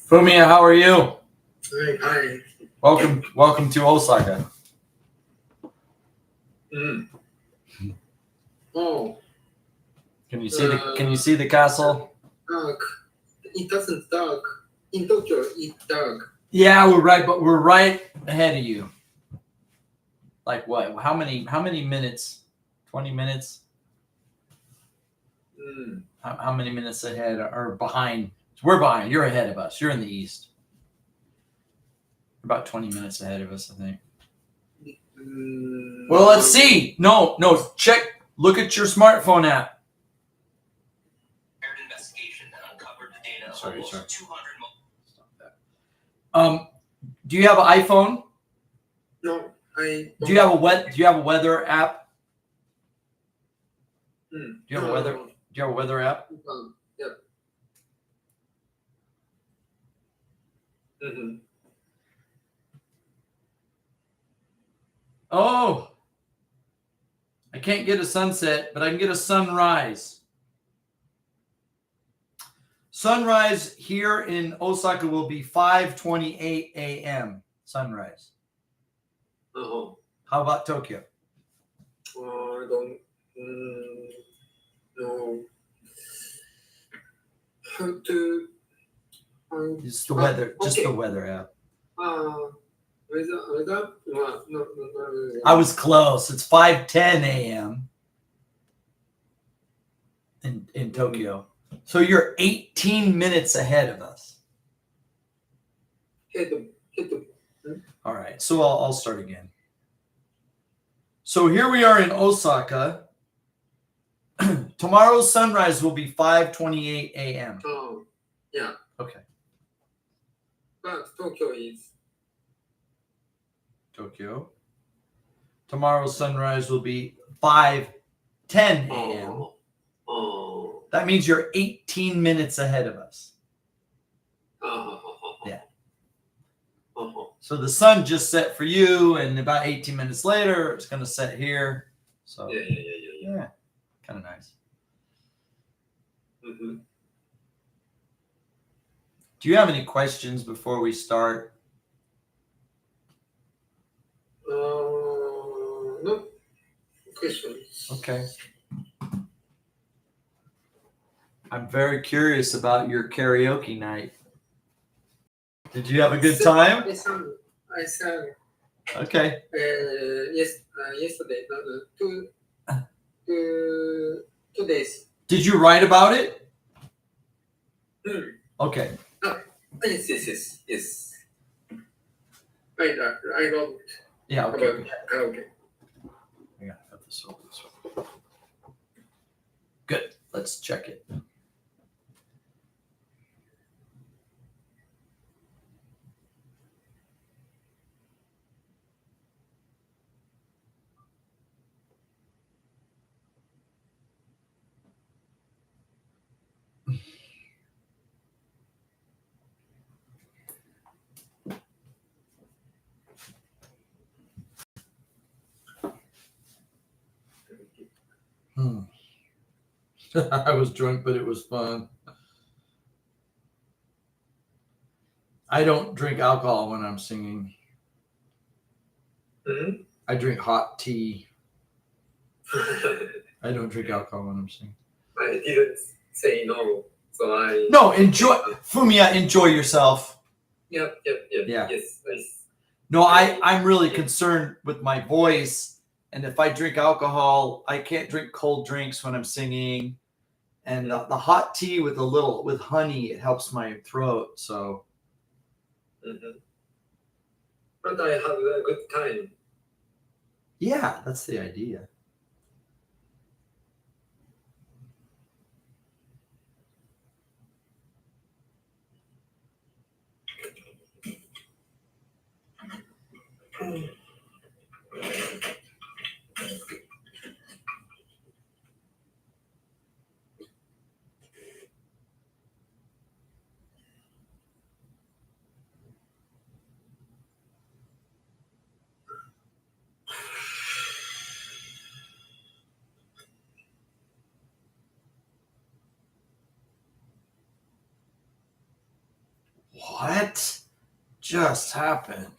Fumiya, how are you? Hi. Welcome to Osaka. Oh. Can you see the castle? Dark. It doesn't dark. In Tokyo, it's dark. Yeah, we're right ahead of you. Like what? How many minutes? 20 minutes? How many minutes ahead or behind? We're behind. You're ahead of us. You're in the east. About 20 minutes ahead of us, I think. Well, let's see. No. Check. Look at your smartphone app. Investigation that uncovered the data. Sorry. 200. Stop that. Do you have an iPhone? No, I don't. Do you have a weather app? Do you have a weather? Do you have a weather app? Yep. Oh, I can't get a sunset, but I can get a sunrise. Sunrise here in Osaka will be 5:28 a.m. Sunrise. Oh. How about Tokyo? I don't know how to. Just the weather. Just the weather app. Weather? No. I was close. It's 5:10 a.m. in Tokyo. So you're 18 minutes ahead of us. All right. So I'll start again. So here we are in Osaka. Tomorrow's sunrise will be 5:28 a.m. Oh, yeah. Okay. But Tokyo is. Tokyo. Tomorrow's sunrise will be 5:10 a.m. Oh. That means you're 18 minutes ahead of us. Yeah. So the sun just set for you, and about 18 minutes later, it's going to set here. So yeah. Kind of nice. Do you have any questions before we start? No questions. Okay. I'm very curious about your karaoke night. Did you have a good time? I sang. Okay. Yesterday. 2 days. Did you write about it? Okay. Yes. I wrote. Yeah. Okay. Okay. I gotta have this over this way. Good. Let's check it. I was drunk, but it was fun. I don't drink alcohol when I'm singing. Hmm? I drink hot tea. I don't drink alcohol when I'm singing. I didn't say no, so I. No, enjoy, Fumiya. Enjoy yourself. Yep. Yeah. Yes. No, I'm really concerned with my voice, and if I drink alcohol, I can't drink cold drinks when I'm singing. And the hot tea with honey, it helps my throat. So. Mm-hmm. But I have a good time. Yeah, that's the idea. What just happened?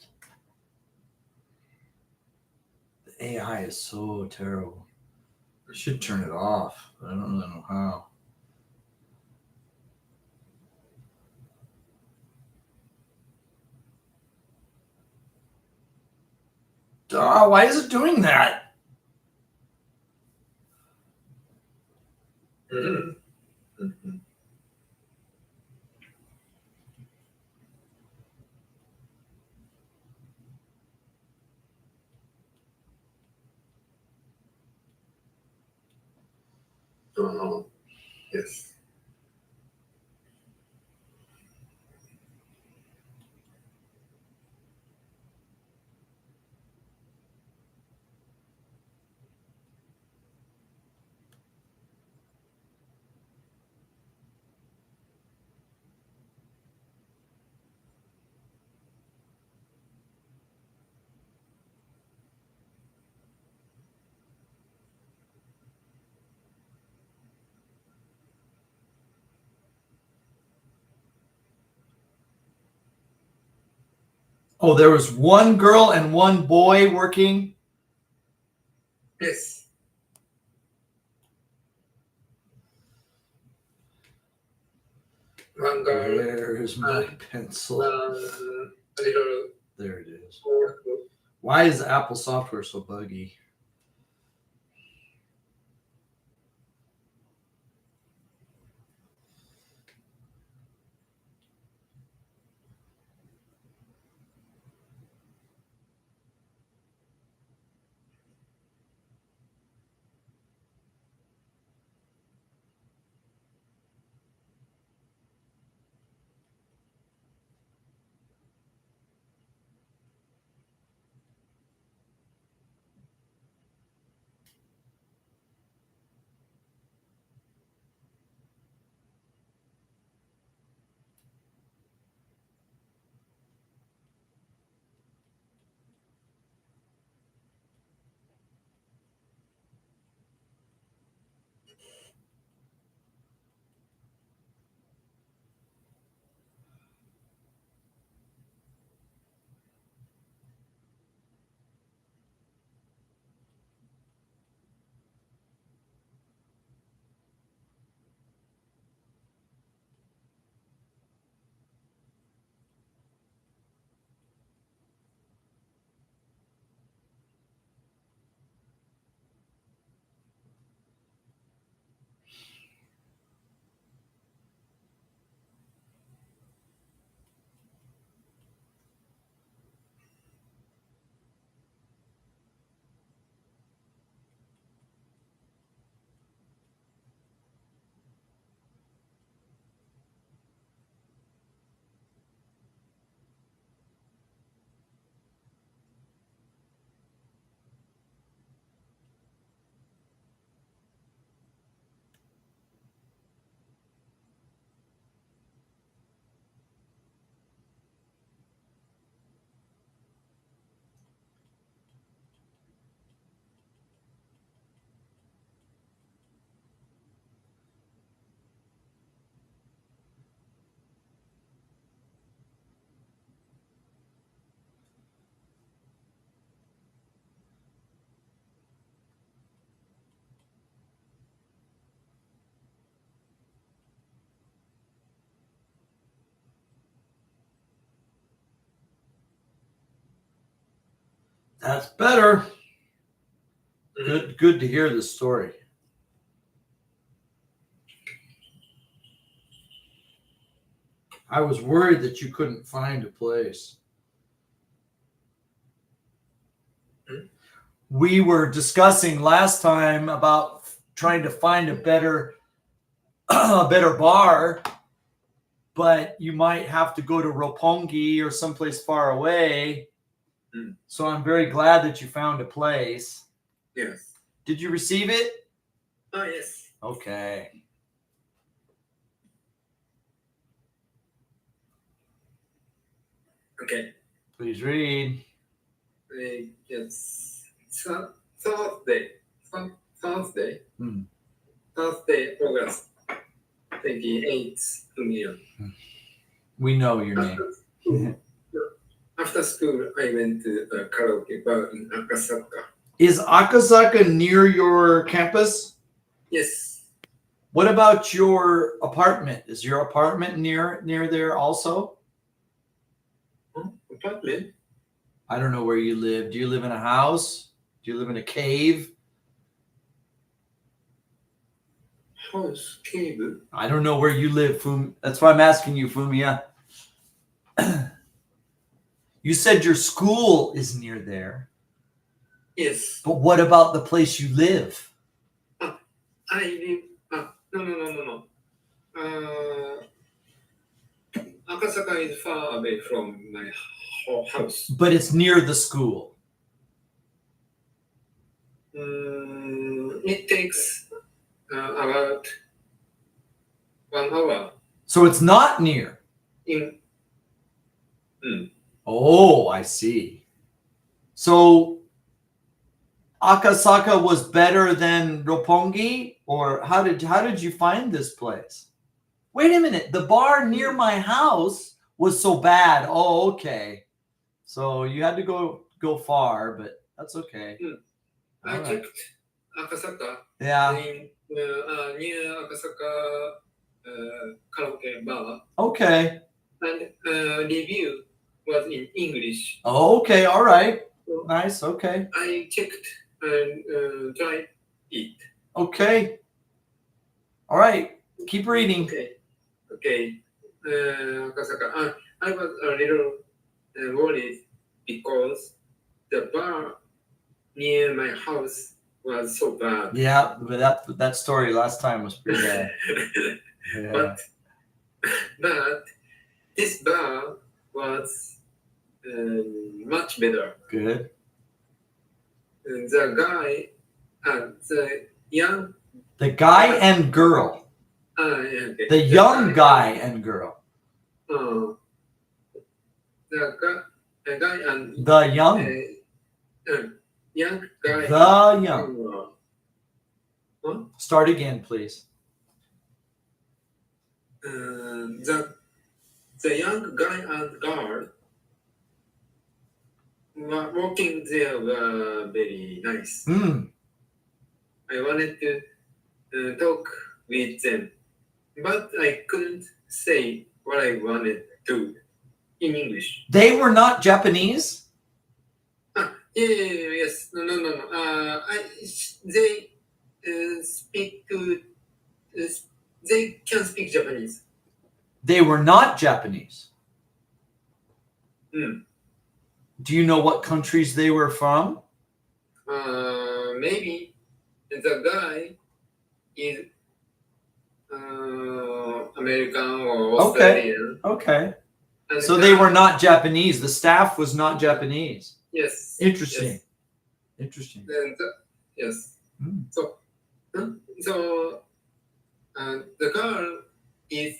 The AI is so terrible. I should turn it off, but I don't really know how. Duh, why is it doing that? Mm-hmm. Mm-hmm. Yes. Oh, there was one girl and one boy working. Yes. One girl, Where is my pencil? a little. There it is. More. Why is Apple software so buggy? That's better. Good to hear the story. I was worried that you couldn't find a place. We were discussing last time about trying to find a better bar, but you might have to go to Roppongi or someplace far away. So I'm very glad that you found a place. Yes. Did you receive it? Oh, yes. Okay. Okay. Please read. Yes. Thursday. Thursday. Hmm. Thursday, August 28th. We know your name. After school, I went to a karaoke bar in Akasaka. Is Akasaka near your campus? Yes. What about your apartment? Is your apartment near there also? Apartment? I don't know where you live. Do you live in a house? Do you live in a cave? House, cave? I don't know where you live, Fum. That's why I'm asking you, Fumiya. You said your school is near there. Yes. But what about the place you live? I live. No. Akasaka is far away from my house. But it's near the school. It takes about 1 hour. So it's not near. Oh, I see. So Akasaka was better than Roppongi, or how did you find this place? Wait a minute, the bar near my house was so bad. Oh, okay. So you had to go far, but that's okay. I All right. checked Akasaka. Yeah. Near Akasaka karaoke bar. Okay. And review was in English. Oh, okay. All right. Nice. Okay. I checked and tried it. Okay. All right. Keep reading. Okay. Akasaka. I was a little worried because the bar near my house was so bad. Yeah, but that story last time was pretty bad. Yeah. But this bar was much better. Good. The guy, The guy and girl. The young guy and girl. The guy and The young. Young guy. The young. What? Start again, please. The young guy and girl walking there were very nice. I wanted to talk with them, but I couldn't say what I wanted to in English. They were not Japanese? Yes. No. They they can speak Japanese. They were not Japanese. Do you know what countries they were from? Maybe the guy is American or Australian. Okay. So they were not Japanese. The staff was not Japanese. Yes. Interesting. Yes. Interesting. And, yes. So the girl is.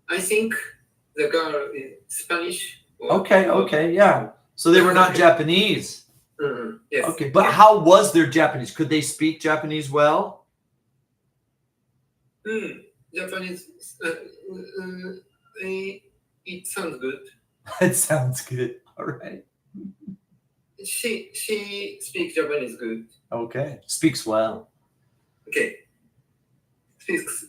I think the girl is Spanish. Okay, yeah. So they were not Japanese. Yes. Okay, but how was their Japanese? Could they speak Japanese well? Japanese. It sounds good. It sounds good. All right. She speaks Japanese good. Okay. Speaks well. Okay. Speaks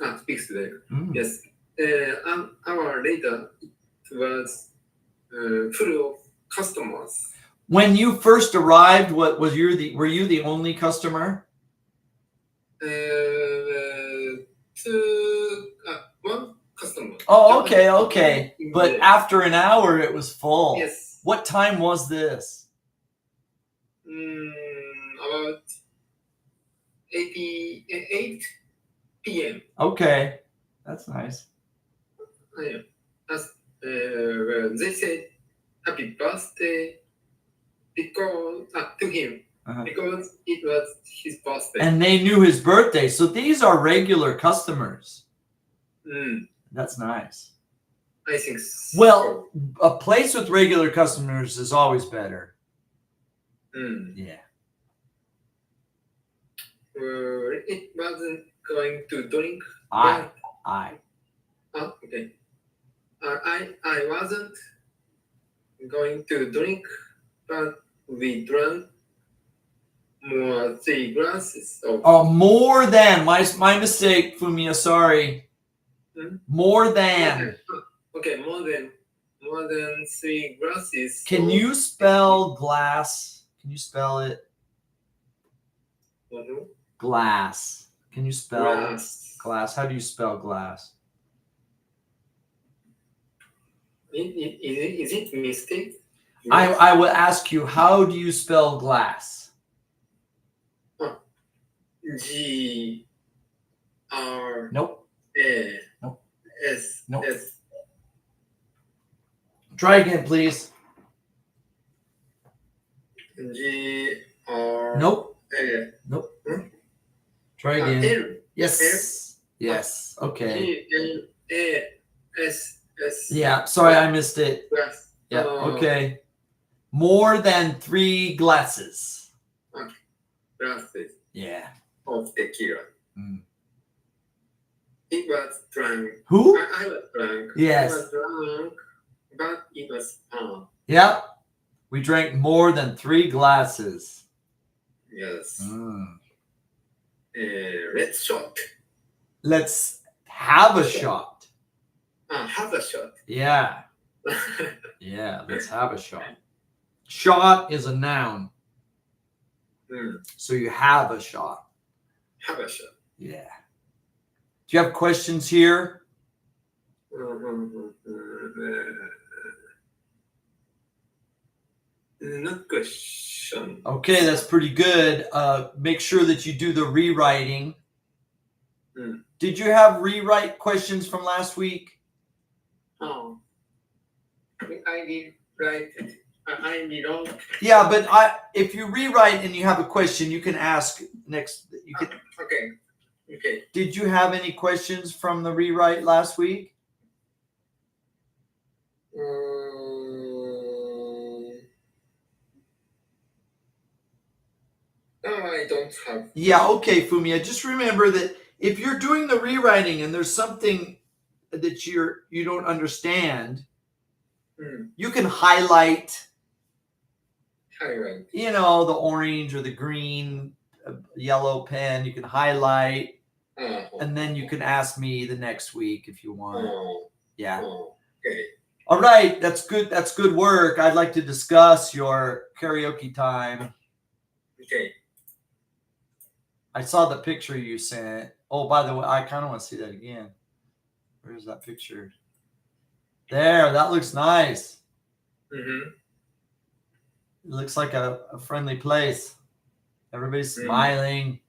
today. Yes. An hour later, it was full of customers. When you first arrived, were you the only customer? One customer. Oh, okay. But Yes. after an hour, it was full. Yes. What time was this? About 8 p.m. Okay, that's nice. Yeah. They said happy birthday because to him Uh-huh. because it was his birthday. And they knew his birthday, so these are regular customers. That's nice. I think so. Well, a place with regular customers is always better. Yeah. It wasn't going to drink. I. Okay. I wasn't going to drink, but we drank more 3 glasses of. More than my mistake, Fumiya. Sorry. More than. Okay, more than 3 glasses. Can you spell glass? Can you spell it? Glass. Can you spell glass? How do you spell glass? Is it mistake? I will ask you, how do you spell glass? G R Nope. A Nope. S Nope. S. Try again, please. G R Nope. A. Nope. Try again. L. Yes. Yes. Okay. G L A S S. Yeah. Sorry, I missed it. Glass. Yeah. Okay. More than 3 glasses. Glasses Yeah. of tequila. It was drunk. Who? I was drunk. Yes. I was drunk, but it was fun. Yep. We drank more than 3 glasses. Yes. Let's shot. Let's have a shot. Have a shot. Yeah. Yeah. Let's have a shot. Shot is a noun. So you have a shot. Have a shot. Yeah. Do you have questions here? No question. Okay, that's pretty good. Make sure that you do the rewriting. Did you have rewrite questions from last week? Oh, I did write it. I did all. Yeah, but if you rewrite and you have a question, you can ask next. You can. Okay. Did you have any questions from the rewrite last week? No, I don't have. Yeah, okay, Fumiya. Just remember that if you're doing the rewriting and there's something that you don't understand, you can highlight. You know, the orange or the green, yellow pen. You can highlight, and then you can ask me the next week if you want. Yeah. Okay. All right, that's good. That's good work. I'd like to discuss your karaoke time. Okay. I saw the picture you sent. Oh, by the way, I kind of want to see that again. Where's that picture? There, that looks nice. It looks like a friendly place. Everybody's smiling.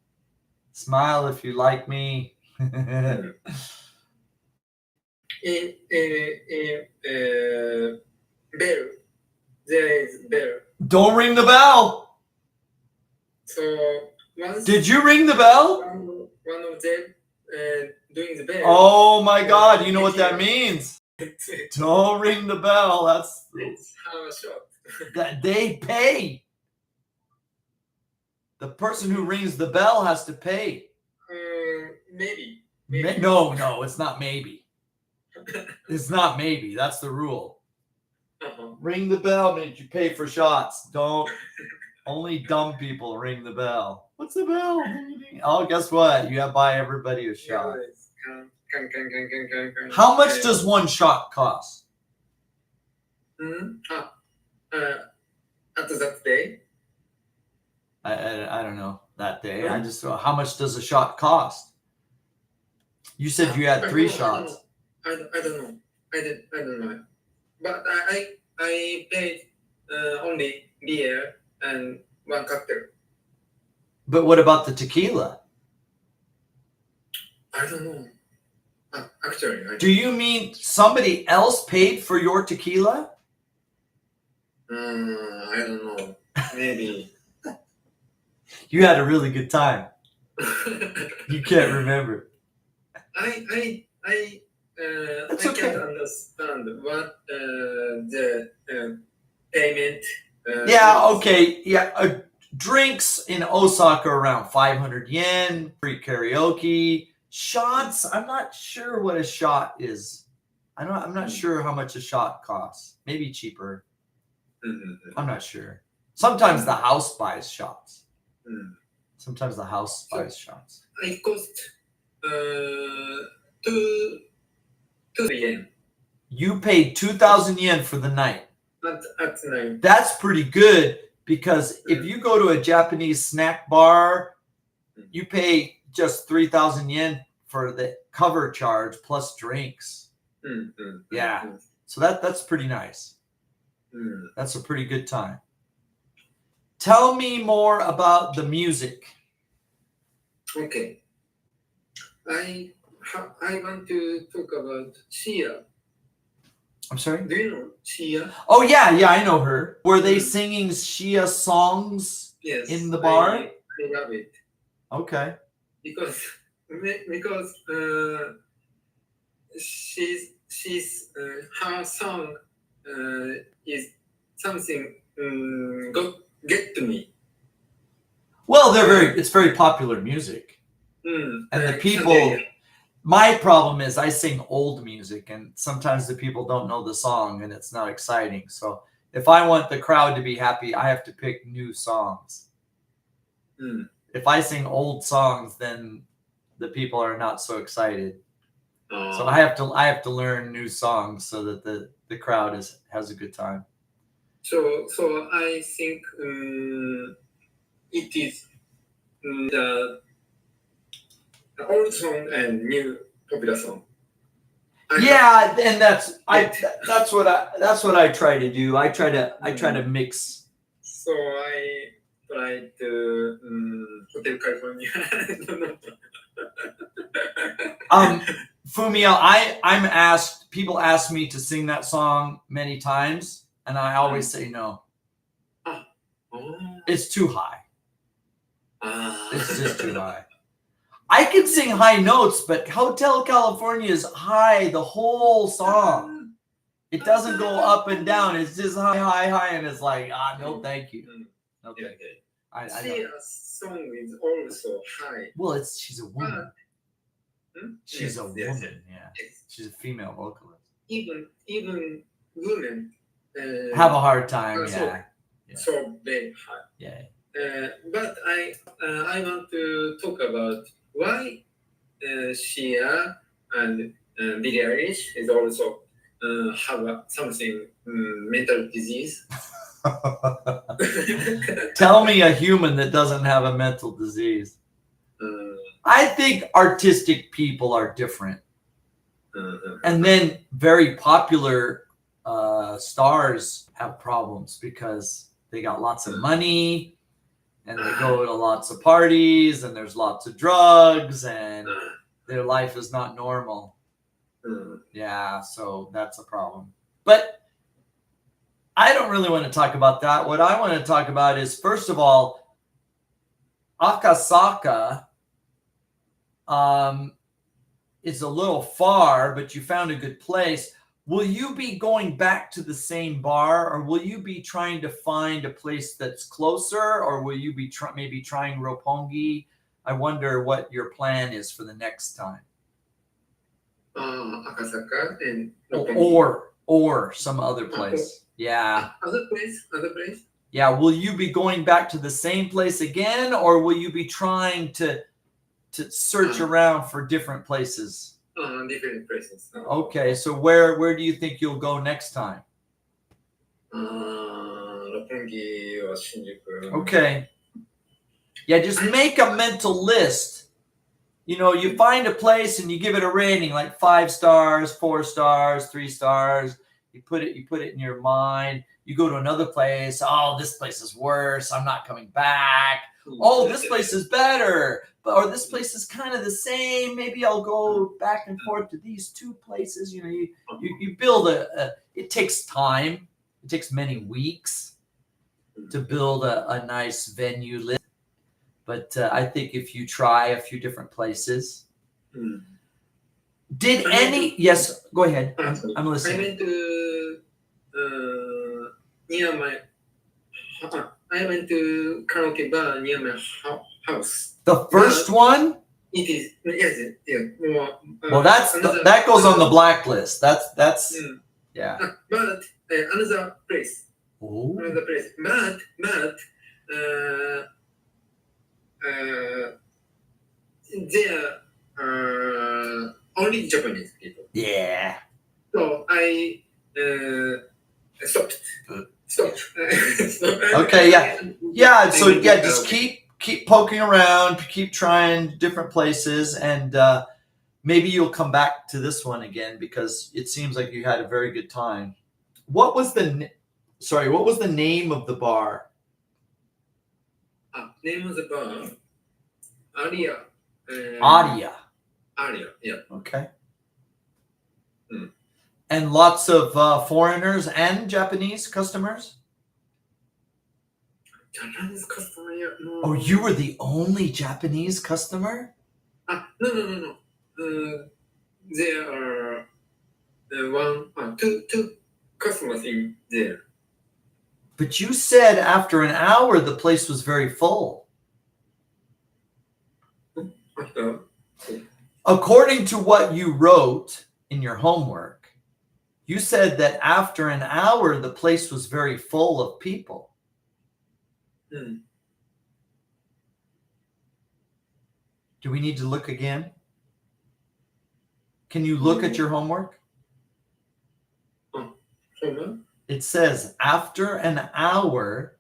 Smile if you like me. Bear. There is bear. Don't ring the bell. So once. Did you ring the bell? One of them doing the bell. Oh my God! You know what that means? Don't ring the bell. That's how a shot. that they pay. The person who rings the bell has to pay. Maybe. No, it's not maybe. It's not maybe. That's the rule. Ring the bell means you pay for shots. Don't. Only dumb people ring the bell. What's the bell? Oh, guess what? You have to buy everybody a shot. How much does one shot cost? at that day. I don't know that day. I Hmm? just how much does a shot cost? You said you had 3 shots. I don't know. I don't know. But I paid only beer and one cocktail. But what about the tequila? I don't know. Actually, Do you mean somebody else paid for your tequila? I don't know. Maybe. You had a really good time. You can't remember. I That's I okay. can't understand what the payment. Yeah, is. okay. Yeah, drinks in Osaka are around 500 yen, free karaoke. Shots, I'm not sure what a shot is. I'm not sure how much a shot costs. Maybe cheaper. Mhm. I'm not sure. Sometimes the house buys shots. Mm. Sometimes the house buys shots. It cost two yen You paid 2,000 yen for the night. at night. That's pretty good because if you go to a Japanese snack bar, you pay just 3,000 yen for the cover charge plus drinks. Yeah. So that's pretty nice. That's a pretty good time. Tell me more about the music. Okay. I want to talk about Sia. I'm sorry? Do you know Sia? Oh, yeah, I know her. Were they singing Shia songs Yes. in the bar? I love it Okay. because she's her song is something get to me. Well, it's very popular music. And the people, my problem is I sing old music and sometimes the people don't know the song and it's not exciting. So if I want the crowd to be happy, I have to pick new songs. If I sing old songs, then the people are not so excited. So I have to learn new songs so that the crowd has a good time. So I think it is the old song and new popular song. Yeah, and that's what I try to do. I try to mix. So I try to Hotel California. Fumio, I'm asked. People ask me to sing that song many times, and I always say no. It's too high. It's just too high. I can sing high notes, but Hotel California is high the whole song. It doesn't go up and down. It's just high, and it's like, no, thank you. No, thank you. Sia's song is also high. Well, she's a woman. She's a yes, woman. Yeah, she's a female vocalist. Even women have a hard time. So very hard. Yeah. But I want to talk about why Sia and Billie Eilish is also have something mental disease. Tell me a human that doesn't have a mental disease. I think artistic people are different. And then very popular stars have problems because they got lots of money and they go to lots of parties and there's lots of drugs and their life is not normal. Yeah, so that's a problem. But I don't really want to talk about that. What I want to talk about is, first of all, Akasaka is a little far, but you found a good place. Will you be going back to the same bar, or will you be trying to find a place that's closer, or will you be maybe trying Roppongi? I wonder what your plan is for the next time. Akasaka and Roppongi. Or some other place. Yeah. Other place. Yeah. Will you be going back to the same place again, or will you be trying to search around for different places? Different places. Okay, so where do you think you'll go next time? 六本木は新宿。 Okay. Yeah, just make a mental list. You know, you find a place and you give it a rating, like 5 stars, 4 stars, 3 stars. You put it in your mind. You go to another place. Oh, this place is worse. I'm not coming back. Oh, this place is better. Or this place is kind of the same. Maybe I'll go back and forth to these 2 places. You know, you build it takes time. It takes many weeks to build a nice venue list. But I think if you try a few different places. Did any... Yes, go ahead. I'm I listening. went to near my. I went to karaoke bar near my house. The first one? It is yes. Well, that goes on the blacklist. That's yeah. But another place. Ooh. Another place. But there are only Japanese people. Yeah. So I stopped. Okay, yeah. So yeah, just keep poking around, keep trying different places, and maybe you'll come back to this one again because it seems like you had a very good time. What was the name of the bar? Name of the bar, Aria. Aria, yeah. Okay. And lots of foreigners and Japanese customers? Japanese customer, yeah. No. Oh, you were the only Japanese customer? No. There are two customers in there. But you said after an hour the place was very full. According to what you wrote in your homework, you said that after an hour the place was very full of people. Do we need to look again? Can you look at your homework? It says after an hour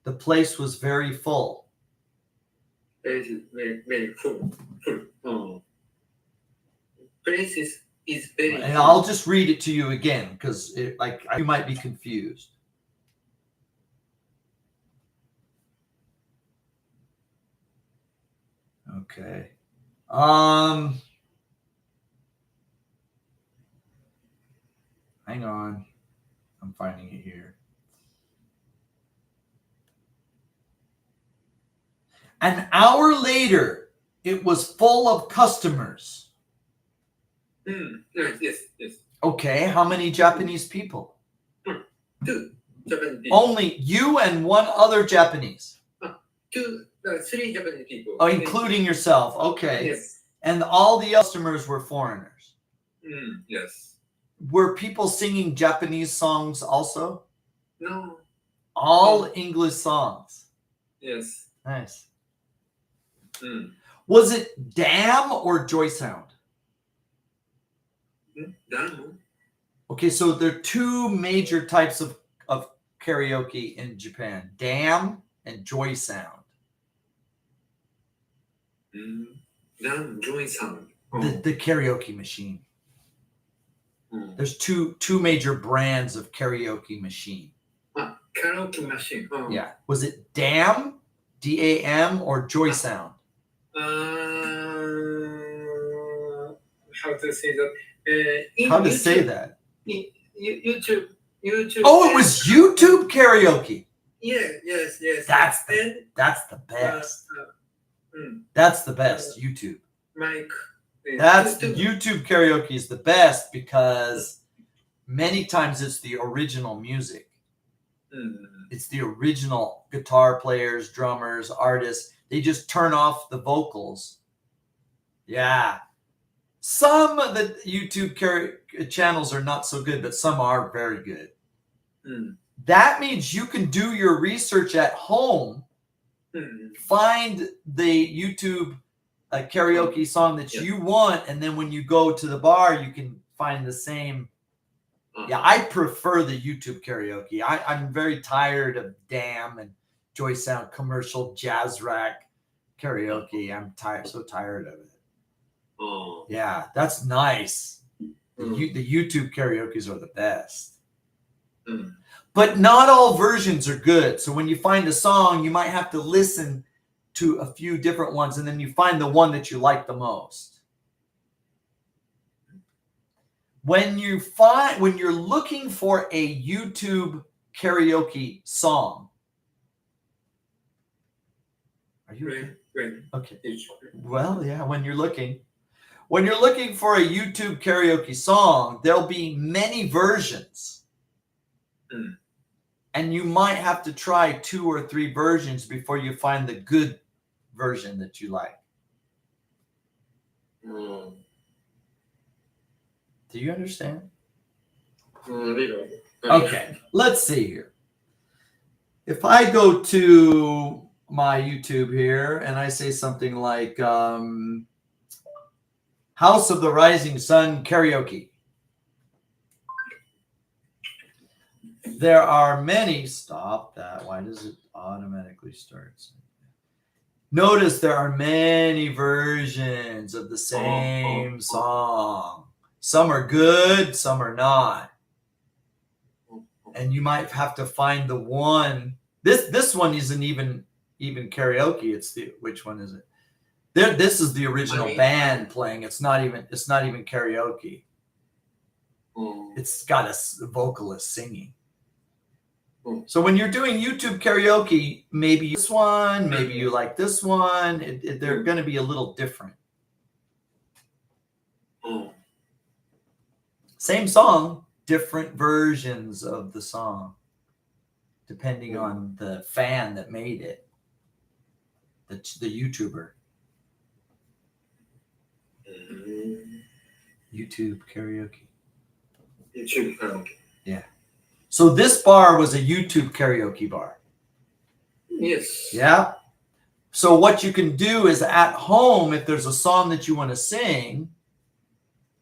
the place was very full. Very full. Place is very And full. I'll just read it to you again because you might be confused. Okay. Hang on. I'm finding it here. An hour later, it was full of customers. Yes. Okay, how many Japanese people? 2 Japanese people. Only you and 1 other Japanese. 3 Japanese people. Oh, including yourself. Okay. Yes. And all the customers were foreigners. Yes. Were people singing Japanese songs also? No. All English songs. Yes. Nice. Was it Damn or Joy Sound? Damn. Okay, so there are 2 major types of karaoke in Japan. Damn and Joy Sound. Damn, Joy Sound. The karaoke machine. There's two major brands of karaoke machine. Karaoke machine. Yeah. Was it Damn, D-A-M, or Joy Sound? How to say that? How to say that? YouTube. Oh, it was YouTube karaoke. Yes. That's the best. That's the best. YouTube. Mike. That's YouTube karaoke is the best because many times it's the original music. It's the original guitar players, drummers, artists. They just turn off the vocals. Yeah. Some of the YouTube channels are not so good, but some are very good. That means you can do your research at home, find the YouTube karaoke song that you want, and then when you go to the bar, you can find the same Yeah, I prefer the YouTube karaoke. I'm very tired of Damn and Joy Sound commercial jazz rack karaoke. I'm so tired of it. Yeah, that's nice. The YouTube karaoke's are the best. But not all versions are good. So when you find a song, you might have to listen to a few different ones, and then you find the one that you like the most. When you're looking for a YouTube karaoke song, are you okay? Well, yeah, when you're looking for a YouTube karaoke song, there'll be many versions. And you might have to try 2 or 3 versions before you find the good version that you like. Do you understand? Okay, let's see here. If I go to my YouTube here and I say something like House of the Rising Sun karaoke. There are many. Stop that. Why does it automatically start? Notice there are many versions of the same song. Some are good, some are not. And you might have to find the one. This one isn't even karaoke. Which one is it? This is the original band playing. It's not even karaoke. It's got a vocalist singing. So when you're doing YouTube karaoke, maybe this one, maybe you like this one. They're going to be a little different. Same song, different versions of the song, depending on the fan that made it, the YouTuber. YouTube karaoke. Yeah. So this bar was a YouTube karaoke bar. Yes. Yeah. So what you can do is at home, if there's a song that you want to sing,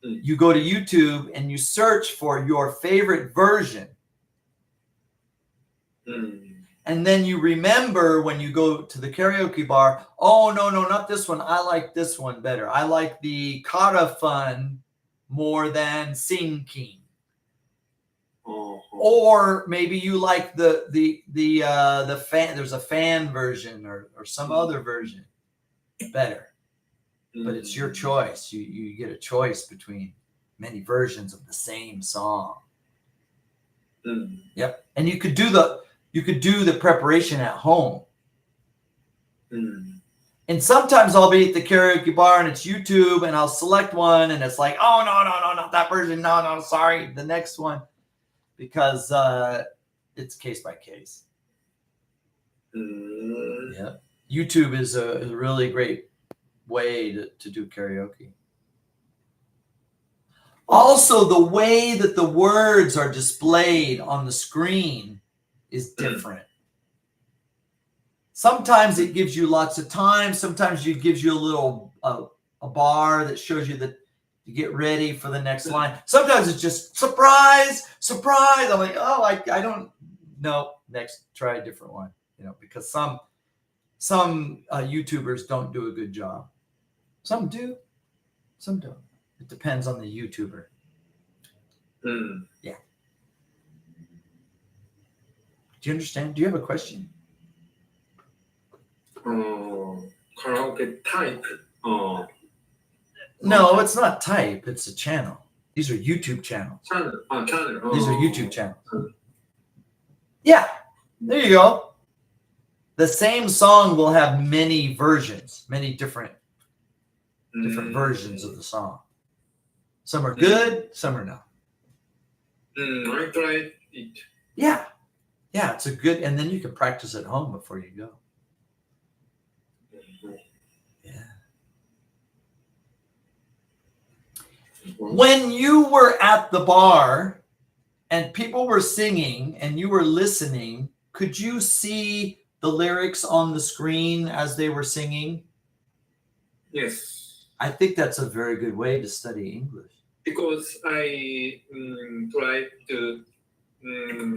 you go to YouTube and you search for your favorite version. And then you remember when you go to the karaoke bar, oh, no, not this one. I like this one better. I like the Kara Fun more than Sing King. Or maybe you like the fan. There's a fan version or some other version better. But it's your choice. You get a choice between many versions of the same song. Yep. And you could do the preparation at home. And sometimes I'll be at the karaoke bar and it's YouTube and I'll select one and it's like, oh, no, not that version. No, sorry. The next one. Because it's case by case. Yeah. YouTube is a really great way to do karaoke. Also, the way that the words are displayed on the screen is different. Sometimes it gives you lots of time. Sometimes it gives you a little a bar that shows you that you get ready for the next line. Sometimes it's just surprise. I'm like, oh, I don't know. Next, try a different one. Because some YouTubers don't do a good job. Some do, some don't. It depends on the YouTuber. Yeah. Do you understand? Do you have a question? Karaoke type. No, it's not type. It's a channel. These are YouTube channels. Channel. These are YouTube channels. Yeah, there you go. The same song will have many versions, many different versions of the song. Some are good, some are not. I tried it. Yeah, it's a good, and then you can practice at home before you go. Yeah. When you were at the bar and people were singing and you were listening, could you see the lyrics on the screen as they were singing? Yes. I think that's a very good way to study English. because I try to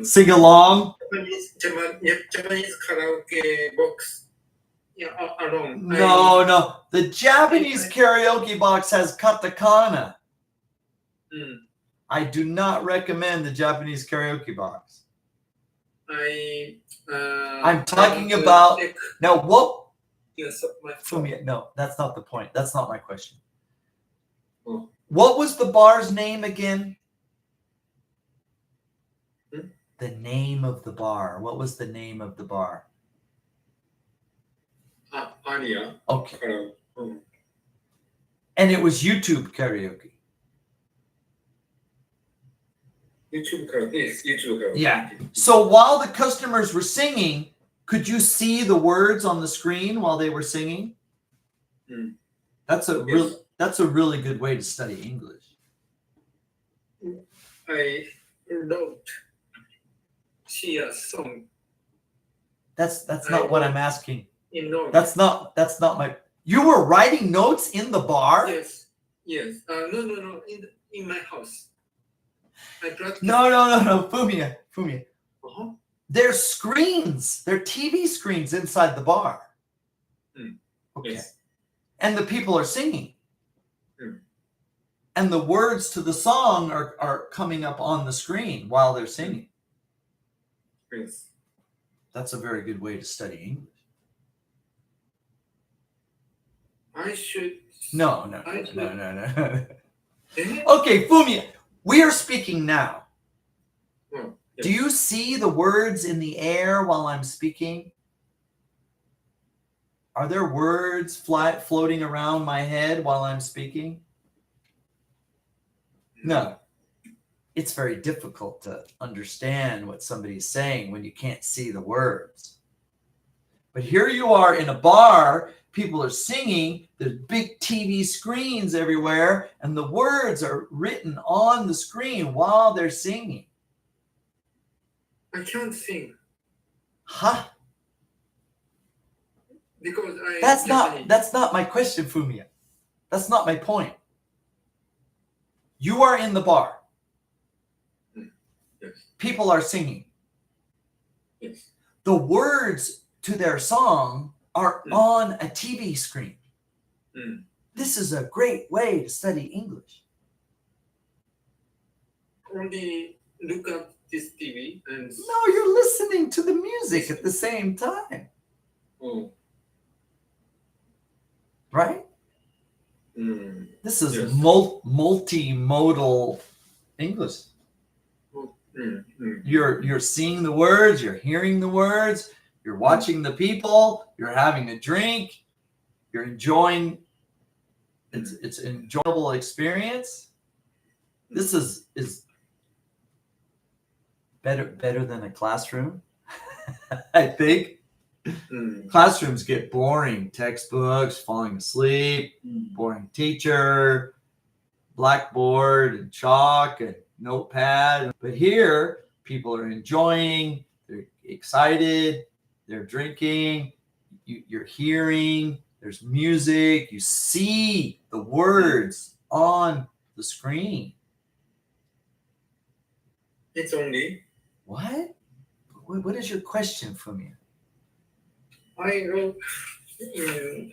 Sing along. Japanese karaoke box alone. No. The Japanese karaoke box has katakana. I do not recommend the Japanese karaoke box. I'm talking about now. What? Fumia, no, that's not the point. That's not my question. Oh. What was the bar's name again? The name of the bar. What was the name of the bar? Anya. Okay. And it was YouTube karaoke. YouTube karaoke. Yes, YouTube karaoke. Yeah. So while the customers were singing, could you see the words on the screen while they were singing? That's a really good way to study English. I wrote see a song. That's not what I'm asking. No. That's not my. You were writing notes in the bar? Yes. No. In my house. I practice. No. Fumia. Uh-huh. There's screens. There are TV screens inside the bar. Okay. Yes. And the people are singing. And the words to the song are coming up on the screen while they're singing. Yes. That's a very good way to study English. I should. No. Eh? Okay, Fumia, we are speaking now. Oh, yes. Do you see the words in the air while I'm speaking? Are there words floating around my head while I'm speaking? No. It's very difficult to understand what somebody's saying when you can't see the words. But here you are in a bar, people are singing, there's big TV screens everywhere, and the words are written on the screen while they're singing. I can't sing Huh? because I. That's not my question, Fumia. That's not my point. You are in the bar. Yes. People are singing. Yes. The words to their song are on a TV screen. This is a great way to study English. Only look at this TV and. No, you're listening to the music at the same time. Oh. Right? This is Yes. multimodal English. You're seeing the words, you're hearing the words, you're watching the people, you're having a drink, you're enjoying. It's an enjoyable experience. This is better than a classroom. I think. Classrooms get boring. Textbooks, falling asleep, boring teacher, blackboard and chalk and notepad. But here, people are enjoying, they're excited, they're drinking, you're hearing, there's music, you see the words on the screen. It's only. What? What is your question for me? I wrote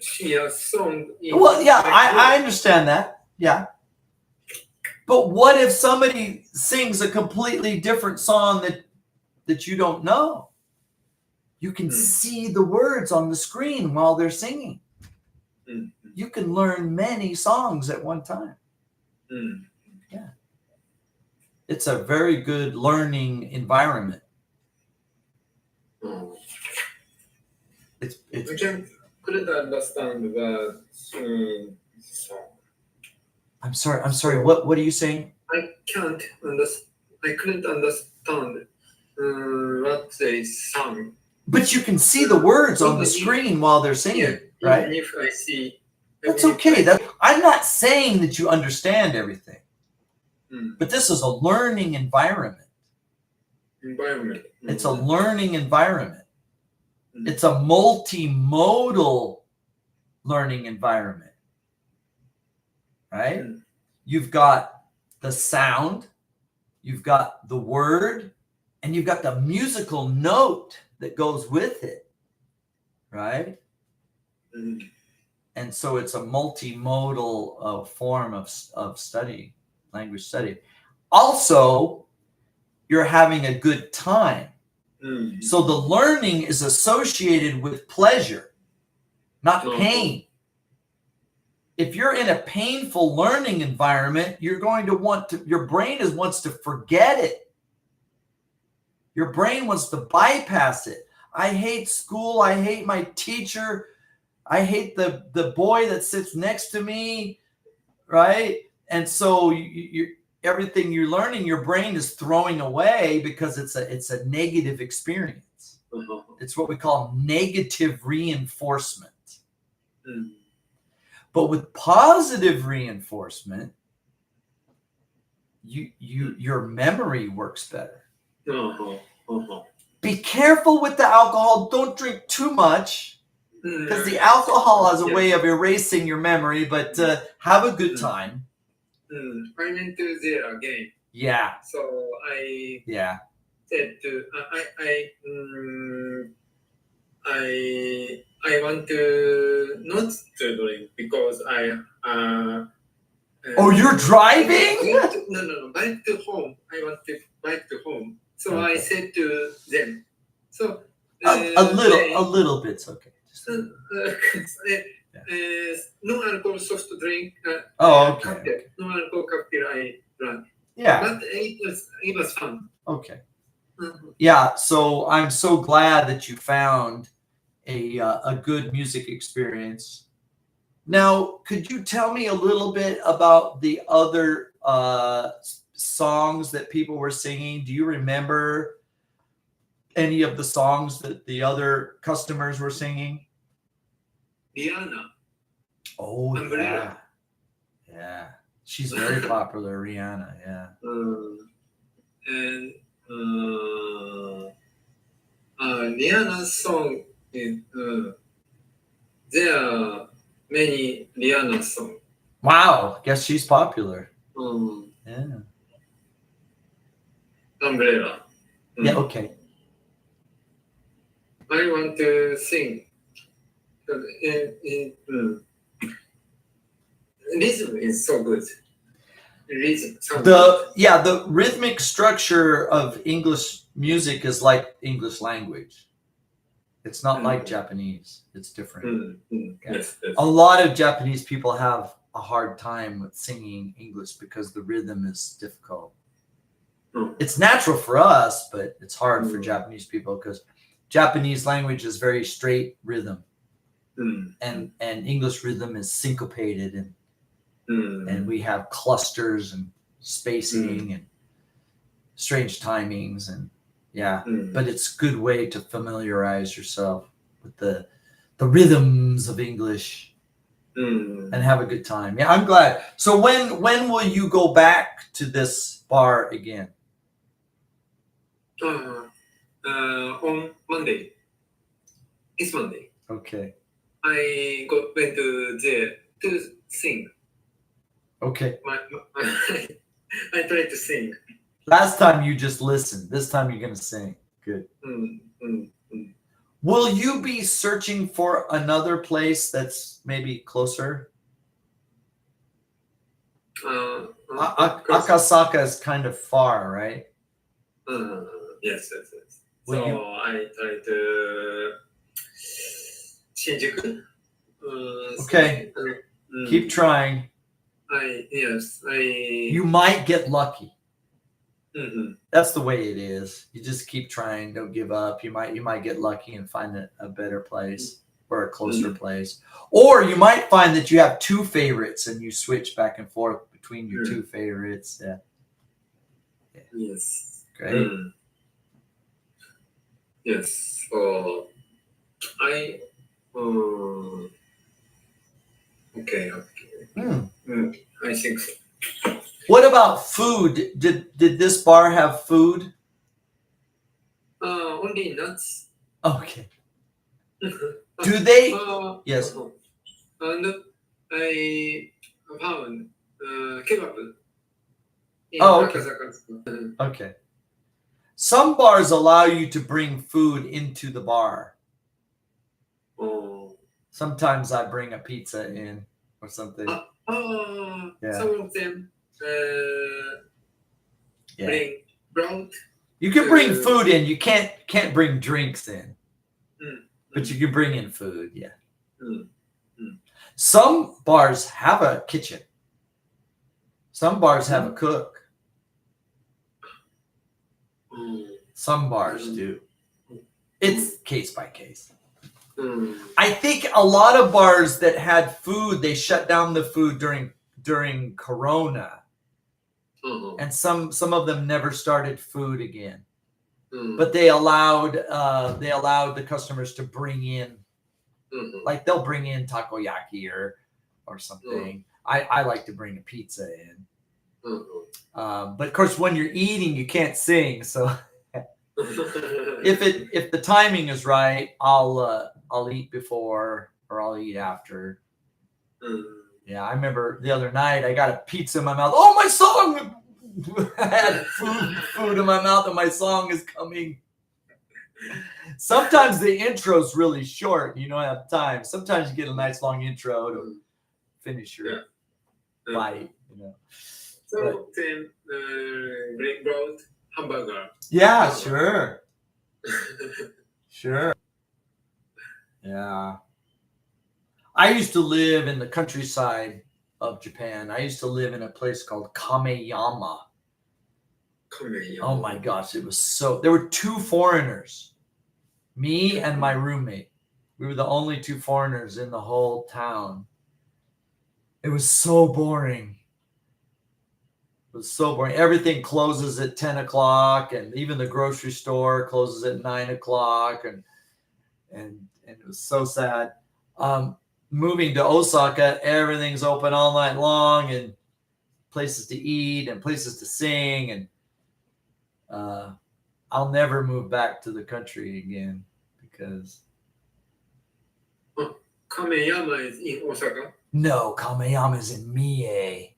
see a song. Well, yeah, I understand that. Yeah. But what if somebody sings a completely different song that you don't know? You can see the words on the screen while they're singing. You can learn many songs at one time. Yeah. It's a very good learning environment. I couldn't understand the song. I'm sorry. What are you saying? I couldn't understand what they sang. But you can see the words on the screen while they're singing, right? Even if I see. That's okay. I'm not saying that you understand everything, but this is a learning environment. It's a learning environment. It's a multimodal learning environment, right? You've got the sound, you've got the word, and you've got the musical note that goes with it, right? And so it's a multimodal form of study, language study. Also, you're having a good time. So the learning is associated with pleasure, not pain. If you're in a painful learning environment, you're going to want to, your brain wants to forget it. Your brain wants to bypass it. I hate school. I hate my teacher. I hate the boy that sits next to me, right? And so everything you're learning, your brain is throwing away because it's a negative experience. It's what we call negative reinforcement. But with positive reinforcement, your memory works better. Be careful with the alcohol. Don't drink too much, because the alcohol has a way of erasing your memory, but have a good time. I went to there again. Yeah. So I said to I want to not to drink because oh, you're driving? No. Back to home. I want to back to home. So I said to them. So a little bit's okay. No alcohol soft drink. Okay. No alcohol cocktail I drank. Yeah. But it was fun. Okay. Yeah. So I'm so glad that you found a good music experience. Now, could you tell me a little bit about the other songs that people were singing? Do you remember any of the songs that the other customers were singing? Rihanna. Oh, Umbrella. Yeah. She's very popular, Rihanna. Yeah. And Rihanna's song is there are many Rihanna songs. Wow, guess she's popular. Yeah. Umbrella. Yeah, okay. I want to sing. Rhythm is so good. Rhythm. The rhythmic structure of English music is like English language. It's not like Japanese. It's different. Yes. A lot of Japanese people have a hard time with singing English because the rhythm is difficult. It's natural for us, but it's hard for Japanese people because Japanese language is very straight rhythm, and English rhythm is syncopated, and we have clusters and spacing and strange timings, and but it's a good way to familiarize yourself with the rhythms of English and have a good time. Yeah, I'm glad. So when will you go back to this bar again? On Monday. It's Monday. Okay. I went to there to sing. Okay. I tried to sing. Last time you just listened. This time you're gonna sing. Good. Will you be searching for another place that's maybe closer? Akasaka is kind of far, right? Yes. So I tried to Shinjuku. Okay. Keep trying. You might get lucky. That's the way it is. You just keep trying. Don't give up. You might get lucky and find a better place or a closer place. Or you might find that you have two favorites and you switch back and forth between your two favorites. Yeah. Yes. Great. Yes. So I okay. I think so. What about food? Did this bar have food? Only nuts. Okay. Do they? Yes. And I found kebab. in Oh, okay. Akasaka. Okay. Some bars allow you to bring food into the bar. Oh. Sometimes I bring a pizza in or something. Yeah. Some of them Yeah. bring broth. You can bring food in. You can't bring drinks in. But you can bring in food, yeah. Some bars have a kitchen. Some bars have a cook. Some bars do. It's case by case. I think a lot of bars that had food, they shut down the food during Corona. And some of them never started food again. But they allowed the customers to bring in, like they'll bring in takoyaki or something. I like to bring a pizza in. But of course, when you're eating, you can't sing. So if the timing is right, I'll eat before or I'll eat after. Yeah, I remember the other night I got a pizza in my mouth. Oh, my song! I had food in my mouth and my song is coming. Sometimes the intro's really short. You don't have time. Sometimes you get a nice long intro to finish your bite. So then bring broth, hamburger. Yeah, sure. Sure. Yeah. I used to live in the countryside of Japan. I used to live in a place called Kameyama. Oh my gosh, it was so. There were 2 foreigners, me and my roommate. We were the only 2 foreigners in the whole town. It was so boring. It was so boring. Everything closes at 10 o'clock, and even the grocery store closes at 9 o'clock, and it was so sad. Moving to Osaka, everything's open all night long, and places to eat and places to sing, and I'll never move back to the country again because. Kameyama is in Osaka. No, Kameyama is in Mie.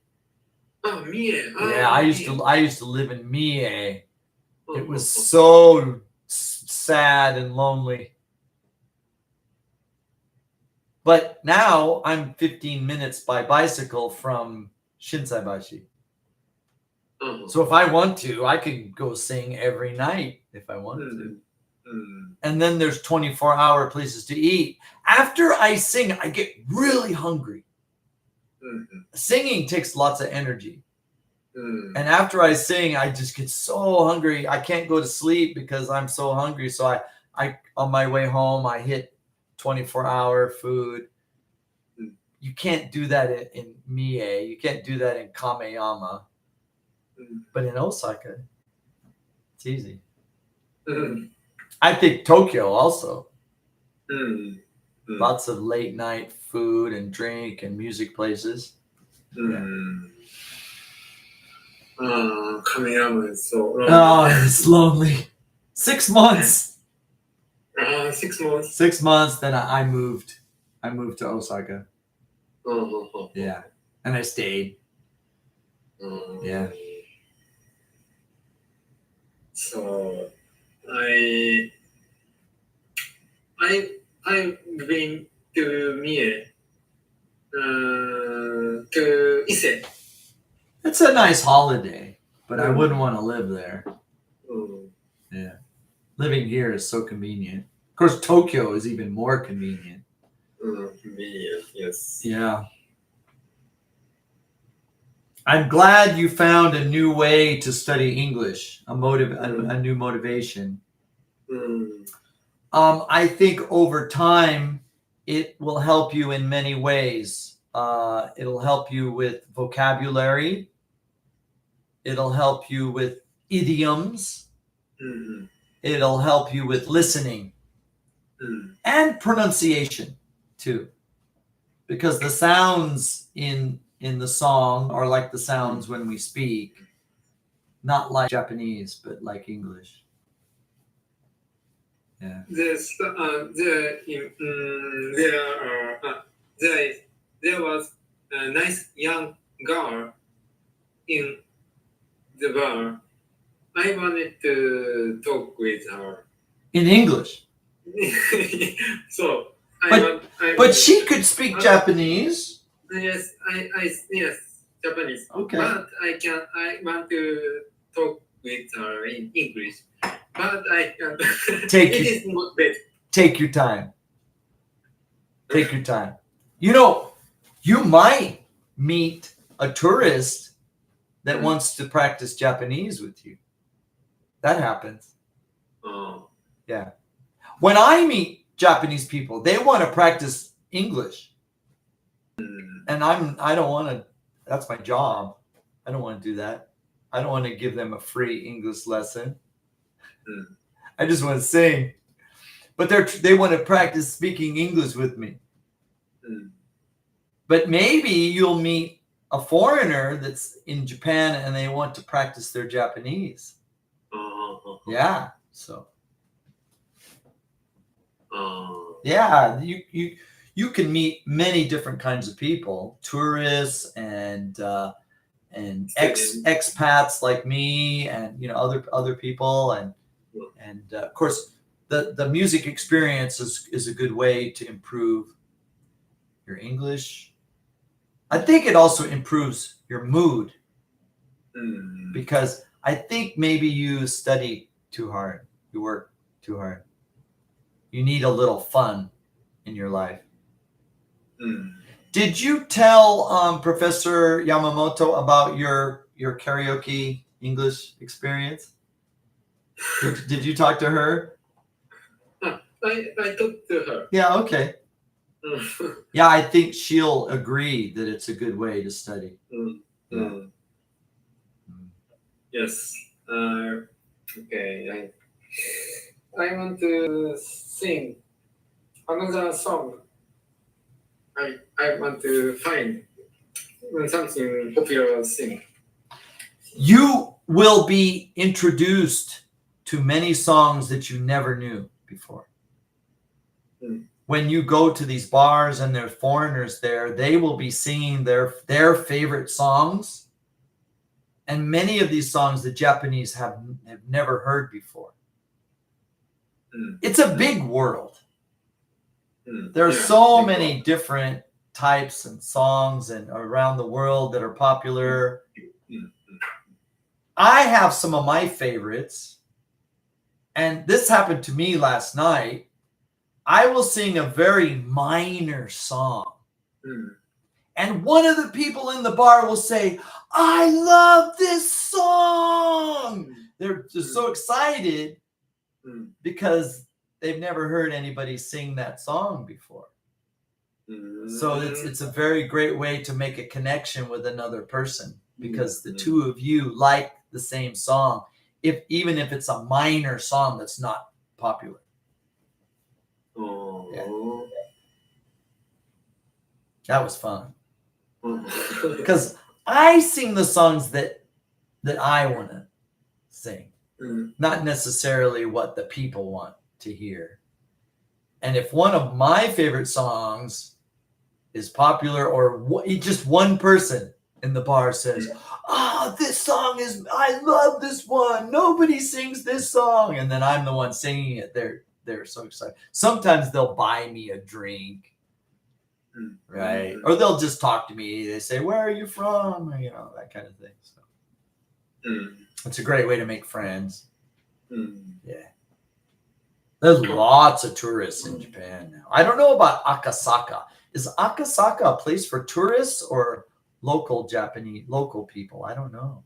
Mie. Yeah, I used to live in Mie. It was so sad and lonely. But now I'm 15 minutes by bicycle from Shinsaibashi. So if I want to, I could go sing every night if I wanted to. And then there's 24-hour places to eat. After I sing, I get really hungry. Singing takes lots of energy. And after I sing, I just get so hungry. I can't go to sleep because I'm so hungry. So I on my way home, I hit 24-hour food. You can't do that in Mie. You can't do that in Kameyama. But in Osaka, it's easy. I think Tokyo also. Lots of late night food and drink and music places. Kameyama is so lonely. Oh, it's lonely. 6 months. 6 months. 6 months. Then I moved. I moved to Osaka. Yeah, and I stayed. Yeah. So I've been to Mie, to Ise. It's a nice holiday, but I wouldn't want to live there. Yeah. Living here is so convenient. Of course, Tokyo is even more convenient. Convenient, yes. Yeah. I'm glad you found a new way to study English, a new motivation. I think over time, it will help you in many ways. It'll help you with vocabulary. It'll help you with idioms. It'll help you with listening and pronunciation too, because the sounds in the song are like the sounds when we speak, not like Japanese, but like English. Yeah. There was a nice young girl in the bar, I wanted to talk with her. In English. So But she could speak Japanese. Yes, yes, Japanese. Okay. But I want to talk with her in English. But I can. It is not bad. Take your time. Take your time. You know, you might meet a tourist that wants to practice Japanese with you. That happens. Oh. Yeah. When I meet Japanese people, they want to practice English. And I don't want to, that's my job. I don't want to do that. I don't want to give them a free English lesson. I just want to sing. But they want to practice speaking English with me. But maybe you'll meet a foreigner that's in Japan and they want to practice their Japanese. Yeah. So. Yeah, you can meet many different kinds of people, tourists and expats like me, and other people, and of course the music experience is a good way to improve your English. I think it also improves your mood, because I think maybe you study too hard, you work too hard. You need a little fun in your life. Did you tell Professor Yamamoto about your karaoke English experience? Did you talk to her? I talked to her. Yeah, okay. Yeah, I think she'll agree that it's a good way to study. Yeah. Yes. Okay. I want to sing another song. I want to find something popular sing. You will be introduced to many songs that you never knew before. When you go to these bars and there are foreigners there, they will be singing their favorite songs. And many of these songs the Japanese have never heard before. It's a big world. There are so many different types and songs and around the world that are popular. I have some of my favorites. And this happened to me last night. I will sing a very minor song. And one of the people in the bar will say, I love this song. They're just so excited because they've never heard anybody sing that song before. So it's a very great way to make a connection with another person, because the two of you like the same song, even if it's a minor song that's not popular. Yeah. That was fun. Because I sing the songs that I want to sing, not necessarily what the people want to hear. And if one of my favorite songs is popular, or just one person in the bar says, this song I love this one, nobody sings this song, and then I'm the one singing it, they're so excited. Sometimes they'll buy me a drink, right? Or they'll just talk to me. They say, where are you from? That kind of thing. So it's a great way to make friends. Yeah. There's lots of tourists in Japan now. I don't know about Akasaka. Is Akasaka a place for tourists or local people? I don't know.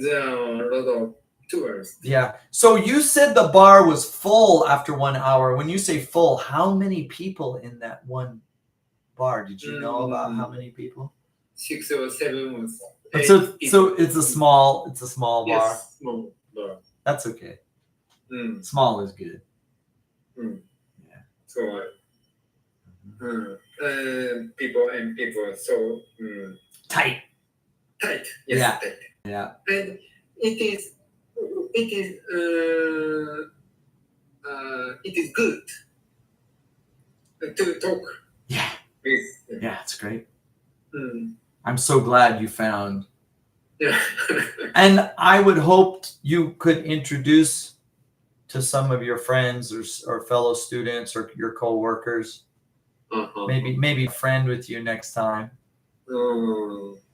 There are a lot of tourists. Yeah. So you said the bar was full after 1 hour. When you say full, how many people in that one bar? Did you know about how many people? 6 or 7 was. So it's a small bar. Yes, small bar. That's okay. Small is good. Yeah. So people so tight. Yes, yeah. Tight. Yeah. And it is good to talk. Yeah. Yeah, it's great. I'm so glad you found And I would hope you could introduce to some of your friends or fellow students or your coworkers. Maybe a friend with you next time.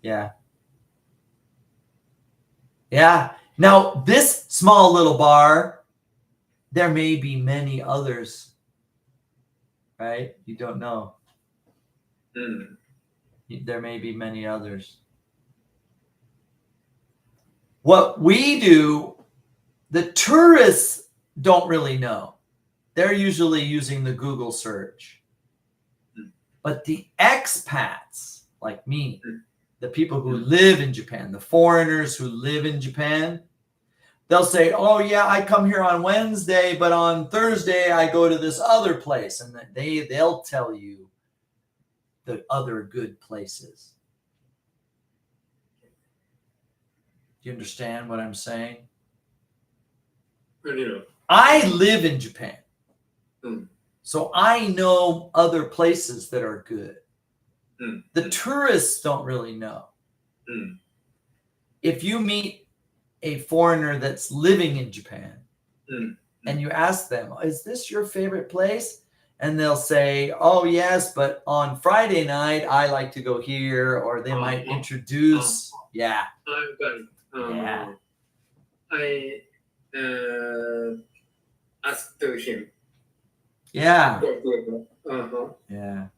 Yeah. Yeah. Now, this small little bar, there may be many others, right? You don't know. There may be many others. What we do, the tourists don't really know. They're usually using the Google search. But the expats, like me, the people who live in Japan, the foreigners who live in Japan, they'll say, oh, yeah, I come here on Wednesday, but on Thursday I go to this other place. And they'll tell you the other good places. Do you understand what I'm saying? I live in Japan. So I know other places that are good. The tourists don't really know. If you meet a foreigner that's living in Japan and you ask them, is this your favorite place? And they'll say, oh, yes, but on Friday night, I like to go here, or they might introduce. Yeah. Yeah. I asked him. Yeah. Uh-huh. Yeah.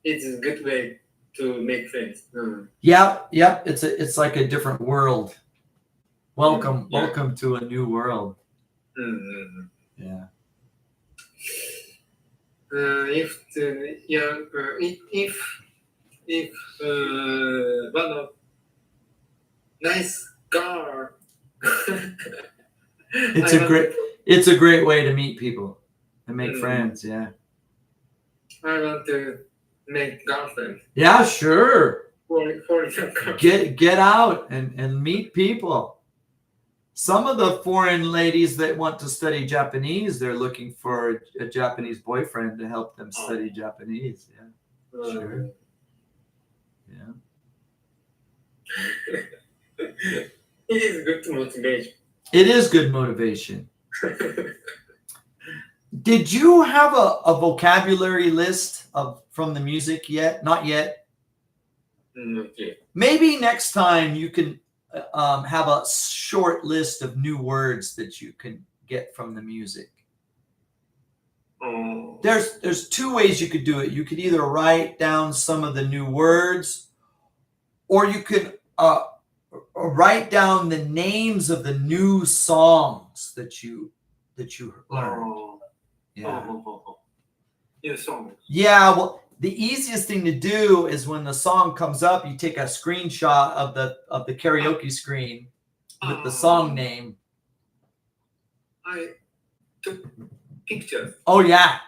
It's a good way to make friends. Yep. It's like a different world. Welcome to a new world. Yeah. If one of nice girl. It's a great way to meet people and make friends. Yeah. I want to make girlfriend. Yeah, sure. For Get out and meet people. Some of the foreign ladies that want to study Japanese, they're looking for a Japanese boyfriend to help them study Japanese. Yeah. Sure. Yeah. It is good motivation. It is good motivation. Did you have a vocabulary list from the music yet? Not yet. Not yet. Maybe next time you can have a short list of new words that you can get from the music. There's two ways you could do it. You could either write down some of the new words, or you could write down the names of the new songs that you learned. New songs. Yeah, well, the easiest thing to do is when the song comes up, you take a screenshot of the karaoke screen with the song name. I took pictures. Oh yeah.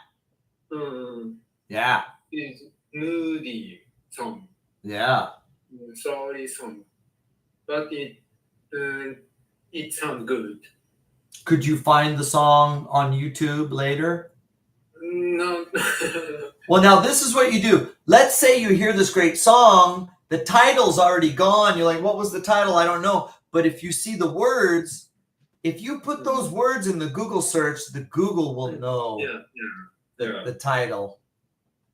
Yeah. It's moody song. Yeah. Sorry song, but it sounds good. Could you find the song on YouTube later? No. Well, now this is what you do. Let's say you hear this great song, the title's already gone. You're like, what was the title? I don't know. But if you see the words, if you put those words in the Google search, the Google will know the title.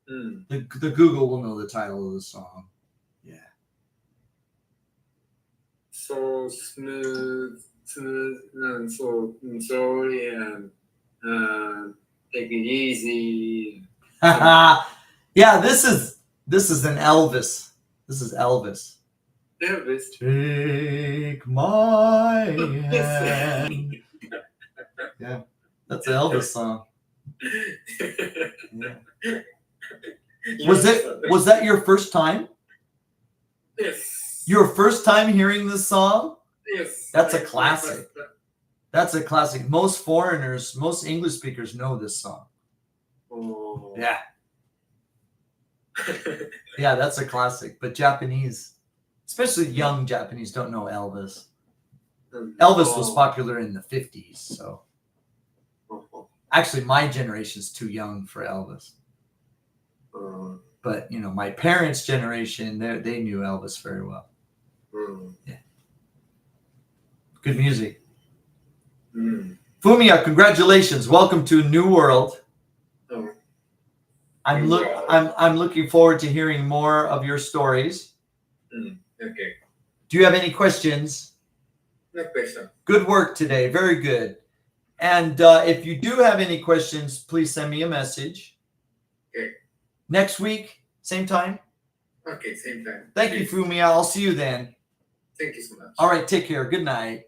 The Google will know the title of the song. Yeah. So smooth, and so slowly, and take it easy. Yeah, this is an Elvis. This is Elvis. Elvis. Take my hand. Yeah, that's an Elvis song. Yeah. Was that your first time? Yes. Your first time hearing this song? Yes. That's a classic. That's a classic. Most foreigners, most English speakers know this song. Oh. Yeah. Yeah, that's a classic. But Japanese, especially young Japanese, don't know Elvis. Elvis was popular in the 50s, so. Actually, my generation's too young for Elvis. But, my parents' generation, they knew Elvis very well. Yeah. Good music. Mm. Fumiya, congratulations. Welcome to a new world. Oh, I'm looking forward to hearing more of your stories. okay. Do you have any questions? No question. Good work today. Very good. And if you do have any questions, please send me a message. Okay. Next week, same time. Okay, same time. Thank you, Fumiya. I'll see you then. Thank you so much. All right, take care. Good night.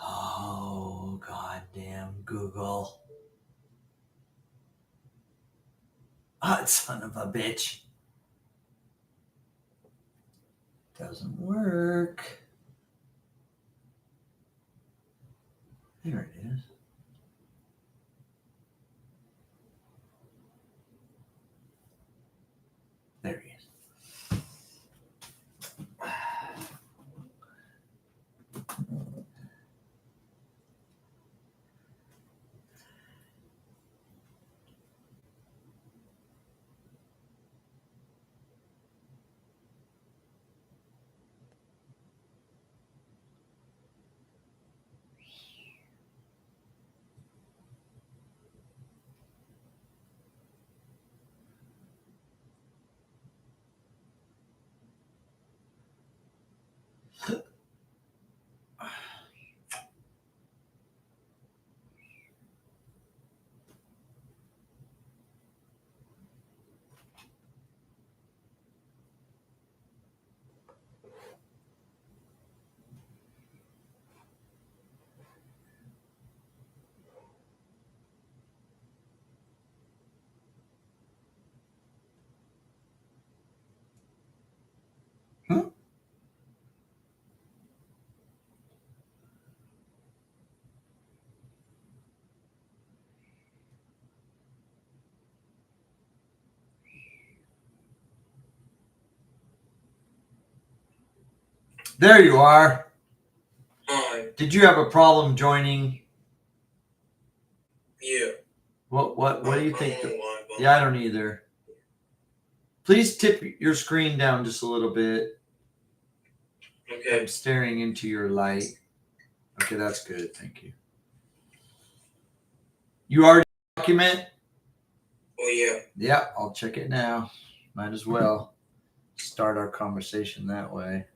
Oh, goddamn Google. Ah, son of a bitch. Doesn't work. There it is. There he is. There you are. Hi. Did you have a problem joining? Yeah. What do you think? I don't know why, but- Yeah, I don't either. Please tip your screen down just a little bit. Okay. I'm staring into your light. Okay, that's good. Thank you. You already document? Oh yeah. Yeah, I'll check it now. Might as well start our conversation that way.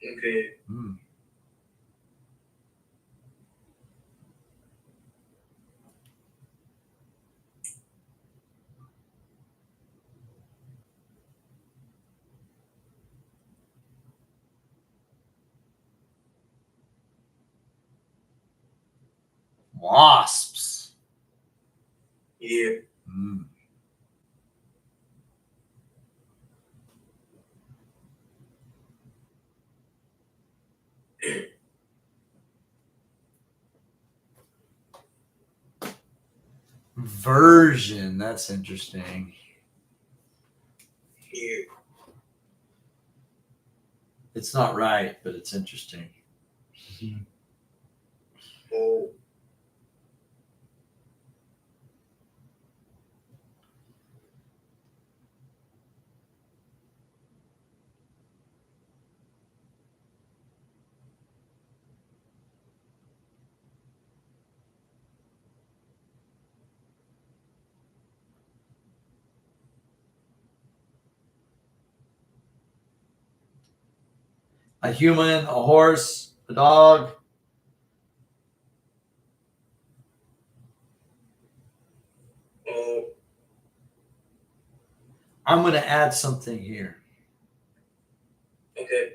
Okay. Hmm. Wasps. Yeah. Hmm. Version. That's interesting. Yeah. It's not right, but it's interesting. Oh. A human, a horse, a dog. Oh. I'm going to add something here. Okay.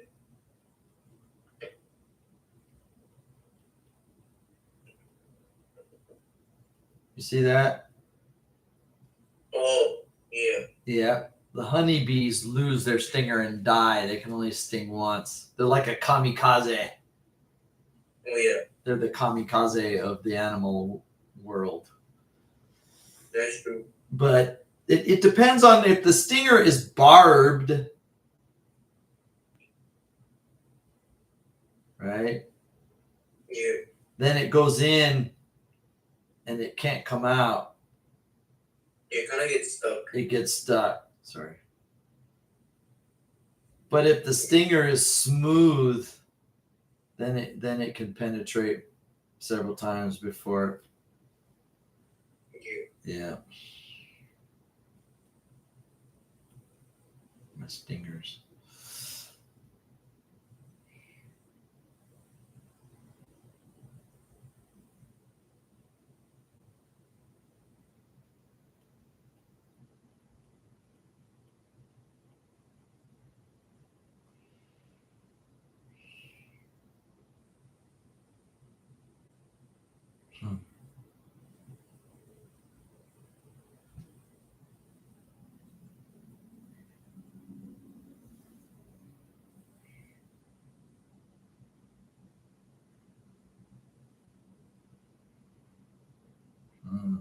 You see that? Oh. Yeah. Yeah. The honeybees lose their stinger and die. They can only sting once. They're like a kamikaze. Oh yeah. They're the kamikaze of the animal world. That's true. But it depends on if the stinger is barbed, right? Yeah. Then it goes in and it can't come out. It kind of gets stuck. It gets stuck. Sorry. But if the stinger is smooth, then it can penetrate several times before. Yeah. Yeah. My stingers. Mm.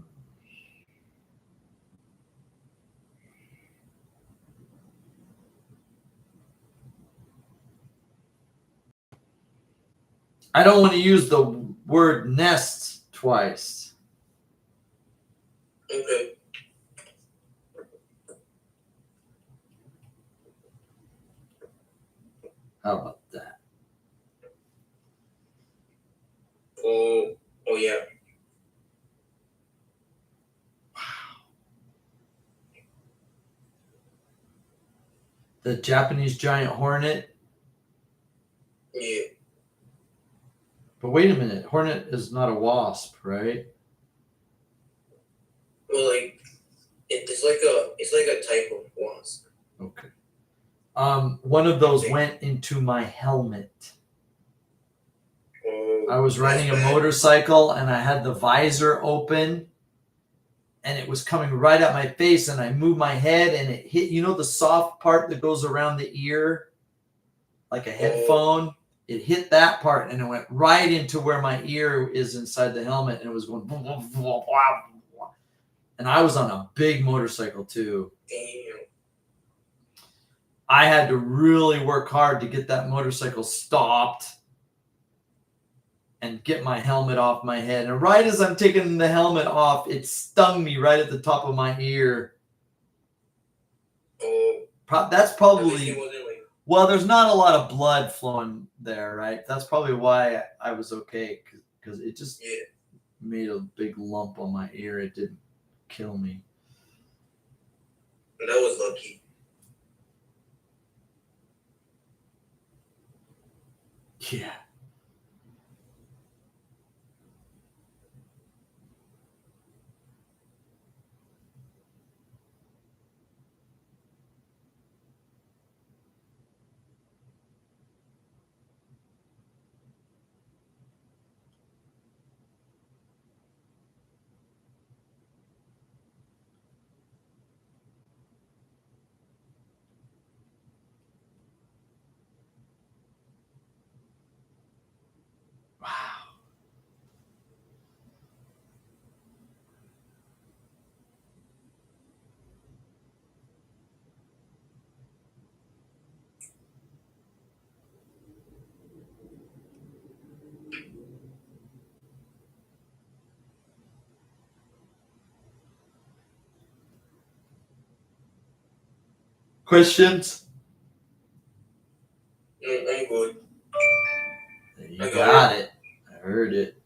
I don't want to use the word nest twice. Okay. How about that? Oh. Oh yeah. The Japanese giant hornet. Yeah. But wait a minute. Hornet is not a wasp, right? Well, like it's like a type of wasp. Okay. One of those went into my helmet. Oh. I was riding a that's bad. motorcycle and I had the visor open and it was coming right at my face and I moved my head and it hit, the soft part that goes around the ear, like a headphone. It hit that part and it went right into where my ear is inside the helmet and it was going blah, blah, blah, blah, blah. And I was on a big motorcycle too. Damn. I had to really work hard to get that motorcycle stopped and get my helmet off my head. And right as I'm taking the helmet off, it stung me right at the top of my ear. Oh, That's at least probably, it wasn't like. well, there's not a lot of blood flowing there, right? That's probably why I was okay, because it just Yeah. made a big lump on my ear. It didn't kill me. That was lucky. Yeah. Wow. Questions? No, I'm good. You I got got it. I heard it.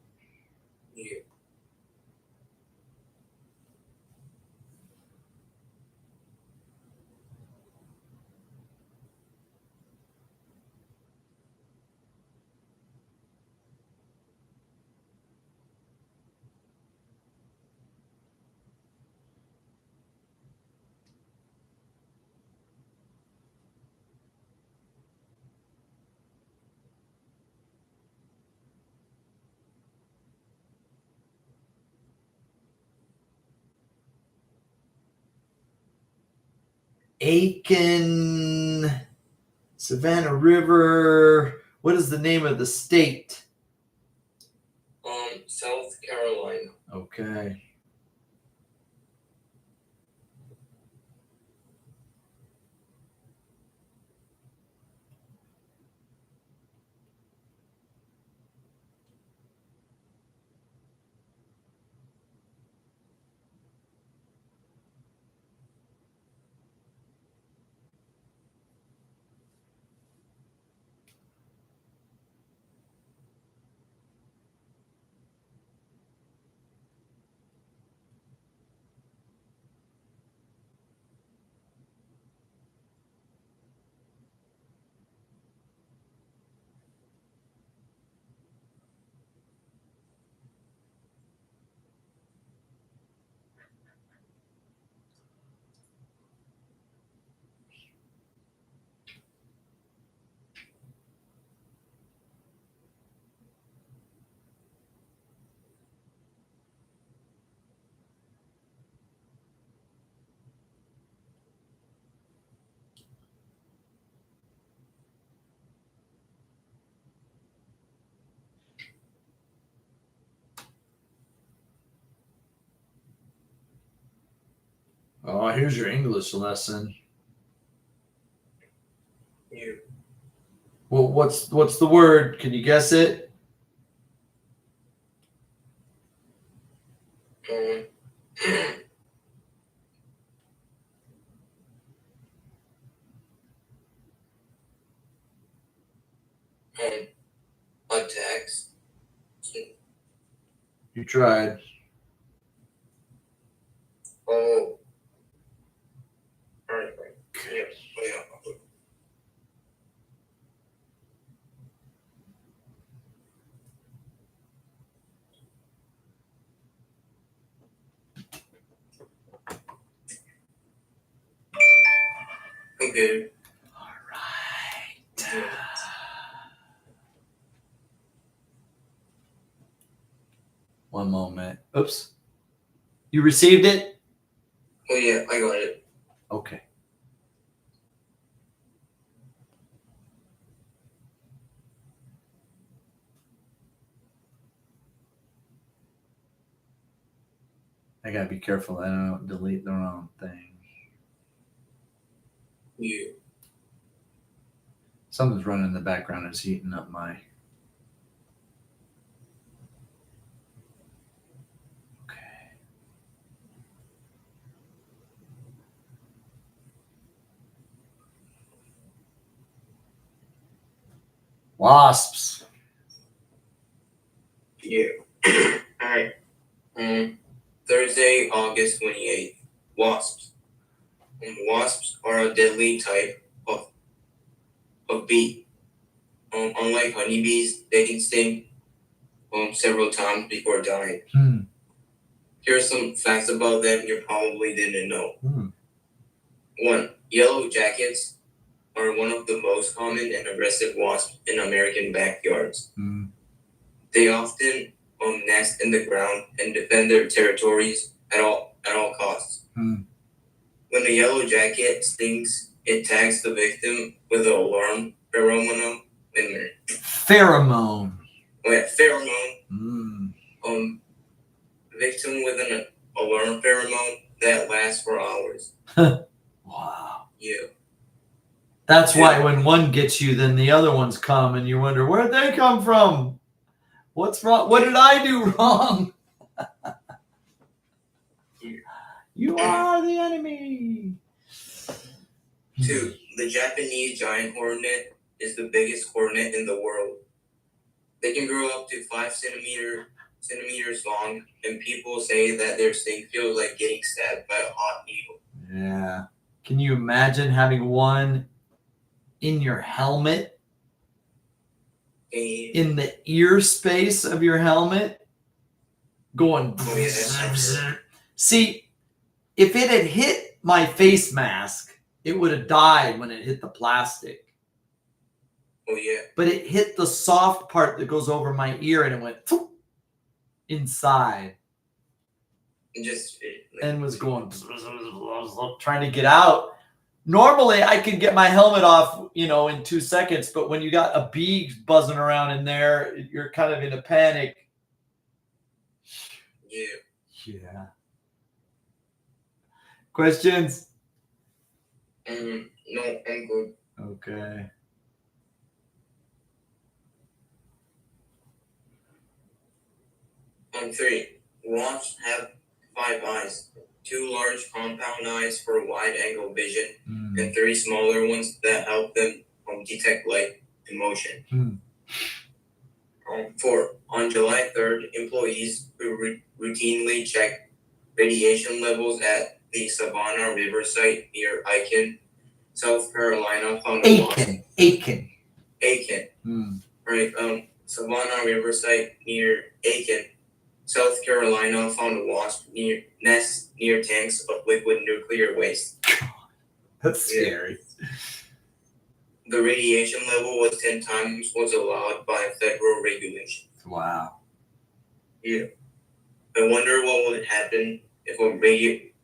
Yeah. Aiken, Savannah River. What is the name of the state? South Carolina. Okay. Oh, here's your English lesson. Yeah. Well, what's the word? Can you guess it? Um, attacks. You tried. Oh. Alright. Yeah. Oh, yeah. Okay. All right. Yeah. One moment. Oops. You received it? Oh yeah, I got it. Okay. I gotta be careful that I don't delete the wrong thing. Yeah. Something's running in the background. It's heating up my. Okay. Wasps. Yeah. Alright. Thursday, August 28th. Wasps. Wasps are a deadly type of bee. Unlike honeybees, they can sting several times before dying. Here are some facts about them you probably didn't know. 1. Yellow jackets are one of the most common and aggressive wasps in American backyards. They often nest in the ground and defend their territories at all costs. When the yellow jacket stings, it tags the victim with an alarm pheromone. Pheromone. Pheromone. Victim with an alarm pheromone that lasts for hours. Wow. Yeah. That's why when one gets you, then the other ones come, and you wonder, where'd they come from? What's wrong? What did I do wrong? You are the enemy. 2. The Japanese giant hornet is the biggest hornet in the world. They can grow up to 5 centimeters long, and people say that their sting feels like getting stabbed by a hot needle. Yeah. Can you imagine having one in your helmet? In the ear space of your helmet? Going. Oh, yeah, that's See, if it had hit my face mask, it would have died when it hit the plastic. Oh, yeah. But it hit the soft part that goes over my ear, and it went inside. And was going trying to get out. Normally, I could get my helmet off, in 2 seconds. But when you got a bee buzzing around in there, you're kind of in a panic. Yeah. Questions? No, I'm good. Okay. On 3. Wasps have 5 eyes. 2 large compound eyes for wide-angle vision, and 3 smaller ones that help them detect light and motion. 4. On July 3rd, employees who routinely check radiation levels at the Savannah River site near Aiken, South Carolina, found a wasp. Aiken. Right. Savannah River site near Aiken, South Carolina, found a wasp nest near tanks of liquid nuclear waste. That's scary. The radiation level was 10 times what's allowed by federal regulations. Wow. Yeah. I wonder what would happen if a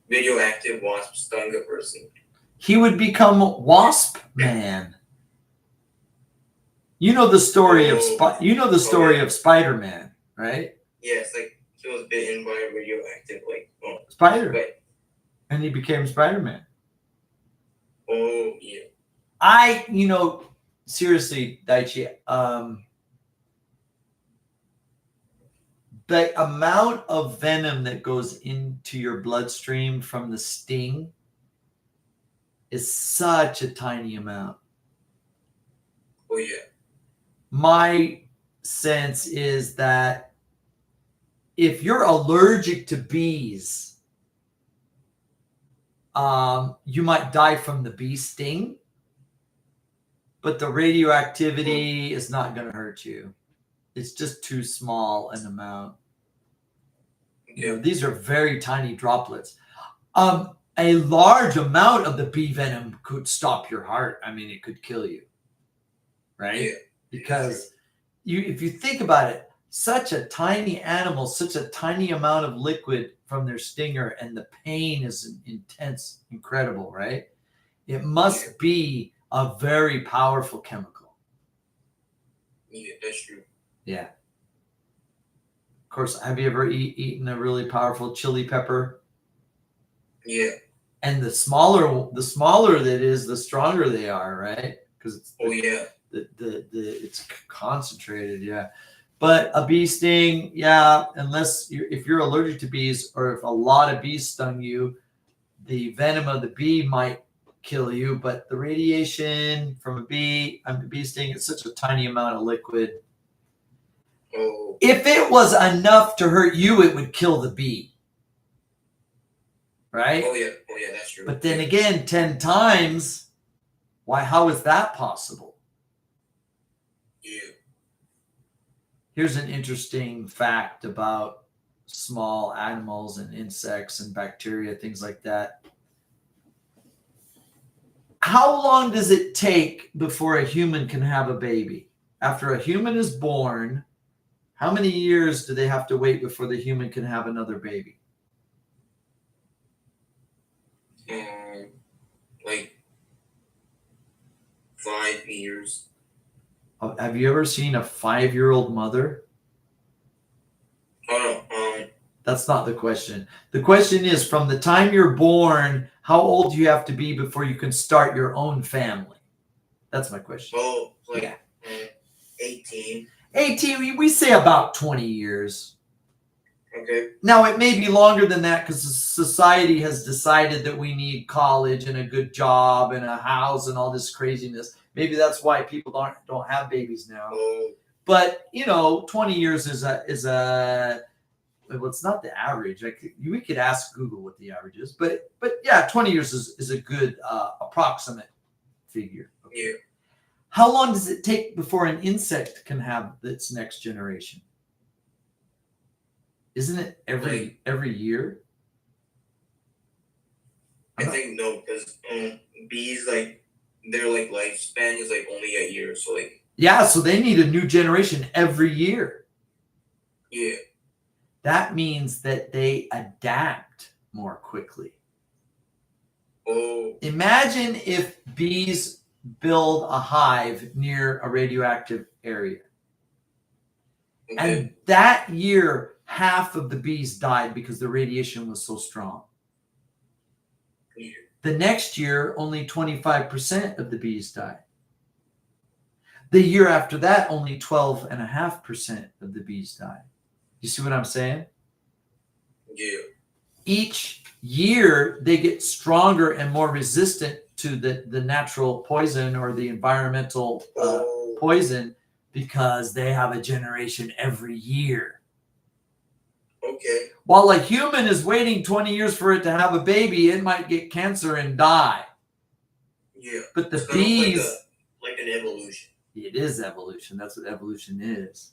radioactive wasp stung a person. He would become Wasp Man. You know the story of of Spider-Man, right? Yes, like he was bitten by a radioactive spider, Wait. And he became Spider-Man. Oh yeah. Seriously, Daichi, the amount of venom that goes into your bloodstream from the sting is such a tiny amount. Oh yeah. My sense is that if you're allergic to bees, you might die from the bee sting, but the radioactivity is not going to hurt you. It's just too small an amount. These are very tiny droplets. A large amount of the bee venom could stop your heart. I mean, it could kill you, right? Yeah. Because if you think about it, such a tiny animal, such a tiny amount of liquid from their stinger, and the pain is intense, incredible, right? It must be a very powerful chemical. Yeah, that's true. Yeah. Of course, have you ever eaten a really powerful chili pepper? Yeah. And the smaller that is, the stronger they are, right? Because yeah. it's concentrated, yeah. But a bee sting, yeah, unless if you're allergic to bees, or if a lot of bees stung you, the venom of the bee might kill you. But the radiation from a bee sting, it's such a tiny amount of liquid. Oh, If it was enough to hurt you, it would kill the bee, right? oh yeah, that's true. But then again, 10 times, why? How is that possible? Yeah. Here's an interesting fact about small animals and insects and bacteria, things like that. How long does it take before a human can have a baby? After a human is born, how many years do they have to wait before the human can have another baby? Like 5 years. Have you ever seen a 5-year-old mother? Oh no, That's not the question. The question is, from the time you're born, how old do you have to be before you can start your own family? That's my question. oh, like Yeah. 18. 18, we say about 20 years. Okay. Now, it may be longer than that because society has decided that we need college and a good job and a house and all this craziness. Maybe that's why people don't have babies now. Oh, But 20 years is a well, it's not the average. We could ask Google what the average is, but yeah, 20 years is a good approximate figure. yeah. How long does it take before an insect can have its next generation? Isn't it every year? I think no, because bees, like, their like lifespan is like only a year, so like, Yeah, so they need a new generation every year. yeah. That means that they adapt more quickly. Oh, Imagine if bees build a hive near a radioactive area. okay. And that year, half of the bees died because the radiation was so strong. Yeah. The next year, only 25% of the bees died. The year after that, only 12.5% of the bees died. You see what I'm saying? Yeah. Each year, they get stronger and more resistant to the natural poison or the environmental poison because they have a generation every year. Okay. While a human is waiting 20 years for it to have a baby, it might get cancer and die. Yeah. But the It's kind of bees, like an evolution. it is evolution. That's what evolution is.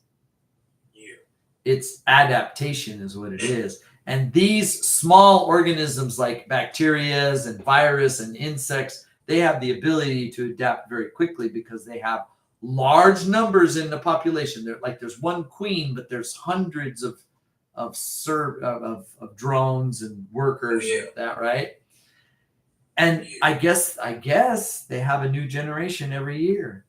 Yeah. It's adaptation is what it is. And these small organisms like bacteria and virus and insects, they have the ability to adapt very quickly because they have large numbers in the population. There's one queen, but there's hundreds of drones and workers, Yeah. like that, right? And I guess they have a new generation every year.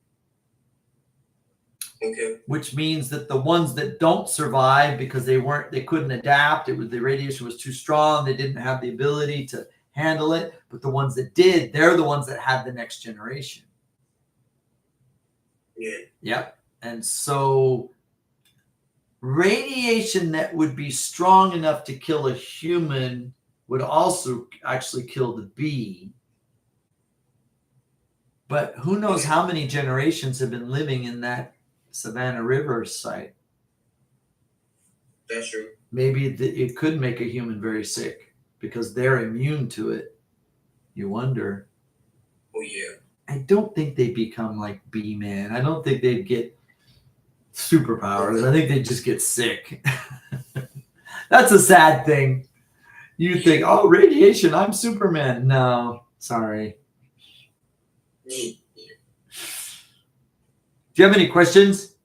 Okay. Which means that the ones that don't survive because they couldn't adapt, the radiation was too strong, they didn't have the ability to handle it, but the ones that did, they're the ones that had the next generation. Yeah. Yep. And so radiation that would be strong enough to kill a human would also actually kill the bee. But who knows how many generations have been living in that Savannah River site. That's true. Maybe it could make a human very sick because they're immune to it. You wonder. Oh yeah. I don't think they become like Bee Man. I don't think they'd get superpowers. I think they just get sick. That's a sad thing. You think, oh, radiation, I'm Superman. No, sorry. Yeah. Do you have any questions?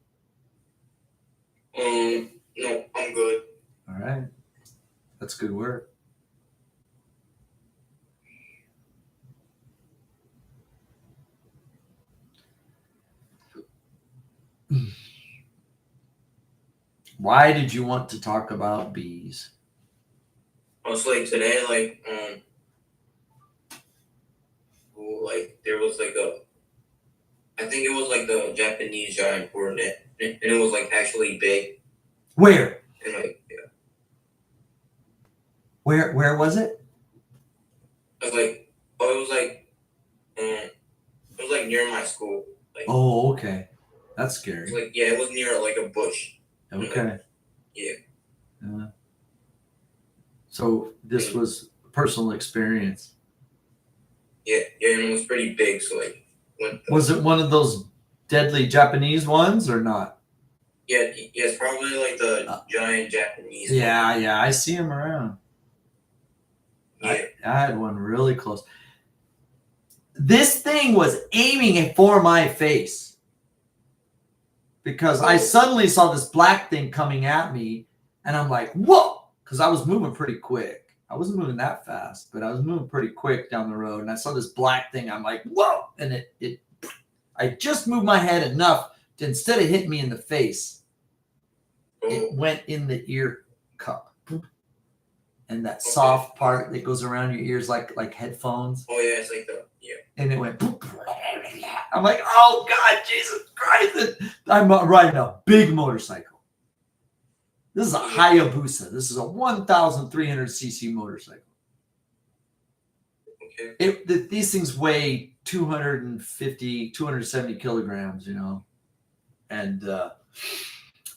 No, I'm good. All right. That's good work. Why did you want to talk about bees? Also, like today, like there was like I think it was like the Japanese giant hornet, and it was like actually big. Where? And like, yeah, Where was it? it was like, oh, it was like near my school. Like, Oh, okay. That's it scary. was like, yeah, it was near like a bush. Okay. Yeah. So this was a personal experience. Yeah, and it was pretty big. So like, Was it one of those deadly Japanese ones or not? Yeah, it's probably like the giant Japanese. Yeah, yeah, I see them around. Yeah. I had one really close. This thing was aiming it for my face because I suddenly saw this black thing coming at me, and I'm like, whoa, because I was moving pretty quick. I wasn't moving that fast, but I was moving pretty quick down the road, and I saw this black thing. I'm like, whoa, and I just moved my head enough to, instead of hitting me in the face, it went in the ear cup, and that soft part that goes around your ears like headphones. Oh yeah, it's like And it went. I'm like, oh God, Jesus Christ! I'm riding a big motorcycle. This is a Hayabusa. This is a 1,300cc motorcycle. Okay. These things weigh 250, 270 kilograms, you know. And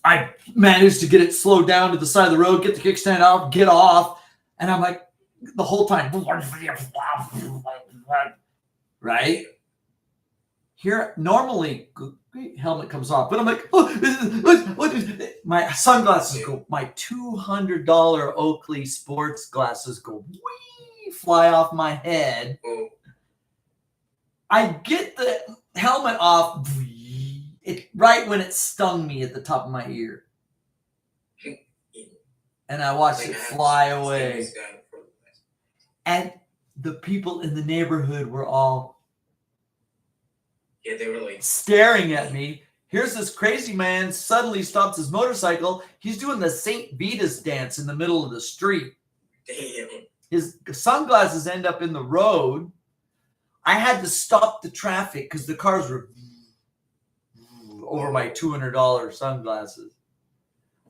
I managed to get it slowed down to the side of the road, get the kickstand out, get off. And I'm like, the whole time, right? Here, normally, helmet comes off, but I'm like, my sunglasses go, my $200 Oakley sports glasses go, fly off my head. I get the helmet off, right when it stung me at the top of my ear. And I watched it fly away. And the people in the neighborhood were all, yeah, they were like staring at me. Here's this crazy man suddenly stops his motorcycle. He's doing the St. Vitus dance in the middle of the street. Damn. His sunglasses end up in the road. I had to stop the traffic because the cars were over my $200 sunglasses.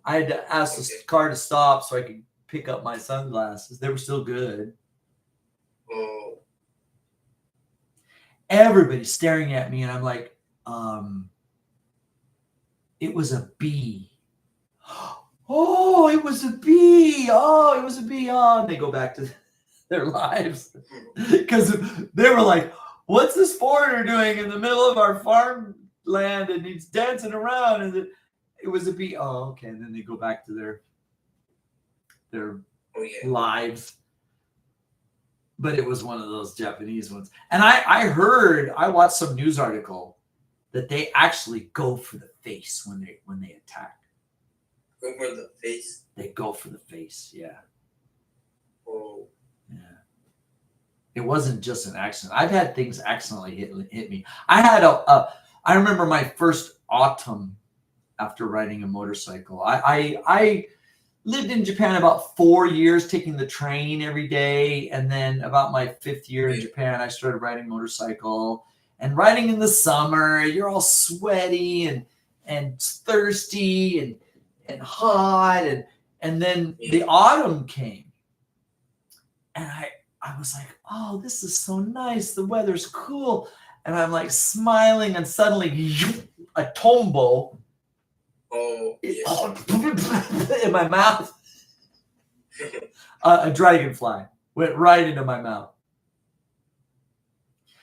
I had to ask the car to stop so I could pick up my sunglasses. They were still good. Oh. Everybody's staring at me, and I'm like, it was a bee. Oh, it was a bee. Oh, it was a bee. Oh, and they go back to their lives because they were like, what's this foreigner doing in the middle of our farmland? And he's dancing around, and it was a bee. Oh, okay. And then they go back to their lives. But it was one of those Japanese ones. And I watched some news article that they actually go for the face when they attack. Go for the face? They go for the face, yeah. Oh. Yeah. It wasn't just an accident. I've had things accidentally hit me. I remember my first autumn after riding a motorcycle. I lived in Japan about 4 years, taking the train every day. And then about my 5th year in Japan, I started riding motorcycle. And riding in the summer, you're all sweaty and thirsty and hot. And then the autumn came. And I was like, oh, this is so nice. The weather's cool. And I'm like smiling, and suddenly a tombo. Oh, in my mouth. A dragonfly went right into my mouth.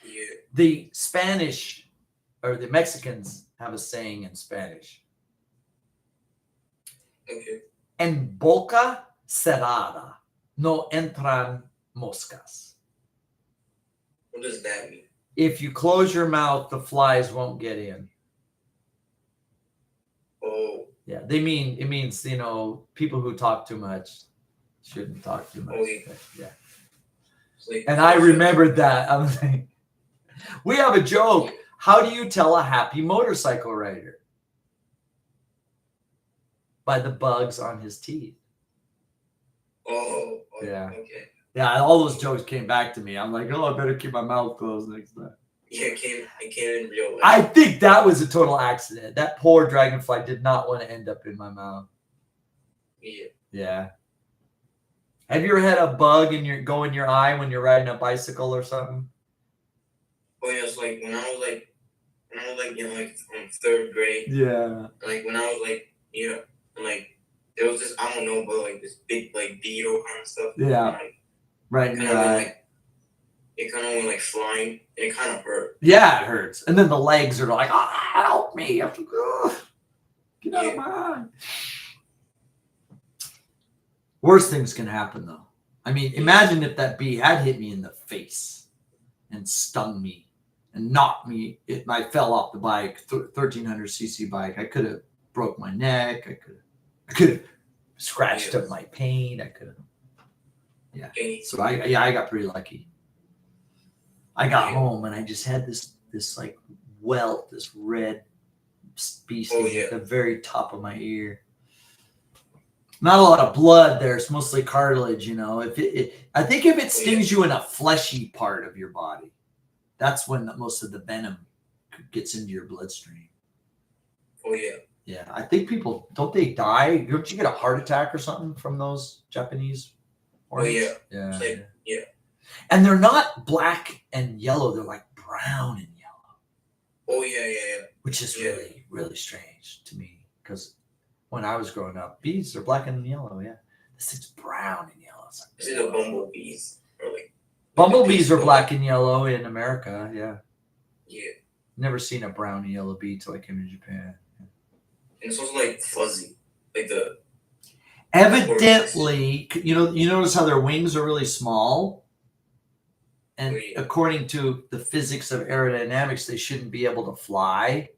Yeah. The Spanish or the Mexicans have a saying in Spanish. Okay. En boca cerrada no entran moscas. What does that mean? If you close your mouth, the flies won't get in. Oh. Yeah, it means, people who talk too much shouldn't talk too much. Yeah. And I remembered that. I was like, we have a joke. How do you tell a happy motorcycle rider? By the bugs on his teeth. Oh. Yeah. Okay. Yeah, all those jokes came back to me. I'm like, oh, I better keep my mouth closed next time. Yeah, it came in real life. I think that was a total accident. That poor dragonfly did not want to end up in my mouth. Yeah. Yeah. Have you ever had a bug go in your eye when you're riding a bicycle or something? Oh yeah, it's like when I was like in like third grade. Yeah. Like when I was like and like there was this, I don't know, but like this big like beetle kind of stuff. Yeah. And, like, Right in kind your of eye. like it kind of went like flying, and it kind of hurt. Yeah, it hurts. And then the legs are like, help me. I have to go. Get out of my eye. Worst things can happen, though. I mean, imagine if that bee had hit me in the face and stung me and knocked me. I fell off the bike, 1300cc bike. I could have broke my neck. I could have scratched up my paint. I could have. Yeah. So I got pretty lucky. I got home and I just had this like welt, this red beast at the very top of my ear. Not a lot of blood there. It's mostly cartilage, you know. I think if it stings you in a fleshy part of your body, that's when most of the venom gets into your bloodstream. Oh yeah. Yeah, I think people, don't they die? Don't you get a heart attack or something from those Japanese hornets? Oh yeah. Yeah. Like, yeah. And they're not black and yellow. They're like brown and yellow. Oh yeah. Which is really, really strange to me because when I was growing up, bees are black and yellow. Yeah, this thing's brown and yellow. It's like, is it the bumblebees or like? Bumblebees are black and yellow in America. Yeah. Yeah. Never seen a brown and yellow bee till I came to Japan. And it's also like fuzzy, like the. Evidently, you notice how their wings are really small, and according to the physics of aerodynamics, they shouldn't be able to fly.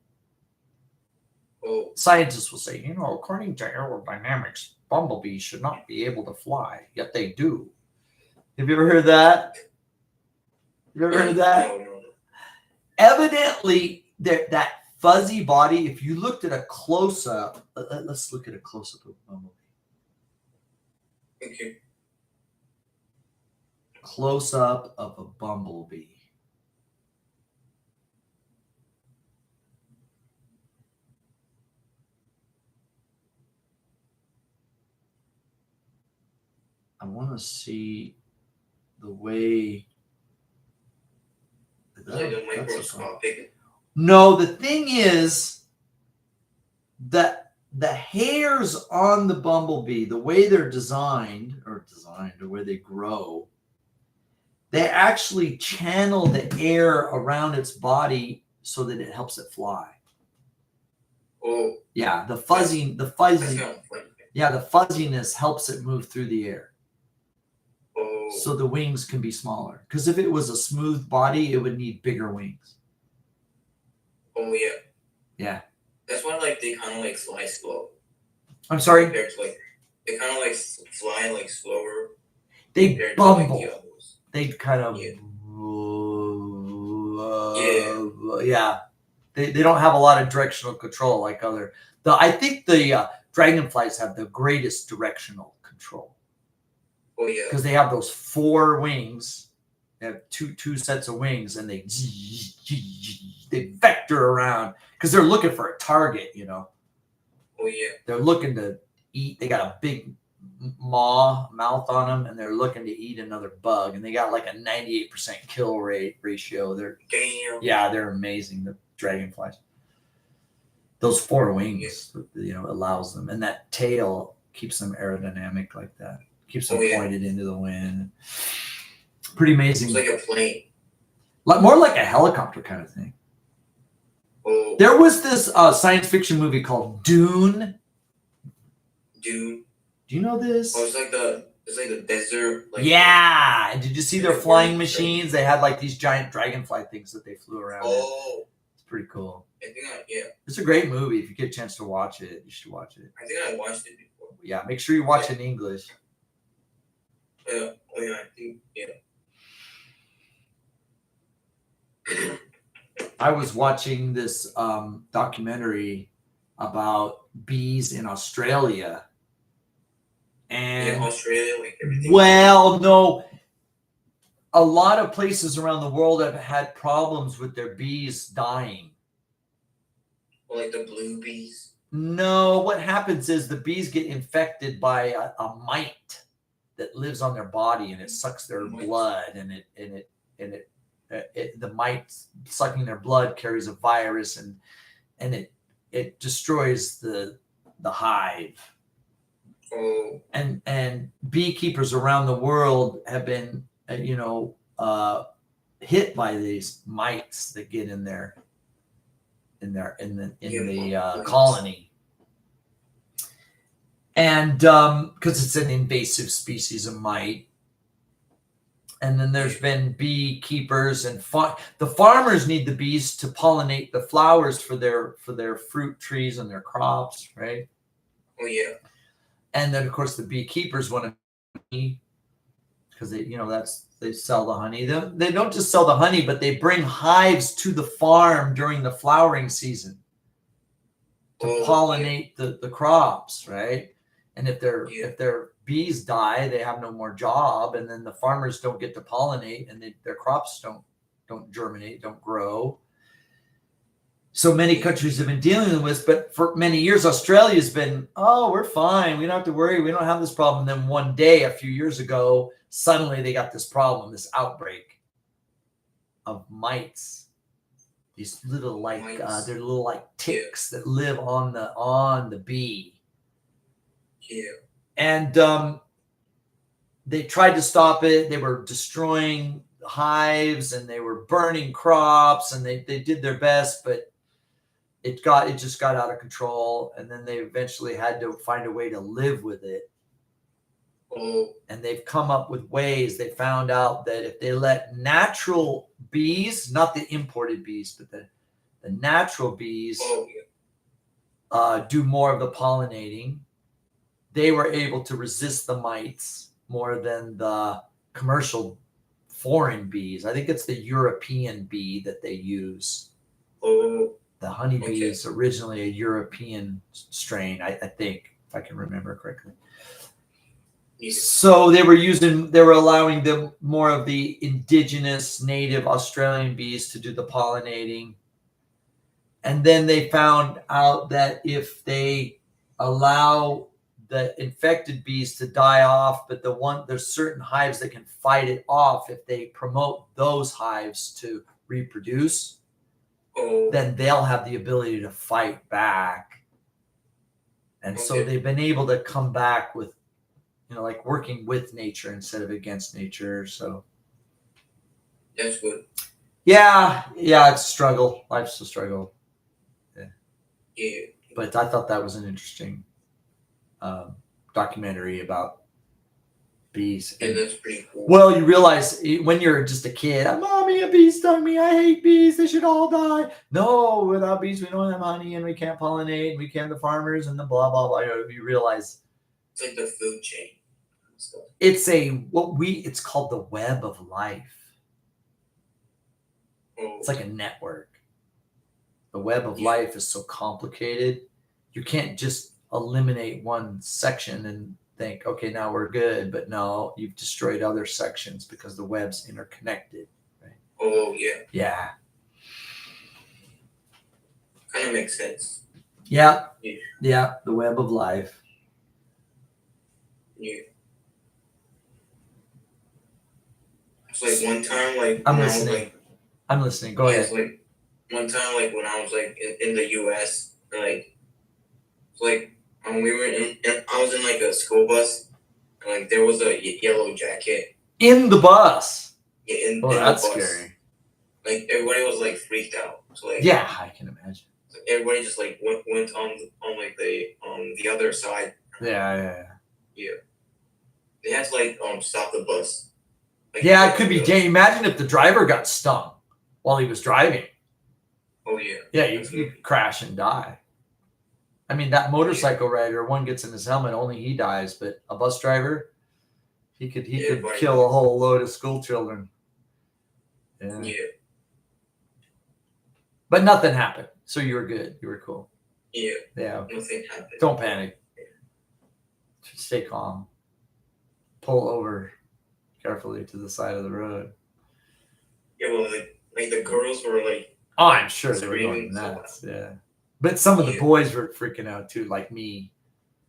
Oh. Scientists will say, according to aerodynamics, bumblebees should not be able to fly, yet they do. Have you ever heard that? No. Evidently, that fuzzy body, if you looked at a close-up, let's look at a close-up of bumblebee. Okay. Close-up of a bumblebee. I want to see the way. Like a microscopic. No, the thing is that the hairs on the bumblebee, the way they're designed, or the way they grow, they actually channel the air around its body so that it helps it fly. Oh. Yeah, the fuzziness helps it move through the air. Oh. So the wings can be smaller. Because if it was a smooth body, it would need bigger wings. Oh yeah. Yeah. That's why like they kind of like fly slow. I'm sorry. Compared to, like, they kind of like fly like slower. They bumble. To, like, they kind of. Yeah. They don't have a lot of directional control like other. I think the dragonflies have the greatest directional control. Oh yeah. Because they have those 4 wings. They have two sets of wings, and they vector around because they're looking for a target. Oh yeah. They're looking to eat. They got a big mouth on them, and they're looking to eat another bug. And they got like a 98% kill rate ratio. They're amazing. The dragonflies. Those 4 wings, allows them, and that tail keeps them aerodynamic like that. Keeps them pointed into the wind. Pretty amazing. It's like a plane. More like a helicopter kind of thing. Oh. There was this science fiction movie called Dune. Dune. Do you know this? Oh, it's like the desert. Like, yeah. And did you see their flying machines? They had like these giant dragonfly things that they flew around. Oh. It's pretty cool. I think It's a great movie. If you get a chance to watch it, you should watch it. I think I watched it before. Yeah, make sure you watch it in English. I think, I was watching this documentary about bees in Australia. And Australia, like everything. well, no. a lot of places around the world have had problems with their bees dying. Or like the blue bees. No, what happens is the bees get infected by a mite that lives on their body, and it sucks their blood, and the mite sucking their blood carries a virus, and it destroys the hive. Oh. And beekeepers around the world have been hit by these mites that get in the colony. And because it's an invasive species of mite. And then there's been beekeepers and the farmers need the bees to pollinate the flowers for their fruit trees and their crops, right? Oh yeah. And then of course the beekeepers want to, because they sell the honey. They don't just sell the honey, but they bring hives to the farm during the flowering season to pollinate the crops, right? And if their bees die, they have no more job, and then the farmers don't get to pollinate, and their crops don't germinate, don't grow. So many countries have been dealing with this, but for many years, Australia's been, oh, we're fine. We don't have to worry. We don't have this problem. And then one day, a few years ago, suddenly they got this problem, this outbreak of mites. These little they're little like ticks that live on the bee. Yeah. And they tried to stop it. They were destroying hives and they were burning crops, and they did their best, but it just got out of control. And then they eventually had to find a way to live with it. Oh. And they've come up with ways. They found out that if they let natural bees, not the imported bees, but the natural bees do more of the pollinating, they were able to resist the mites more than the commercial foreign bees. I think it's the European bee that they use. Oh. The honeybee is originally a European strain, I think, if I can remember correctly. Yeah. So they were allowing them more of the indigenous native Australian bees to do the pollinating. And then they found out that if they allow the infected bees to die off, but there's certain hives that can fight it off if they promote those hives to reproduce, then they'll have the ability to fight back. And so they've been able to come back with, like working with nature instead of against nature. So that's good. Yeah, it's a struggle. Life's a struggle. Yeah. But I thought that was an interesting documentary about bees. Yeah, that's pretty cool. Well, you realize when you're just a kid, Mommy, a bee stung me. I hate bees. They should all die. No, without bees, we don't have honey, and we can't pollinate, and we can't the farmers, and the blah, blah, blah. You realize it's like the food chain. It's called the web of life. It's like a network. The web of life is so complicated. You can't just eliminate one section and think, okay, now we're good. But no, you've destroyed other sections because the web's interconnected. Right? Oh, yeah. Yeah. Kind of makes sense. Yeah. Yeah. The web of life. Yeah. It's like one time, like I'm listening. Go ahead. Like one time, like when I was like in the U.S., like we were I was in like a school bus, and like there was a yellow jacket in the bus. Yeah, in that's the bus. Scary. Like everybody was like freaked out. So like yeah, I can imagine. So everybody just like went on like the other side. Yeah. They had to like stop the bus. Like, it could be. Imagine if the driver got stung while he was driving. Oh yeah. Yeah, you crash and die. I mean, that motorcycle rider, one gets in his helmet, only he dies. But a bus driver, he could kill a whole load of school children. Yeah. But nothing happened, so you were good. You were cool. Yeah. Nothing happened. Don't panic. Stay calm. Pull over carefully to the side of the road. Yeah, well, like the girls were like Oh, I'm sure they were going screaming so loud. nuts. Yeah. But some of the Yeah. boys were freaking out too, like me.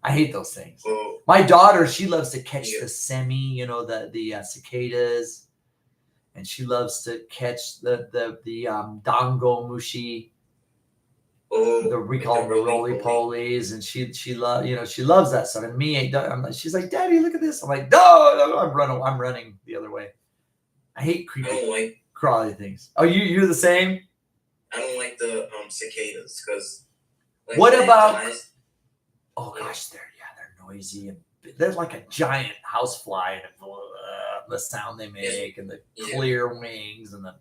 I hate those things. Oh, My daughter, she loves to catch Yeah. the semi, you know, the cicadas, and she loves to catch the dango mushi, we call them the roly polies, and she loves that stuff. And me, she's like, Daddy, look at this. I'm like, no, I'm running the other way. I hate I creepy don't like crawly things. Oh, you're the same? I don't like the cicadas because like What when it about- dies, Oh gosh, they're noisy, and they're like a giant housefly, and the sound they make, and the clear wings, and the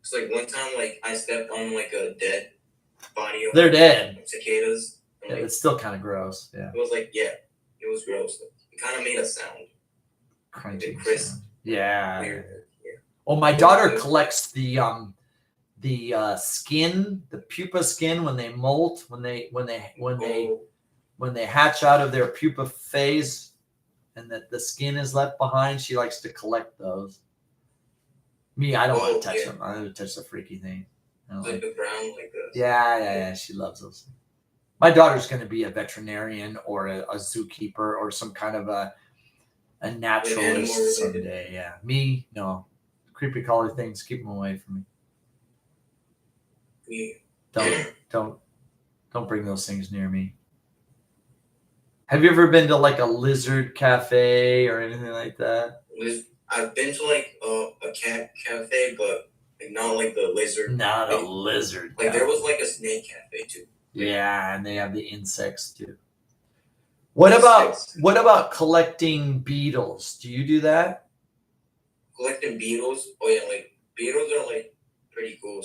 it's like one time like I stepped on like a dead body of they're dead. cicadas. And, Yeah, like, it's still kind of gross. Yeah, it was like it was gross. It kind of made a sound. crunchy. crisp. Sound. Yeah. Weird. Yeah. Oh, my daughter collects the skin, the pupa skin when they molt, when they hatch out of their pupa phase, and that the skin is left behind. She likes to collect those. Me, I don't want to touch them. I don't touch the freaky thing. Like the brown, like this. Yeah. She loves those. My daughter's going to be a veterinarian or a zookeeper or some kind of a naturalist someday. Yeah. Me, no. Creepy crawly things, keep them away from me. Yeah. Don't bring those things near me. Have you ever been to like a lizard cafe or anything like that? I've been to like a cat cafe, but like not like the lizard. Not a lizard. Like there was like a snake cafe too. Yeah, and they have the insects too. What about collecting beetles? Do you do that? Collecting beetles? Oh yeah, like beetles are like pretty cool.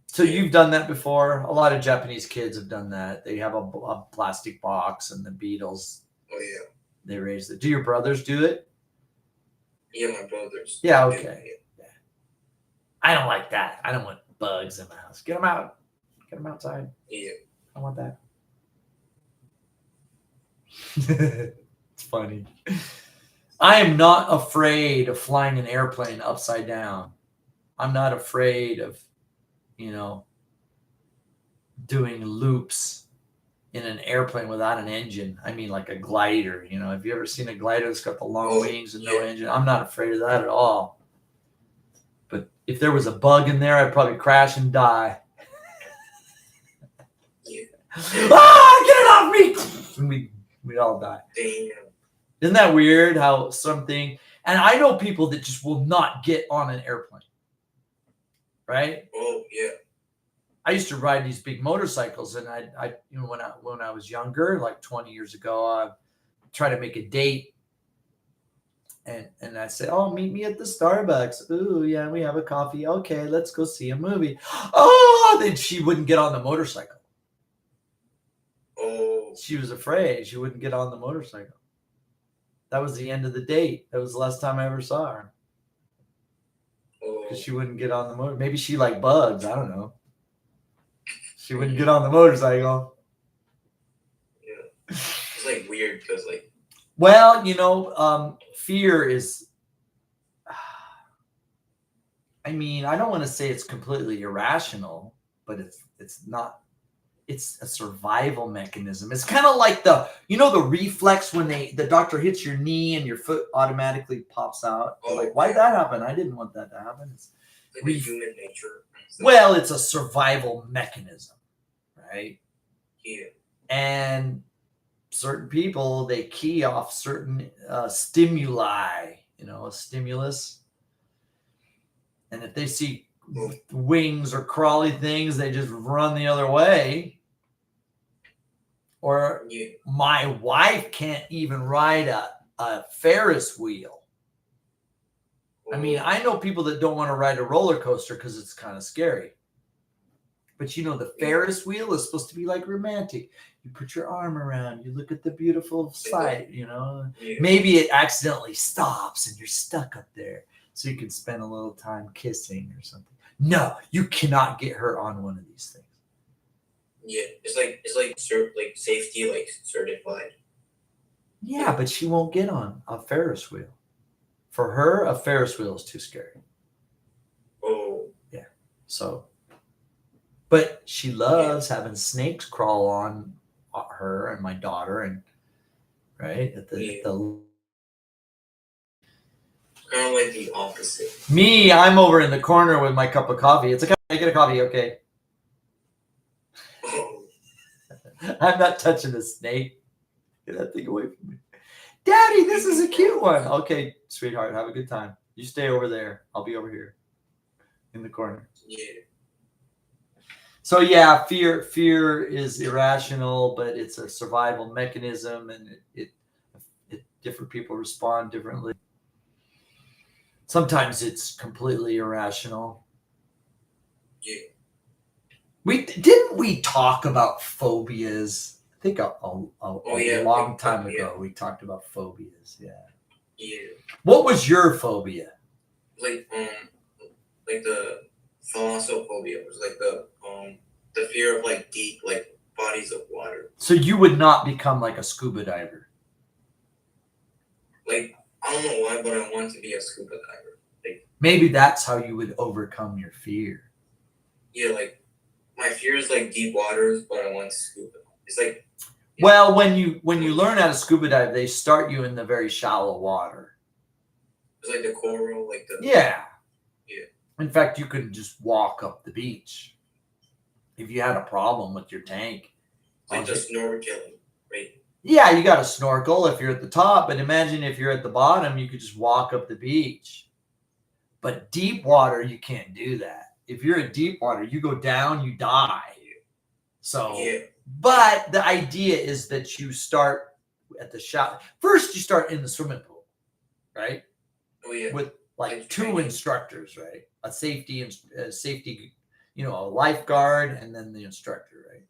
So you've done that before? A lot of Japanese kids have done that. They have a plastic box and the beetles. Oh yeah. They raise it. Do your brothers do it? Yeah, my brothers. Yeah, okay. Yeah. I don't like that. I don't want bugs in my house. Get them out. Get them outside. Yeah. I want that. It's funny. I am not afraid of flying an airplane upside down. I'm not afraid of, doing loops in an airplane without an engine. I mean, like a glider. Have you ever seen a glider that's got the long wings and no engine? I'm not afraid of that at all. But if there was a bug in there, I'd probably crash and die. Yeah. Get it off me! And we'd all die. Damn. Isn't that weird how something... And I know people that just will not get on an airplane. Right? Oh, yeah. I used to ride these big motorcycles, and I when I was younger, like 20 years ago, I try to make a date, and I say, "Oh, meet me at the Starbucks." "Ooh, yeah, we have a coffee. Okay, let's go see a movie." Oh, then she wouldn't get on the motorcycle. Oh. She was afraid she wouldn't get on the motorcycle. That was the end of the date. That was the last time I ever saw her. Because she wouldn't get on the motor. Maybe she liked bugs. I don't know. She wouldn't get on the motorcycle. Yeah. It's like weird because like. Well, fear is. I mean, I don't want to say it's completely irrational, but it's not. It's a survival mechanism. It's kind of like the reflex when the doctor hits your knee and your foot automatically pops out. Oh, like, why'd that happen? I didn't want that to happen. It's like human nature. Well, it's a survival mechanism, right? Yeah. And certain people, they key off certain stimuli, a stimulus. And if they see wings or crawly things, they just run the other way. Or my wife can't even ride a Ferris wheel. I mean, I know people that don't want to ride a roller coaster because it's kind of scary. But the Ferris wheel is supposed to be like romantic. You put your arm around, you look at the beautiful sight, Yeah. Maybe it accidentally stops and you're stuck up there. So you can spend a little time kissing or something. No, you cannot get her on one of these things. Yeah, it's like safety like certified. Yeah, but she won't get on a Ferris wheel. For her, a Ferris wheel is too scary. So, but she loves having snakes crawl on her and my daughter, and right at the Kind of like the opposite. Me, I'm over in the corner with my cup of coffee. It's a cup. I get a coffee, okay? Oh, I'm not touching the snake. Get that thing away from me. Daddy, this is a cute one. Okay, sweetheart, have a good time. You stay over there. I'll be over here in the corner. yeah. So yeah, fear is irrational, but it's a survival mechanism, and it different people respond differently. Sometimes it's completely irrational. Yeah. We talk about phobias. I think a long time ago we talked about phobias. Yeah. Yeah. What was your phobia? Like the thalassophobia was like the fear of like deep like bodies of water. So you would not become like a scuba diver. Like I don't know why, but I want to be a scuba diver. Like maybe that's how you would overcome your fear. Yeah, like my fear is like deep waters, but I want to scuba. It's like well, when you learn how to scuba dive, they start you in the very shallow water. It's like the coral, like the yeah. Yeah. In fact, you could just walk up the beach if you had a problem with your tank. Like the snorkeling, right? Yeah, you got to snorkel if you're at the top, but imagine if you're at the bottom, you could just walk up the beach. But deep water, you can't do that. If you're in deep water, you go down, you die. So, Yeah. but the idea is that you start at the shop. First, you start in the swimming pool, right? Oh yeah. With like two training. instructors, right? A safety, a lifeguard, and then the instructor, right?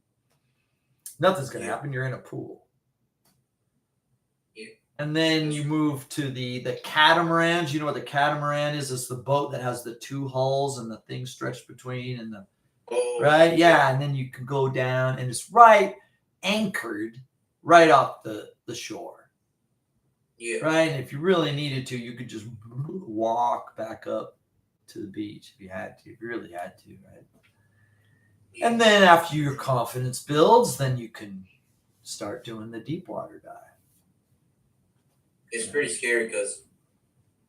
Nothing's gonna happen. You're in a pool. Yeah. And then you move to the catamarans. You know what the catamaran is? It's the boat that has the two hulls and the thing stretched between, and the right, yeah. And then you can go down, and it's right anchored right off the shore. Yeah. Right. And if you really needed to, you could just walk back up to the beach if you had to. If you really had to, right? Yeah. And then after your confidence builds, then you can start doing the deep water dive. It's pretty scary because,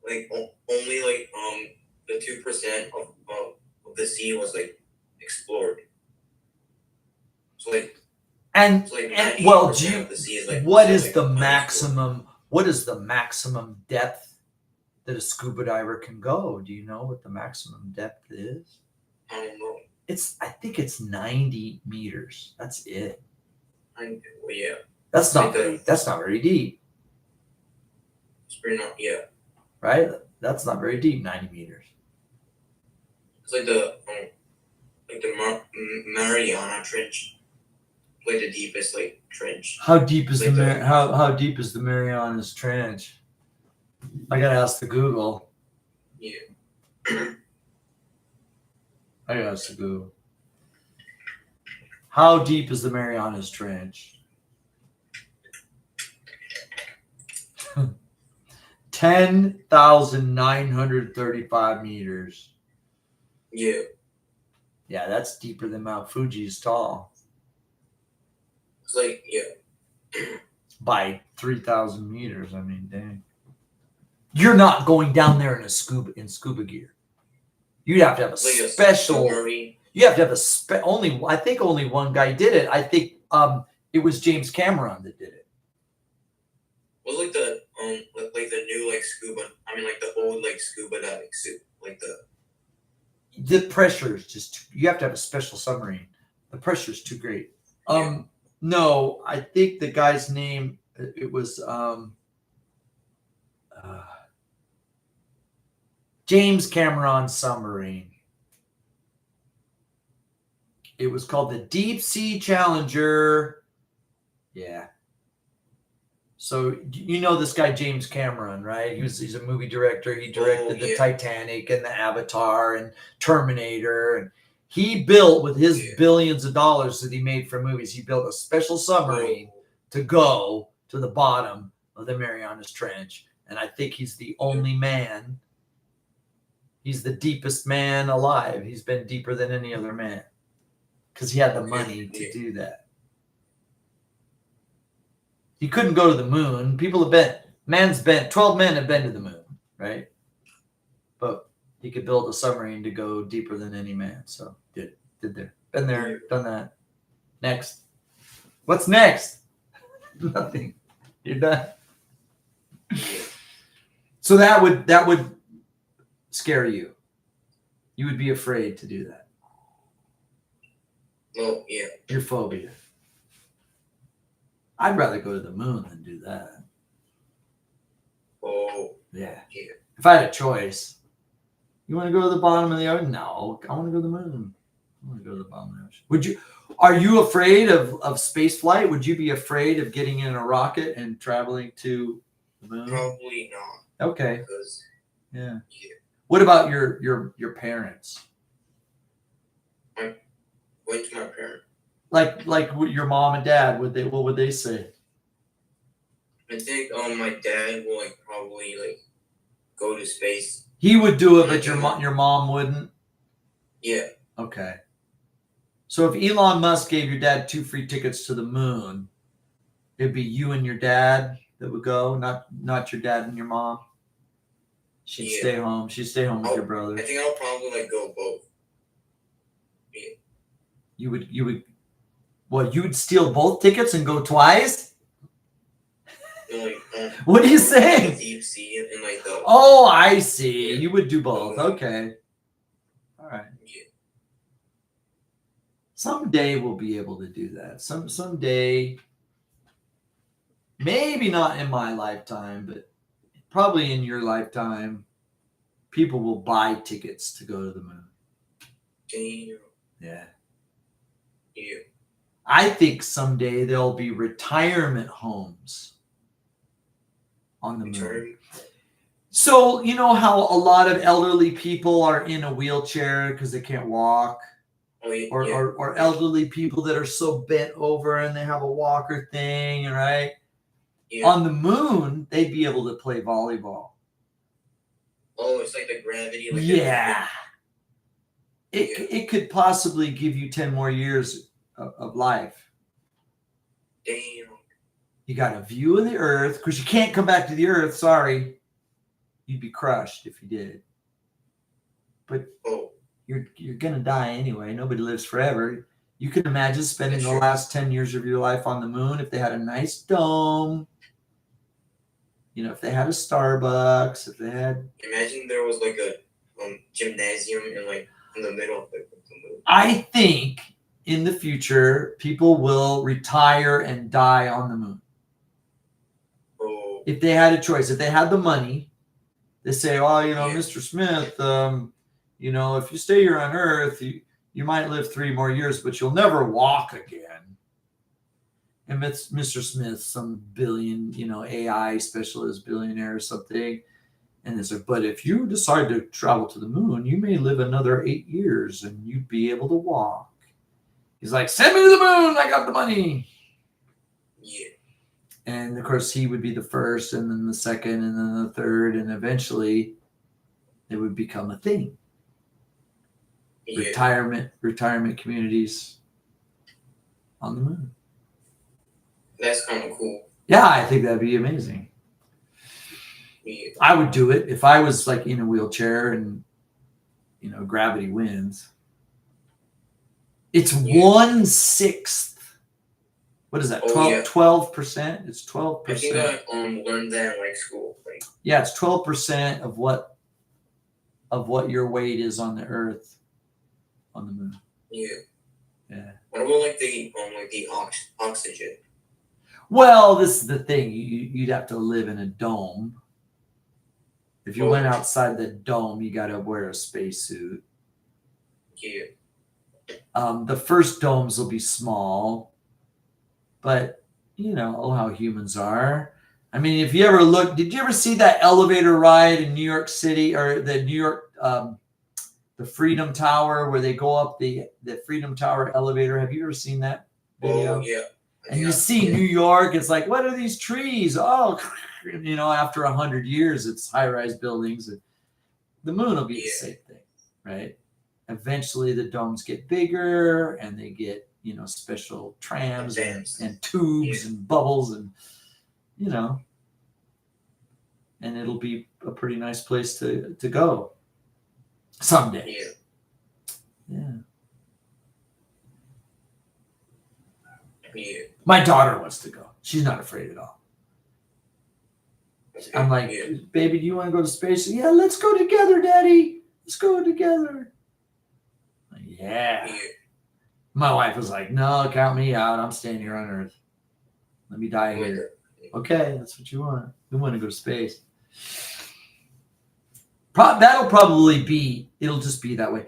like, only like the 2% of the sea was like explored. So like, and well, do you? The sea is, like, what is the maximum? What is the maximum depth that a scuba diver can go? Do you know what the maximum depth is? I don't know. I think it's 90 meters. That's it. Well, yeah. That's not very deep. It's pretty not, yeah. Right? That's not very deep, 90 meters. It's like the Mariana Trench. Like the deepest like trench. How deep is how deep is the Marianas Trench? I gotta ask the Google. Yeah. I gotta ask the Google. How deep is the Marianas Trench? 10,935 meters. Yeah. Yeah, that's deeper than Mount Fuji is tall. It's like, yeah. By 3,000 meters. I mean, dang. You're not going down there in scuba gear. You'd have to have a special. You have to have I think only one guy did it. I think it was James Cameron that did it. Was like the new like scuba. I mean, like the old like scuba diving suit, like the pressure is just. You have to have a special submarine. The pressure is too great. Yeah. No, I think the guy's name. It was James Cameron submarine. It was called the Deep Sea Challenger. Yeah. So you know this guy James Cameron, right? He's a movie director. He directed the Titanic and the Avatar and Terminator, and he built with his billions of dollars that he made for movies. He built a special submarine to go to the bottom of the Marianas Trench, and I think he's the only man. He's the deepest man alive. He's been deeper than any other man because he had the money to do that. He couldn't go to the moon. 12 men have been to the moon, right? But he could build a submarine to go deeper than any man. So did there. Been there, done that. Next. What's next? Nothing. You're done. So that would scare you. You would be afraid to do that. Well, yeah. Your phobia. I'd rather go to the moon than do that. Oh, Yeah. yeah. If I had a choice, you want to go to the bottom of the ocean? No, I want to go to the moon. I want to go to the bottom of the ocean. Are you afraid of space flight? Would you be afraid of getting in a rocket and traveling to the moon? Probably not. Okay. Because Yeah. yeah. What about your parents? Went to my parents. Like your mom and dad, what would they say? I think my dad will probably go to space. He would do it, but your mom wouldn't. Yeah. Okay. So if Elon Musk gave your dad 2 free tickets to the moon, it'd be you and your dad that would go, not your dad and your mom. She'd stay home. She'd stay home with your brother. I think I'll probably go both. Yeah. You would. What? You would steal both tickets and go twice? No, What are you saying? Deep sea and the. Oh, I see. You would do both. Okay. All right. Yeah. Someday we'll be able to do that. Someday, maybe not in my lifetime, but probably in your lifetime, people will buy tickets to go to the moon. Damn. Yeah. Yeah. I think someday there'll be retirement homes on the moon. So, you know how a lot of elderly people are in a wheelchair because they can't walk? Oh, yeah. Or elderly people that are so bent over and they have a walker thing, right? Yeah. On the moon, they'd be able to play volleyball. Oh, it's like the gravity. Yeah. It could possibly give you 10 more years of life. Damn. You got a view of the earth, because you can't come back to the earth. Sorry. You'd be crushed if you did. But you're going to die anyway. Nobody lives forever. You can imagine spending the last 10 years of your life on the moon if they had a nice dome. You know, if they had a Starbucks, if they had... Imagine there was a gymnasium in the middle of the moon. I think in the future, people will retire and die on the moon. Oh. If they had a choice, if they had the money, they say, oh, Mr. Smith, if you stay here on Earth, you might live 3 more years, but you'll never walk again. And Mr. Smith, some billion, AI specialist, billionaire or something. And they said, but if you decide to travel to the moon, you may live another 8 years and you'd be able to walk. He's like, send me to the moon. I got the money. Yeah. And of course, he would be the first, and then the second, and then the third, and eventually it would become a thing. Yeah. Retirement communities on the moon. That's kind of cool. Yeah, I think that'd be amazing. Yeah. I would do it if I was in a wheelchair and gravity wins. It's 1/6. What is that? 12%? It's 12%. I think I learned that in school. Yeah, it's 12% of what your weight is on the Earth on the moon. Yeah. Yeah. What about the oxygen? Well, this is the thing. You'd have to live in a dome. If you went outside the dome, you got to wear a spacesuit. Yeah. The first domes will be small, but how humans are. I mean, if you ever did you ever see that elevator ride in New York City, or the New York, the Freedom Tower, where they go up the Freedom Tower elevator? Have you ever seen that video? Oh, yeah. And you see New York, it's like, what are these trees? Oh, after 100 years, it's high-rise buildings. The moon will be the Yeah. same thing, right? Eventually the domes get bigger and they get, special trams Advanced. and tubes Yeah. and bubbles and, and it'll be a pretty nice place to go someday. Yeah. Yeah. My daughter wants to go. She's not afraid at all. Okay. I'm like, yeah. baby, do you want to go to space? Yeah, let's go together, Daddy. Let's go together. Yeah. Yeah. My wife was like, no, count me out. I'm staying here on Earth. Let me die Oh my here. God. Okay, that's what you want. You want to go to space. That'll probably be, it'll just be that way.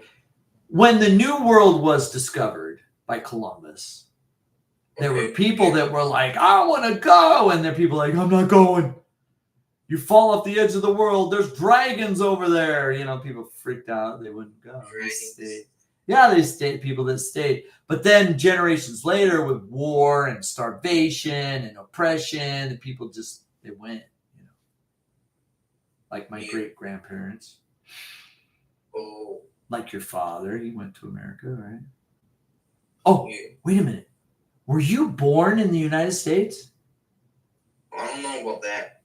When the New World was discovered by Columbus, there were Okay. people Yeah. that were like, I want to go. And there are people like, I'm not going. You fall off the edge of the world. There's dragons over there. People freaked out. They wouldn't go. They Dragons. stayed. Yeah, they stayed. People that stayed. But then generations later, with war and starvation and oppression, the people just, they went, like my Yeah. great grandparents, Oh. like your father. He went to America, right? Oh, Yeah. wait a minute. Were you born in the United States? I don't know about that.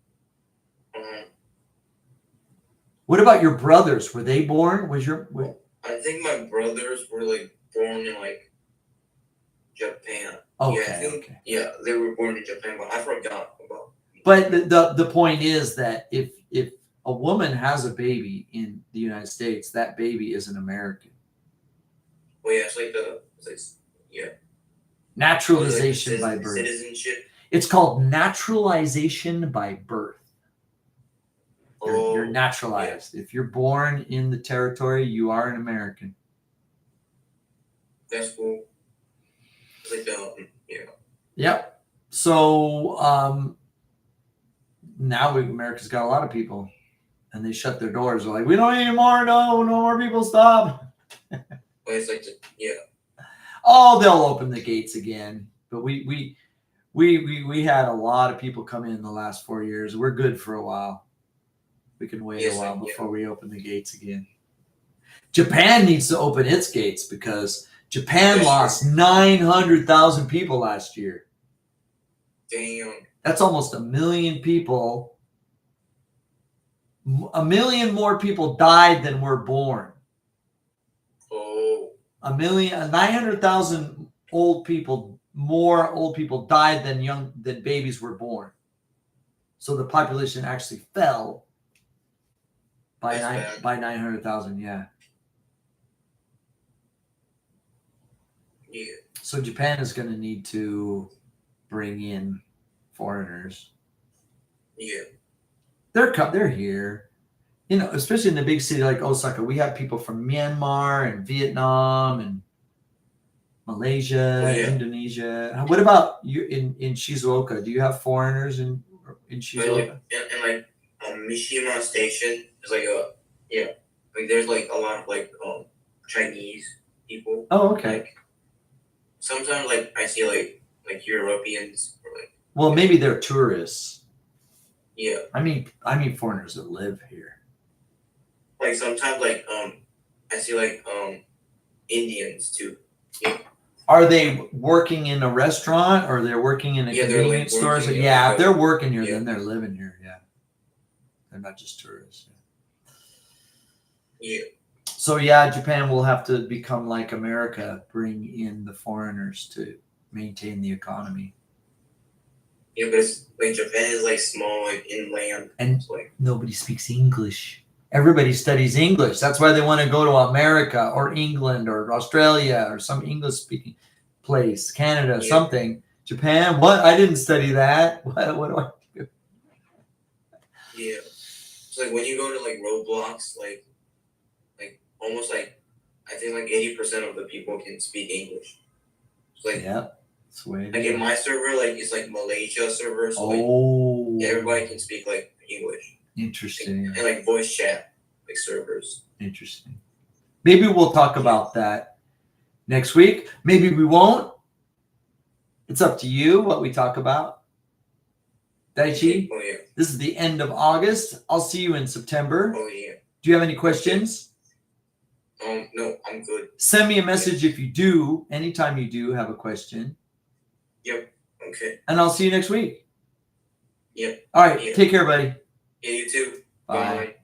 What about your brothers? Were they born? I think my brothers were like born in like Japan. Okay, Yeah, I think, okay. yeah, they were born in Japan, but I forgot about. But the point is that if a woman has a baby in the United States, that baby is an American. Well, yeah, it's like yeah. Naturalization Like by birth. Citizenship. It's called naturalization by birth. You're Oh, naturalized. If you're born in the territory, you are an American. that's cool. It's like yeah. Yep. So now America's got a lot of people, and they shut their doors. They're like, we don't need more. No more people. Stop. But it's like yeah. Oh, they'll open the gates again. But we had a lot of people come in the last 4 years. We're good for a while. We can wait a while before we open the gates again. Japan needs to open its gates because Japan lost 900,000 people last year. Damn. That's almost 1 million people. 1 million more people died than were born. Oh. 900,000 more old people died than babies were born. So the population actually fell by 900,000. Yeah. Yeah. So Japan is going to need to bring in foreigners. Yeah. They're here. Especially in the big city like Osaka, we have people from Myanmar and Vietnam and Malaysia, Indonesia. What about you in Shizuoka? Do you have foreigners in Shizuoka? And Mishima Station is like there's like a lot of Chinese people. Oh, okay. Like, sometimes I see like Europeans or like. Well, maybe they're tourists. Yeah. I mean foreigners that live here. Like sometimes I see Indians too. Yeah. Are they working in a restaurant or they're working in a convenience store? So, if they're working here, then they're living here. Yeah. They're not just tourists. Yeah. So, Japan will have to become like America, bring in the foreigners to maintain the economy. Yeah, but it's like Japan is like small, like inland. And so, nobody speaks English. Everybody studies English. That's why they want to go to America or England or Australia or some English-speaking place, Canada, something. Japan? What? I didn't study that. What do I do? Yeah. So when you go to Roblox, almost I think 80% of the people can speak English. So that's way. In my server, it's Malaysia server, so everybody can speak English. Interesting. And voice chat servers. Interesting. Maybe we'll talk about that next week. Maybe we won't. It's up to you what we talk about. Daichi, Oh yeah. this is the end of August. I'll see you in September. Oh yeah. Do you have any questions? No, I'm good. Send me a message if you do. Anytime you do have a question. Yep. Okay. And I'll see you next week. Yep. All right. Yeah. Take care, buddy. Yeah, you too. Bye. Bye.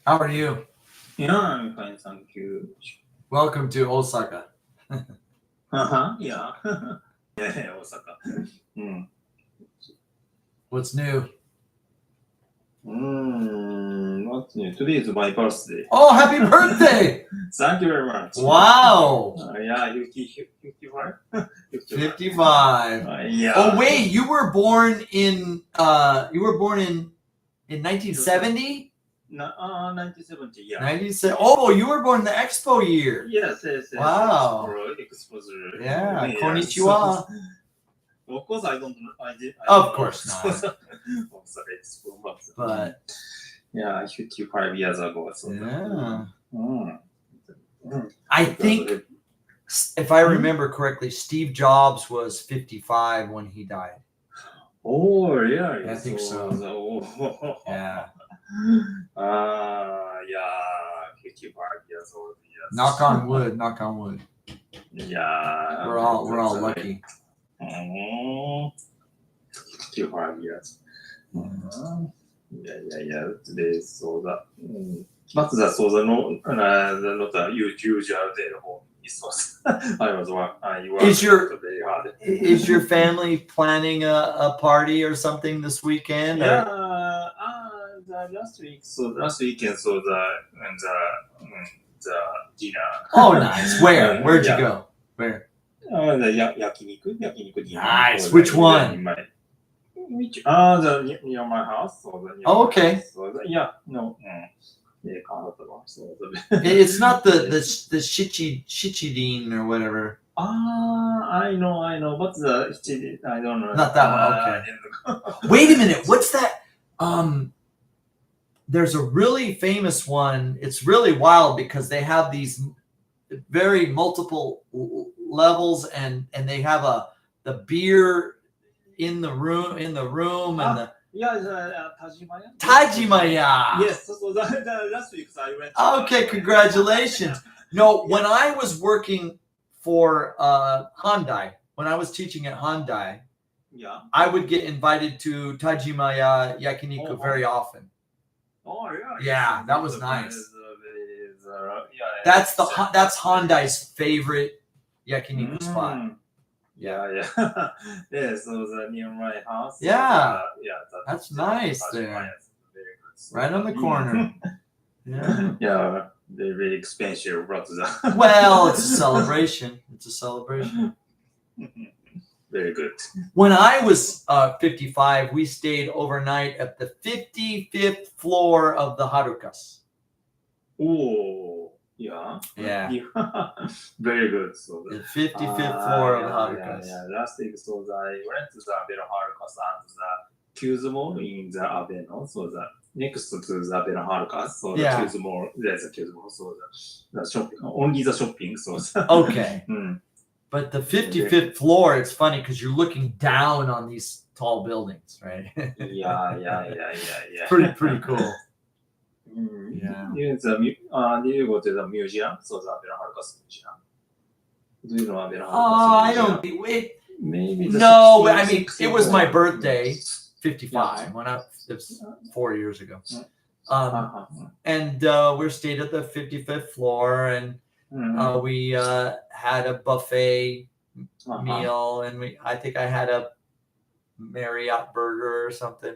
How are you? Yeah, I'm fine, thank you. Welcome to Osaka. Uh-huh, yeah. Yeah, Osaka. What's new? What's new? Today is my birthday. Oh, happy birthday! Thank you very much. Wow. Yeah, 55? 55. Yeah. Oh wait, you were born in 1970? 1970, yeah. 97. Oh, you were born in the Expo year. Yes. Wow. Exposure. Yeah, Yes. konnichiwa. Of course, I don't know. I Of course not. Osaka Expo, But yeah, 55 years ago. So yeah. Mm. I think if I remember correctly, Steve Jobs was 55 when he died. Oh, really? I think so. Yeah. Yeah, 55 years old. Yes. Knock on wood. Knock on wood. Yeah. We're all lucky. 55 years. Yeah. Today so that. But that's also not a huge day for me. So I was very hard. Is your family planning a party or something this weekend? Yeah, the last weekend, so the dinner. Oh, nice. Where? Where'd you go? Where? The yakiniku dinner. Nice. Which one? Which near my house or the near Oh, my okay. house, so yeah, no. So It's not the shichidine or whatever. I know, but I don't know. Not that one. Okay. Wait a minute. What's that? There's a really famous one. It's really wild because they have these very multiple levels, and they have the beer in the room and the Tajimaya. Yes, so last week I went. Okay, congratulations. No, when I was working for Hyundai, when I was teaching at Hyundai, Yeah. I would get invited to Tajimaya Yakiniku very often. Oh yeah. Yeah, that was nice. That's That's Hyundai's favorite yakiniku spot. Yeah. Yeah, so near my house. Yeah. So, That's nice there. Right on the corner. Yeah. Yeah, they're very expensive, but Well, it's a celebration. It's a celebration. Very good. When I was 55, we stayed overnight at the 55th floor of the Harukas. Oh, yeah. Yeah. Very good. So The 55th floor of the Harukas. Yeah. Last week, so I went to the Bell Harukas and the Q's Mall in the Abeno. So the next to the Bell Harukas, so the Q's Mall, there's a Q's Mall. So the shopping, only the shopping. So Okay. But the 55th floor, it's funny because you're looking down on these tall buildings, right? Yeah. Pretty cool. Yeah. Do you go to the museum? So the Bell Harukas Museum. Do you know Bell Harukas I Museum? don't. Wait, Maybe. no, I mean it was my birthday, 55. When it was 4 years ago. And we stayed at the 55th floor, and we had a buffet meal, and I think I had a Marriott burger or something,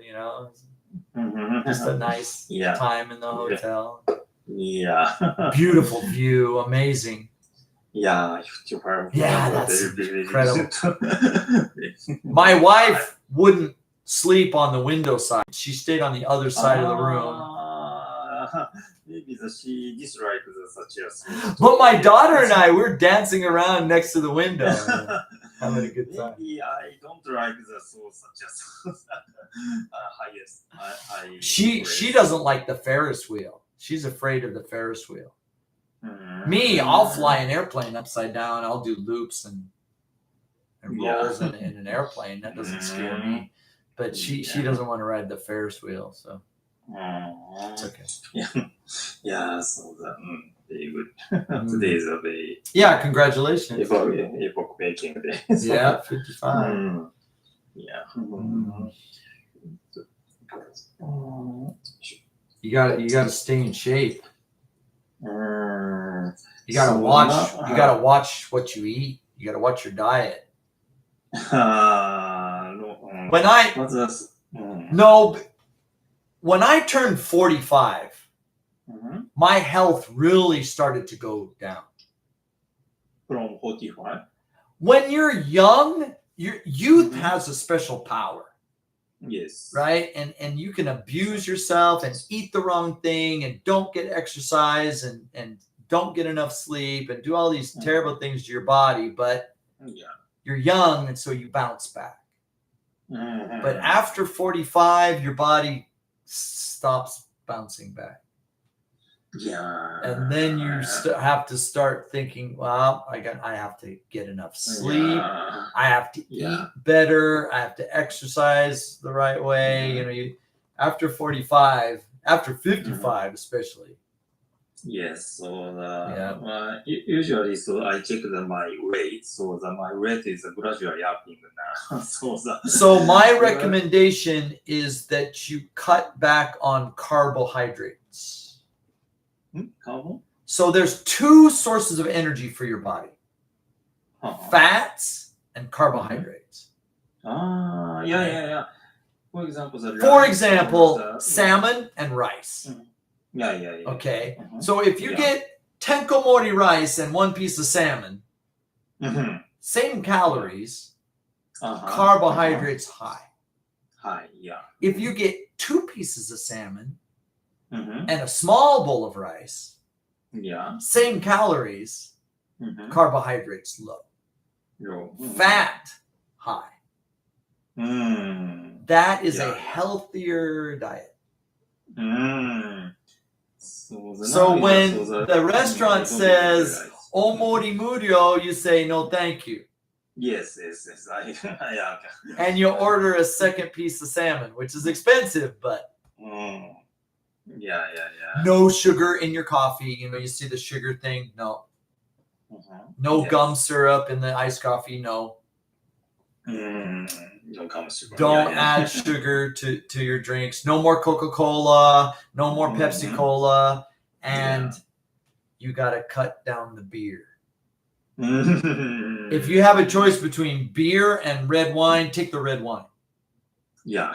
just a nice time in the hotel. Yeah. Beautiful view, amazing. Yeah, that's incredible. My wife wouldn't sleep on the window side. She stayed on the other side of the room. Maybe she disliked such a. But my daughter and I, we're dancing around next to the window, having a good time. Maybe I don't like such as highest. She doesn't like the Ferris wheel. She's afraid of the Ferris wheel. Me, I'll fly an airplane upside down. I'll do loops and rolls in an airplane. That doesn't scare me. But she doesn't want to ride the Ferris wheel, so it's okay. Yeah, so very good. Today is a very congratulations. Epoch making day. Yeah, 55. Yeah. You gotta stay in shape. You gotta watch what you eat. You gotta watch your diet. When I turned 45, my health really started to go down. From 45? When you're young, your youth has a special power. Yes. Right? And you can abuse yourself and eat the wrong thing and don't get exercise and don't get enough sleep and do all these terrible things to your body, but you're young and so you bounce back. But after 45, your body stops bouncing back. Yeah. And then you have to start thinking, well, I have to get enough sleep. I have to eat better. I have to exercise the right way. After 45, after 55 especially. Yes. So usually, so I check my weight. So my weight is gradually upping now. So my recommendation is that you cut back on carbohydrates. So there's two sources of energy for your body: fats and carbohydrates. Yeah. For example, salmon and rice. Yeah. Okay. So if you get tenkomori rice and one piece of salmon, same calories, carbohydrates high. はい、いや。 If you get 2 pieces of salmon うん and a small bowl of rice, いや。 same calories, うん carbohydrates low, よ。 fat high. うん。 That is a Yeah. healthier diet. うん。そうだな。 So when そうだ the restaurant うん says omori murio, you say no thank you. Yes, yes, yes. Yeah, okay. And you order a second piece of salmon, which is expensive, but うん。いやいやいや。 no sugar in your coffee. You know, you see the sugar thing. No. うん No Yes. gum syrup in the iced coffee. No. うん。のかもしれない。 Don't いやいや add sugar to your drinks. No more Coca-Cola. No more Pepsi Cola. And you got to cut down the beer. うん If you have a choice between beer and red wine, take the red wine いや。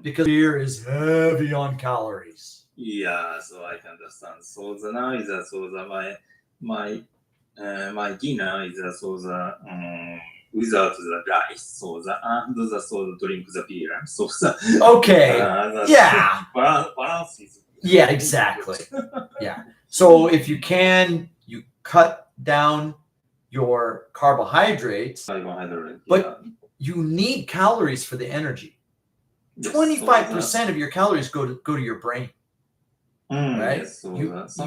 because beer is heavy on calories. いや、so I can understand. So the now is so the my dinner is so the without the rice. So the and the drink the beer. So the Okay. Yeah. balance is Yeah, exactly. Yeah. So if you can, you cut down your carbohydrates. carbohydrate. But you need calories for the energy. 25% of your calories go to your brain. Right? Yes, so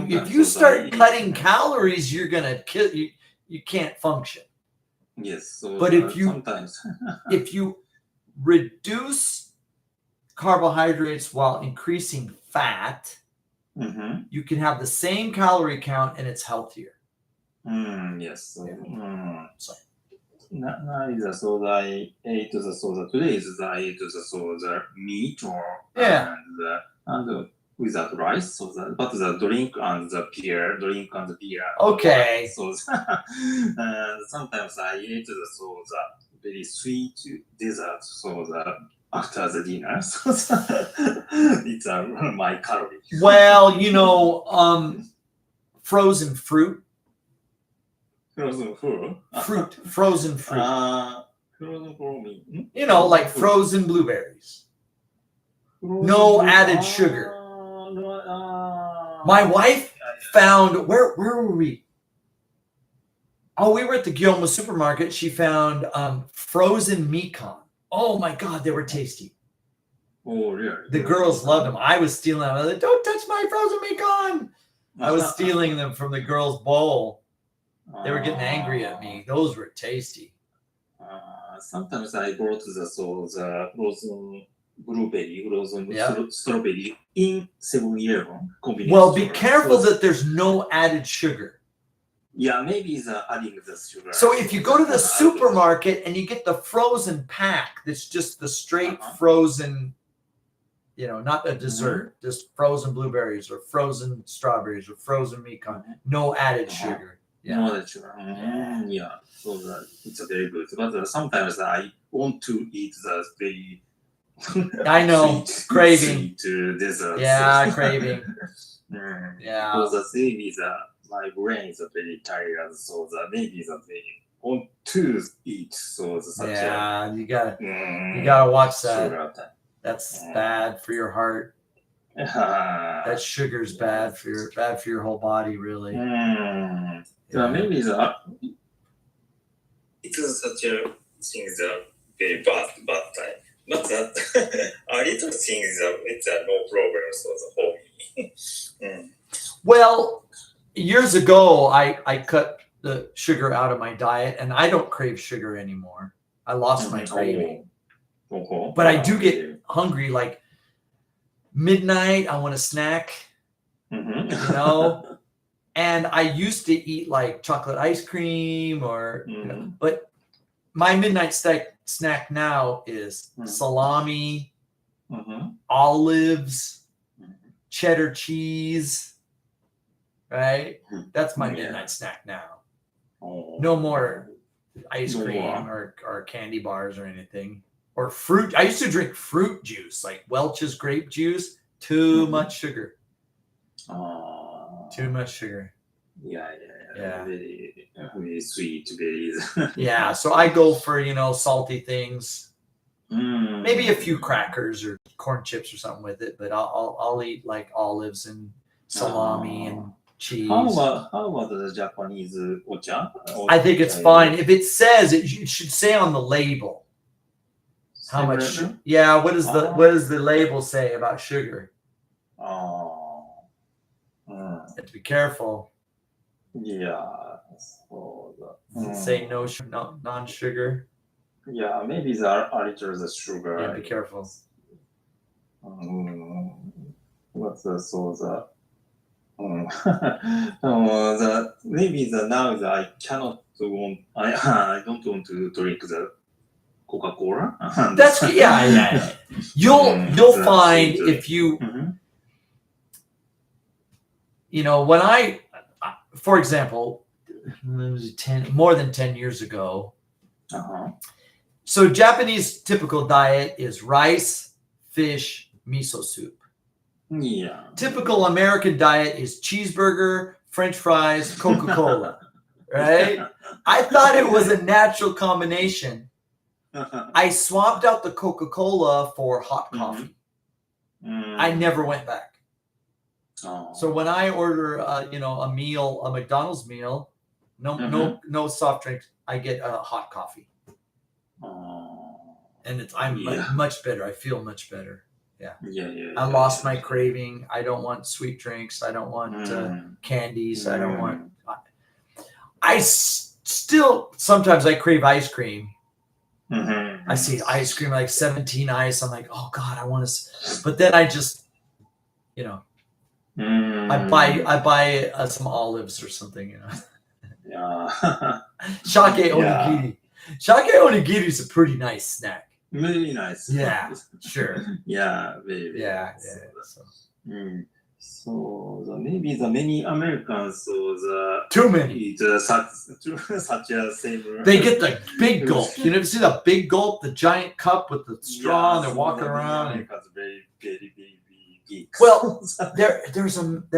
If you start cutting calories, you're gonna kill you. You can't function. Yes, so But if you sometimes if you reduce carbohydrates while increasing fat, you can have the same calorie count and it's healthier. Yes, so So. Now is the so I ate the so the today is the I ate the so the meat or Yeah. and without rice, so the but the drink and the beer. Okay. So sometimes I ate the so the very sweet dessert, so the after the dinner, so it's my calorie. Well, frozen fruit. Frozen food. Frozen fruit. Frozen for me. Like frozen blueberries. No added sugar. My wife found where were we? Oh, we were at the Gilma supermarket. She found frozen Mekon. Oh my God, they were tasty. Oh, really? The girls loved them. I was stealing them. I was like, don't touch my frozen Mekon. I was stealing them from the girls' bowl. They were getting angry at me. Those were tasty. Sometimes I brought the frozen blueberry, frozen Yeah. strawberry in 7-Eleven convenience Well, be store. careful So, that there's no added sugar. yeah, maybe the adding the sugar. So if you go to the supermarket and you get the frozen pack, that's just the straight frozen, not a dessert, just frozen blueberries or frozen strawberries or frozen Mekon, no added sugar. Yeah. No added sugar. Yeah, so it's a very good. But sometimes I want to eat the very I know, sweet, craving. sweet dessert. Yeah, so. craving. Yeah. Because maybe my brain is very tired, so maybe they want to eat. So such Yeah, you gotta watch that. sugar. That's bad for your heart. That sugar's bad for your whole body, really. Yeah. Maybe it's such a thing is a very bad time. But that a little thing is it's a no problem. So the hobby. Well, years ago, I cut the sugar out of my diet, and I don't crave sugar anymore. I lost my craving. But I do get hungry, like midnight, I want a snack, and I used to eat like chocolate ice cream but my midnight snack now is salami, olives, cheddar cheese, right? That's my midnight snack now. No more ice cream or candy bars or anything. Or fruit. I used to drink fruit juice, like Welch's grape juice. Too much sugar. Too much sugar. Yeah. Very sweet, very. Yeah, so I go for salty things. Maybe a few crackers or corn chips or something with it, but I'll eat like olives and salami and cheese. How about the Japanese ocha? I think it's fine. If it says it should say on the label how much. Yeah, what does the label say about sugar? You have to be careful. Yeah. So Does it say no non-sugar? Yeah, maybe there are little the sugar. Yeah, be careful. What's the maybe now I cannot want I don't want to drink the Coca-Cola. That's yeah. You'll find if you when I for example, it was more than 10 years ago. So Japanese typical diet is rice, fish, miso soup. Yeah. Typical American diet is cheeseburger, French fries, Coca-Cola. Right? I thought it was a natural combination. I swapped out the Coca-Cola for hot coffee. I never went back. So when I order a meal, a McDonald's meal, no soft drinks, I get a hot coffee. And I'm much better. I feel much better. Yeah. I lost my craving. I don't want sweet drinks. I don't want candies. I don't want. I still sometimes I crave ice cream. I see ice cream like 17 ice. I'm like, oh God, I want to. But then I just, I buy some olives or something. Sake onigiri. Sake onigiri is a pretty nice snack. Really nice. Yeah, sure. Yeah, very. Yeah. So maybe the many Americans too many eat such a same. They get the big gulp. You never see the big gulp, the giant cup with the straw, and they're walking around. Americans very big. Well, there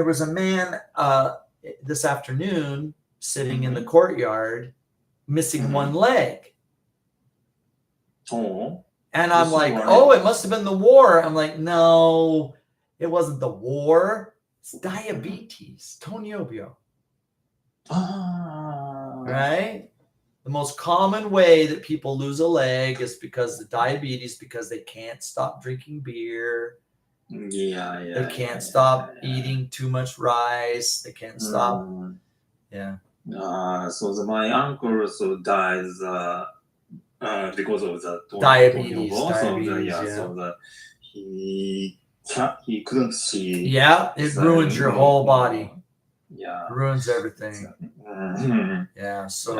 was a man this afternoon sitting in the courtyard, missing one leg. Oh. And I'm like, oh, it must have been the war. I'm like, no, it wasn't the war. It's diabetes, toniobio. Right? The most common way that people lose a leg is because of diabetes, because they can't stop drinking beer. They can't stop eating too much rice. They can't stop. Yeah. So my uncle also dies because of the diabetes. So he couldn't see. Yeah, it ruins your whole body. Yeah, ruins everything. Yeah. So.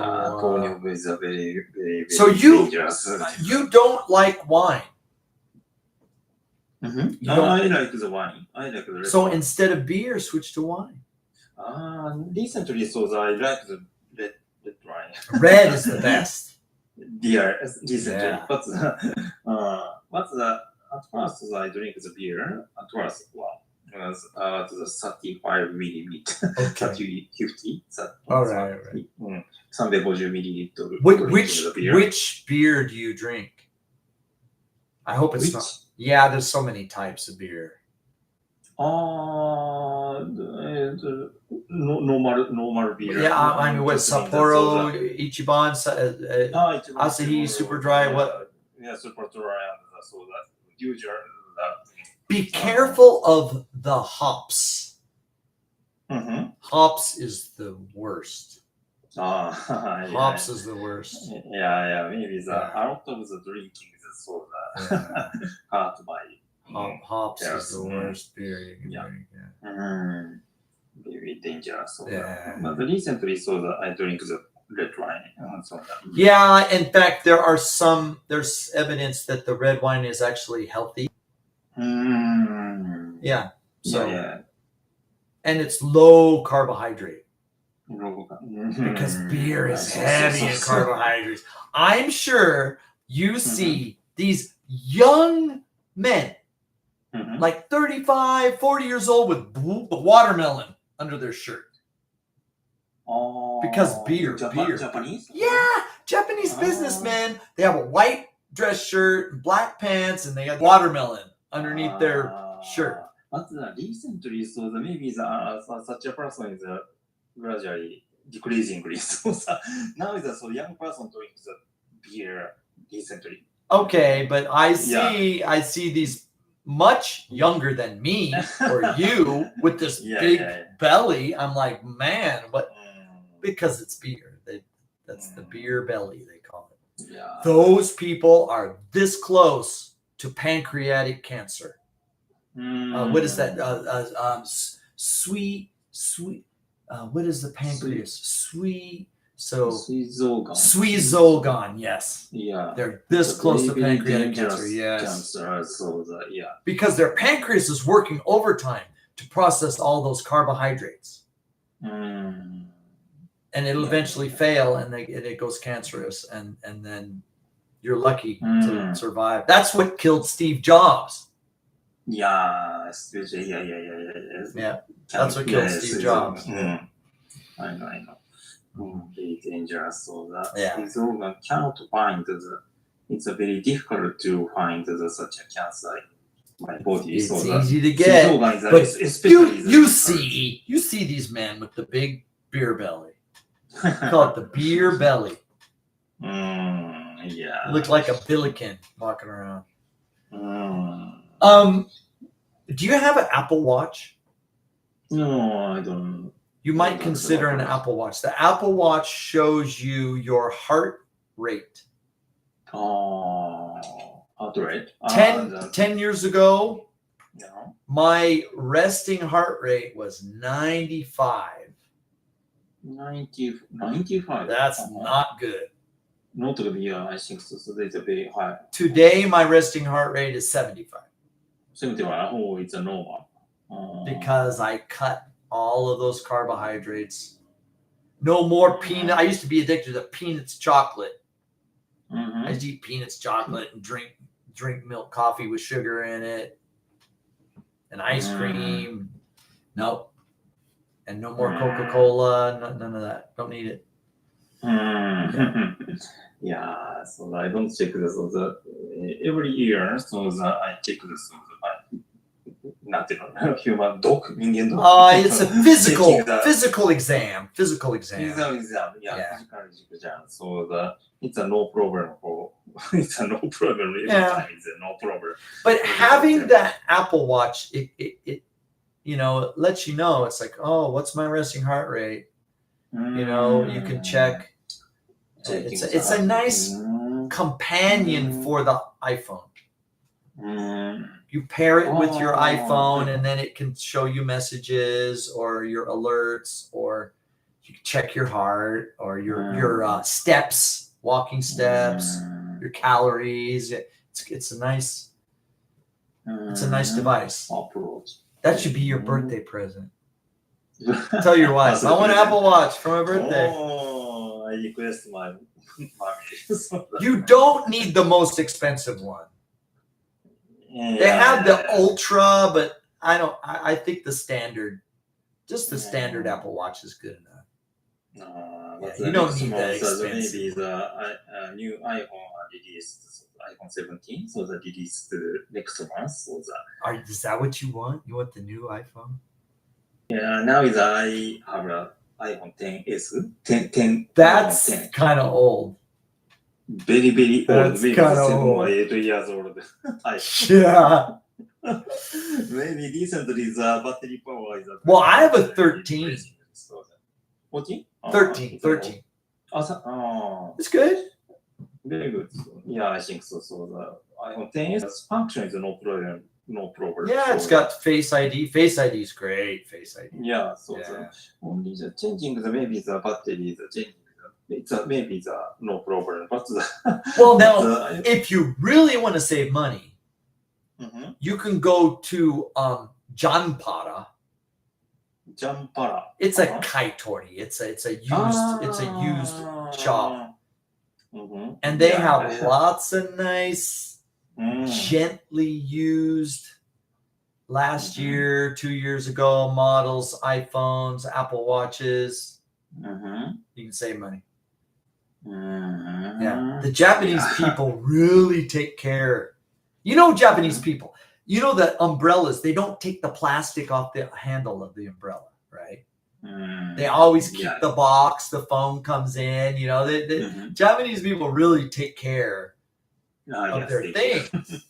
is a very, very, very so you don't like wine. I like the wine. I like the. So instead of beer, switch to wine. Recently, I like the red wine. Red is the best. Beer, recently, but at first I drink the beer. At first, was the 35 milliliter, Okay. 50. All right. 350 milliliter. Which beer do you drink? I hope it's not. Yeah, there's so many types of beer. Normal beer. Yeah, I mean, what Sapporo, Ichiban, Asahi, Super Dry. What? Yeah, Super Dry. So that usually. Be careful of the hops. Hops is the worst. Hops is the worst. Yeah. Maybe out of the drinking is soda. Hard to buy. Hops is the worst beer you can drink. Very dangerous. Yeah. But recently, I drink the red wine. Yeah, in fact, there's evidence that the red wine is actually healthy. Yeah. So. Yeah. And it's low carbohydrate. Because beer is heavy in carbohydrates. I'm sure you see these young men, like 35, 40 years old with watermelon under their shirt. Because beer. Japanese? Yeah, Japanese businessmen. They have a white dress shirt, black pants, and they got watermelon underneath their shirt. But recently, so the maybe such a person is gradually decreasing. So now is so young person drinks the beer recently. Okay, but I see these much younger than me or you with this big belly. I'm like, man, what? Because it's beer. That's the beer belly, they call it. Yeah. Those people are this close to pancreatic cancer. What is that? Sweet. What is the pancreas? Sweezogan. Yes. Yeah. They're this close to pancreatic cancer. Yes. Cancer, so because their pancreas is working overtime to process all those carbohydrates. And it'll eventually fail, and it goes cancerous, and then you're lucky to survive. That's what killed Steve Jobs. Yeah, especially Yeah, that's what killed Steve Jobs. I know. Very dangerous. So that this organ cannot find it's very difficult to find such a cancer in my body. It's so easy to get, but you see these men with the big beer belly. Call it the beer belly. Yeah. Look like a billiken walking around. Do you have an Apple Watch? No, I don't. You might consider an Apple Watch. The Apple Watch shows you your heart rate. Heart rate. 10 years ago, my resting heart rate was 95. 95. That's not good. Not good. Yeah, I think so. So it's a very high. Today, my resting heart rate is 75. 75. Oh, it's a normal. Because I cut all of those carbohydrates. No more peanut. I used to be addicted to peanuts chocolate. I used to eat peanuts chocolate and drink milk coffee with sugar in it and ice cream. Nope. And no more Coca-Cola. None of that. Don't need it. Yeah, so I don't check this. So every year, so I check this. Human dog, it's a physical exam. Physical exam. Yeah. So it's a no problem for. It's a no problem. Every time it's a no problem. But having that Apple Watch, it lets you know. It's like, oh, what's my resting heart rate? You can check. It's a nice companion for the iPhone. You pair it with your iPhone, and then it can show you messages or your alerts, or you can check your heart or your steps, walking steps, your calories. It's a nice device. That should be your birthday present. Tell your wife, I want an Apple Watch for my birthday. Oh, I request my mommy. You don't need the most expensive one. They have the Ultra, but I think the standard, just the standard Apple Watch is good enough. You don't need that expensive. Maybe the new iPhone released, iPhone 17, so the released next month. So is that what you want? You want the new iPhone? Yeah, now I have an iPhone 10s. 10. That's kind of old. Very, very That's old. Maybe 7 or 8 years old. Yeah. Maybe recently the battery power is. Well, I have a 13. 14? 13. It's good. Very good. Yeah, I think so. So the iPhone 10s function is no problem. No problem. Yeah, it's got Face ID. Face ID is great. Face ID. Yeah, so only the changing maybe the battery is changing. It's maybe the no problem. But well, now if you really want to save money, you can go to Janpara. It's a kaitori. It's a used shop, and they have lots of nice, gently used last year, 2 years ago models, iPhones, Apple Watches. You can save money. Yeah, the Japanese people really take care. You know, Japanese people, you know that umbrellas, they don't take the plastic off the handle of the umbrella, right? They always keep the box, the phone comes in, you know, the Japanese people really take care of their things.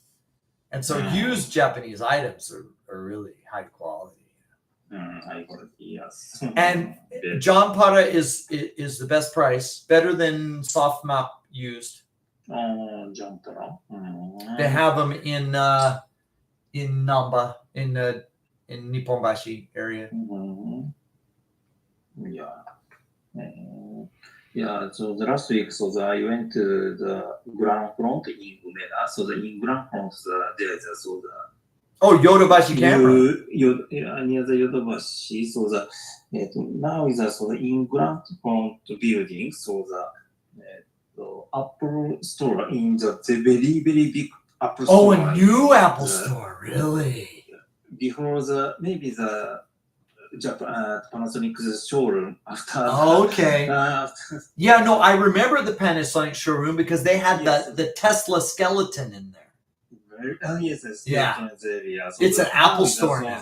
And so used Japanese items are really high quality. High quality, yes. And John Para is the best price, better than soft map used. John Para. They have them in Namba, in Nipponbashi area. Yeah, so the last week, I went to the Grand Front in Umeda. So in Grand Front, there's Yodobashi camera. Near the Yodobashi. So now is in Grand Front building. So the Apple store in the very, very big Apple store. Oh, a new Apple store, really? Before maybe the Panasonic's showroom after. Okay. Yeah, no, I remember the Panasonic showroom because they had the Tesla skeleton in there. Yes. Yeah. It's an Apple store now.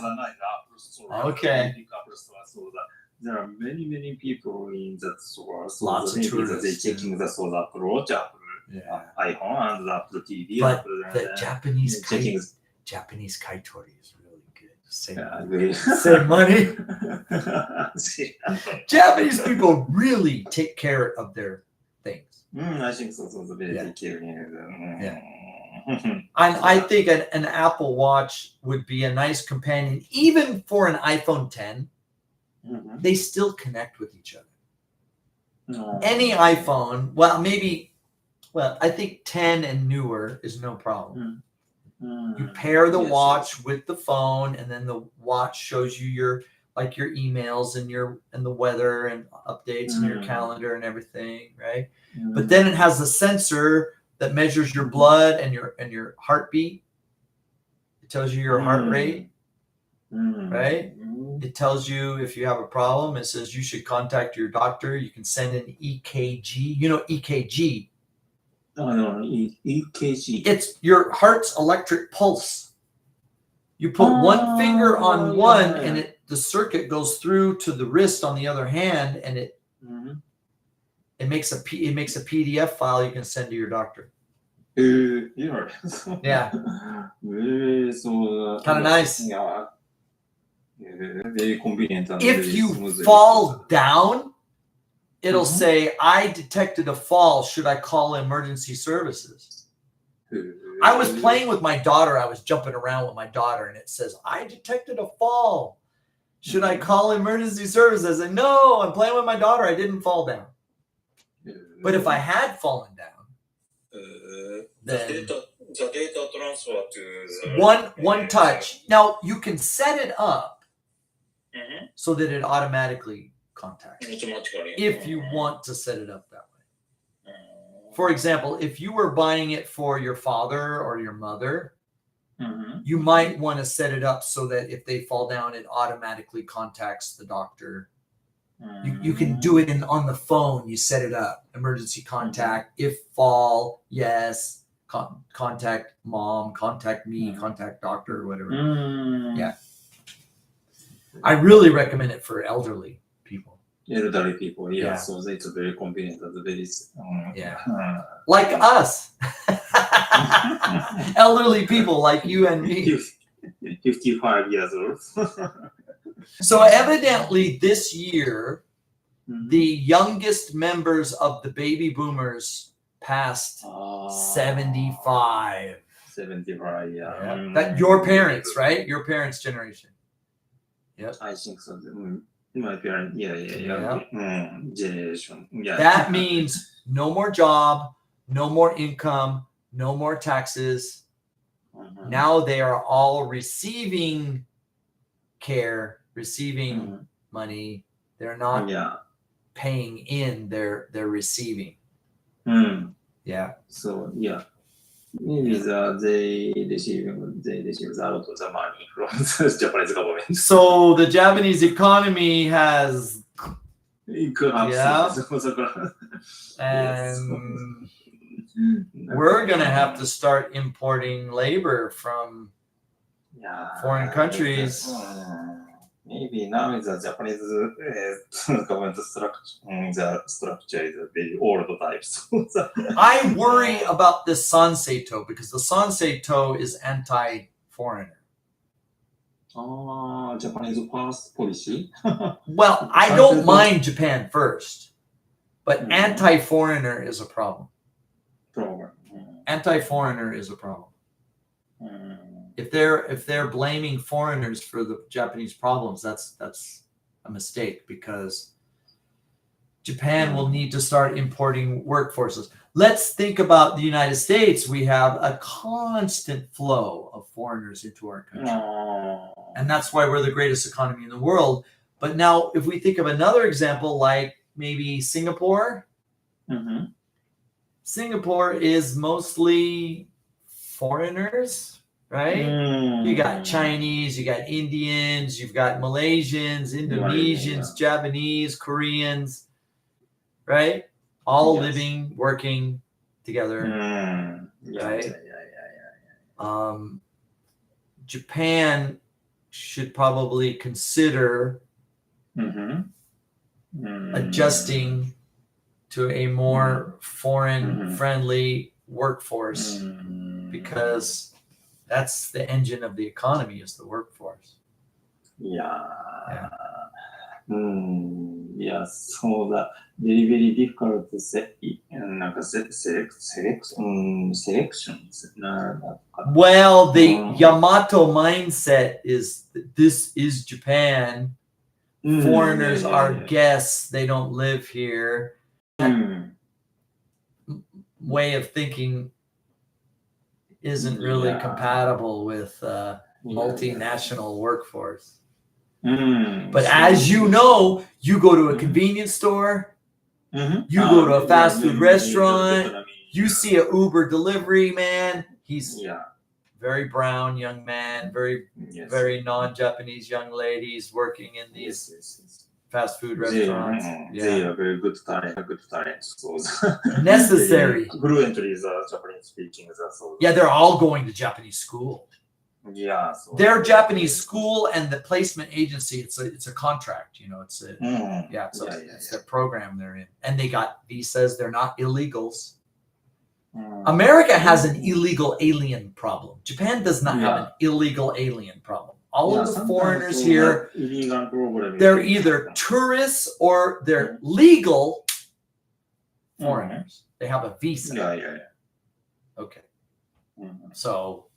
Okay. There are many people in that store. So lots of tourists. They checking the Apple Watch, Apple iPhone, and Apple TV. But Apple, the Japanese checking Japanese kaitori is really good. save money. Japanese people really take care of their things. I think so. I think an Apple Watch would be a nice companion, even for an iPhone 10. They still connect with each other. Any iPhone, I think 10 and newer is no problem. You pair the watch with the phone, and then the watch shows you your emails and the weather and updates and your calendar and everything, right? But then it has the sensor that measures your blood and your heartbeat. It tells you your heart rate, right? It tells you if you have a problem. It says you should contact your doctor. You can send an EKG. You know EKG. EKG. It's your heart's electric pulse. You put one finger on one, and the circuit goes through to the wrist on the other hand, and it makes a PDF file you can send to your doctor. Yeah. Kind of nice. Yeah. Very convenient. If you fall down, it'll say, I detected a fall. Should I call emergency services? I was playing with my daughter. I was jumping around with my daughter, and it says, I detected a fall. Should I call emergency services? I said, no, I'm playing with my daughter. I didn't fall down. But if I had fallen down, then one touch. Now, you can set it up so that it automatically contacts if you want to set it up that way. For example, if you were buying it for your father or your mother, you might want to set it up so that if they fall down, it automatically contacts the doctor. You can do it on the phone. You set it up, emergency contact. If fall, yes, contact mom, contact me, contact doctor, or whatever. Yeah. I really recommend it for elderly people. Elderly people, yeah. So it's very convenient. Very, like us. Elderly people like you and me. 55 years old. So evidently this year, the youngest members of the baby boomers passed 75. 75, yeah. That your parents, right? Your parents' generation. Yep. I think so. My parents, generation. Yeah. That means no more job, no more income, no more taxes. Now they are all receiving care, receiving money. They're not paying in, they're receiving. Yeah. So maybe they receive a lot of the money from the Japanese government. So the Japanese economy has It could have Yeah. some. And we're going to have to start importing labor from foreign countries. Maybe now the Japanese government structure is a very old type. I worry about this Sanseito because the Sanseito is anti-foreigner. Japanese first policy. Well, I don't mind Japan first, but anti-foreigner is a problem. Anti-foreigner is a problem. If they're blaming foreigners for the Japanese problems, that's a mistake because Japan will need to start importing workforces. Let's think about the United States. We have a constant flow of foreigners into our country. And that's why we're the greatest economy in the world. But now, if we think of another example, like maybe Singapore, Singapore is mostly foreigners, right? You got Chinese, you got Indians, you've got Malaysians, Indonesians, Japanese, Koreans, right? All living, working together, right? Japan should probably consider adjusting to a more foreign-friendly workforce because that's the engine of the economy is the workforce. So that very, very difficult to say, selections. Well, the Yamato mindset is this is Japan. Foreigners are guests. They don't live here. That way of thinking isn't really compatible with multinational workforce. But as you know, you go to a convenience store, you go to a fast food restaurant, you see a Uber delivery man. He's very brown young man, very non-Japanese young ladies working in these fast food restaurants. They are very good talent. So necessary. Fluently is Japanese speaking. Yeah, they're all going to Japanese school. So Their Japanese school and the placement agency, it's a contract, it's a it's a program they're in. And they got visas, they're not illegals. America has an illegal alien problem. Japan does not have an illegal alien problem. All of the foreigners here, they're either tourists or they're legal foreigners. They have a visa. Okay. So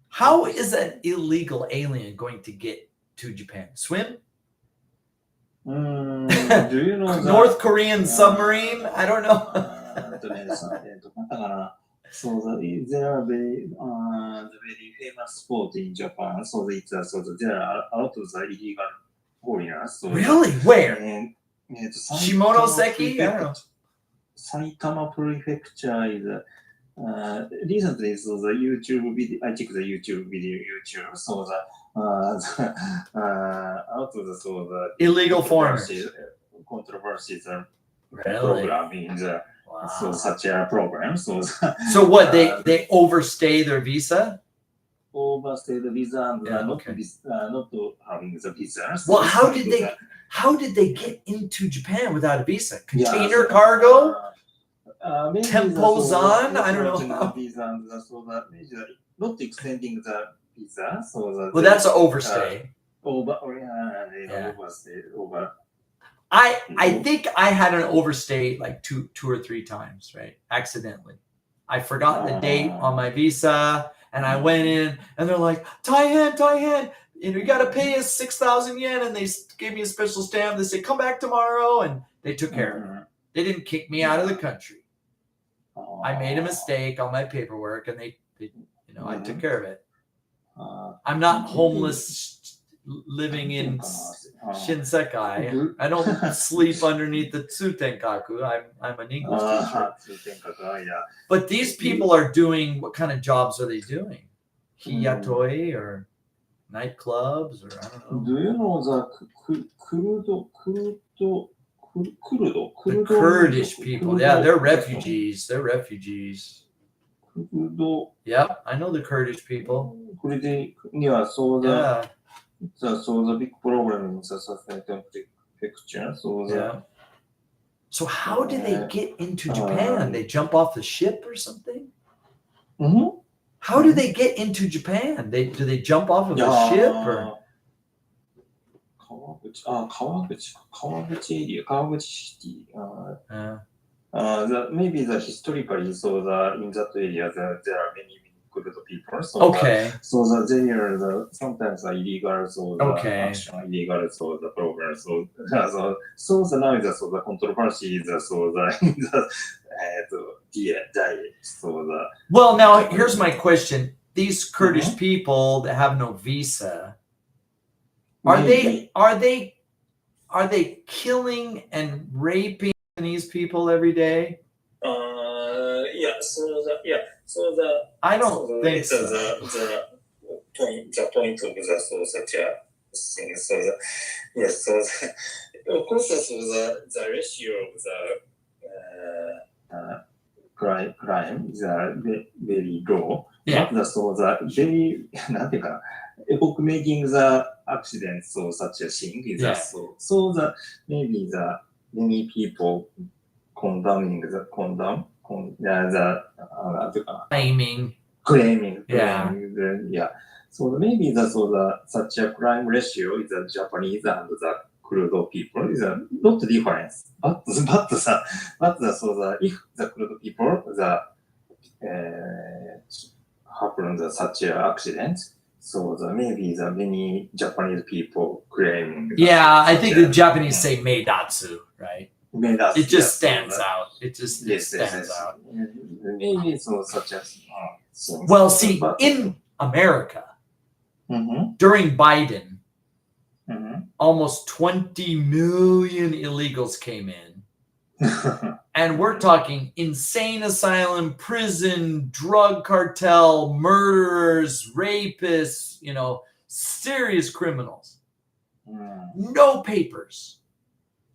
how is an illegal alien going to get to Japan? Swim? Do you know North Korean submarine? I don't know. So there are very famous sport in Japan. So it's there are a lot of the illegal foreigners. So Really? Where? Shimonoseki? I don't know. Saitama Prefecture is recently. So the YouTube video, I checked the YouTube video. So the out of the illegal foreigners. Controversies are Really? program in the such a program. So what they overstay their visa? Overstay the visa and not having the visa. Well, how did they get into Japan without a visa? Container cargo? Tempozan? I don't know how. Not extending the visa. Well, that's an overstay. I think I had an overstay like two or three times, right? Accidentally. I forgot the date on my visa and I went in and they're like, Taihan, you got to pay us 6,000 yen. And they gave me a special stamp. They said, come back tomorrow. And they took care of it. They didn't kick me out of the country. I made a mistake on my paperwork and they I took care of it. I'm not homeless living in Shinsekai. I don't sleep underneath the Tsutenkaku. I'm an English teacher. But these people are doing, what kind of jobs are they doing? Hiyatoi or nightclubs or I don't know. Do you know the The Kurdish people. Yeah, they're refugees. They're refugees. クルド Yep, I know the Kurdish people. これでにはそうだ Yeah, so the big problem is sustainable picture so the yeah. So how do they get into Japan? They jump off the ship or something? How do they get into Japan? Do they jump off of a ship or? 川口エリア、川口シティ。Maybe the historically, so in that area, there are many good people. So Okay. So there are sometimes illegal, so the action illegal, so the problem. So now the controversy is so the diet. So Well, now here's my question: these Kurdish people that have no visa, are they killing and raping Japanese people every day? I don't think so. The point of the such a thing. So yes, so of course, so the ratio of the crime is very low. Yeah. But so the very なんていうかな epoch making the accident so such a thing is so the maybe the many people condemning the claiming yeah so maybe the such a crime ratio is the Japanese and the Kurdo people is not difference but so the if the Kurdo people happen the such a accident so maybe the many Japanese people claiming I think the Japanese say meidatsu, right? It just stands out. It just stands out. Maybe so such a well, see, in America, during Biden, almost 20 million illegals came in. And we're talking insane asylum, prison, drug cartel, murderers, rapists, serious criminals. No papers.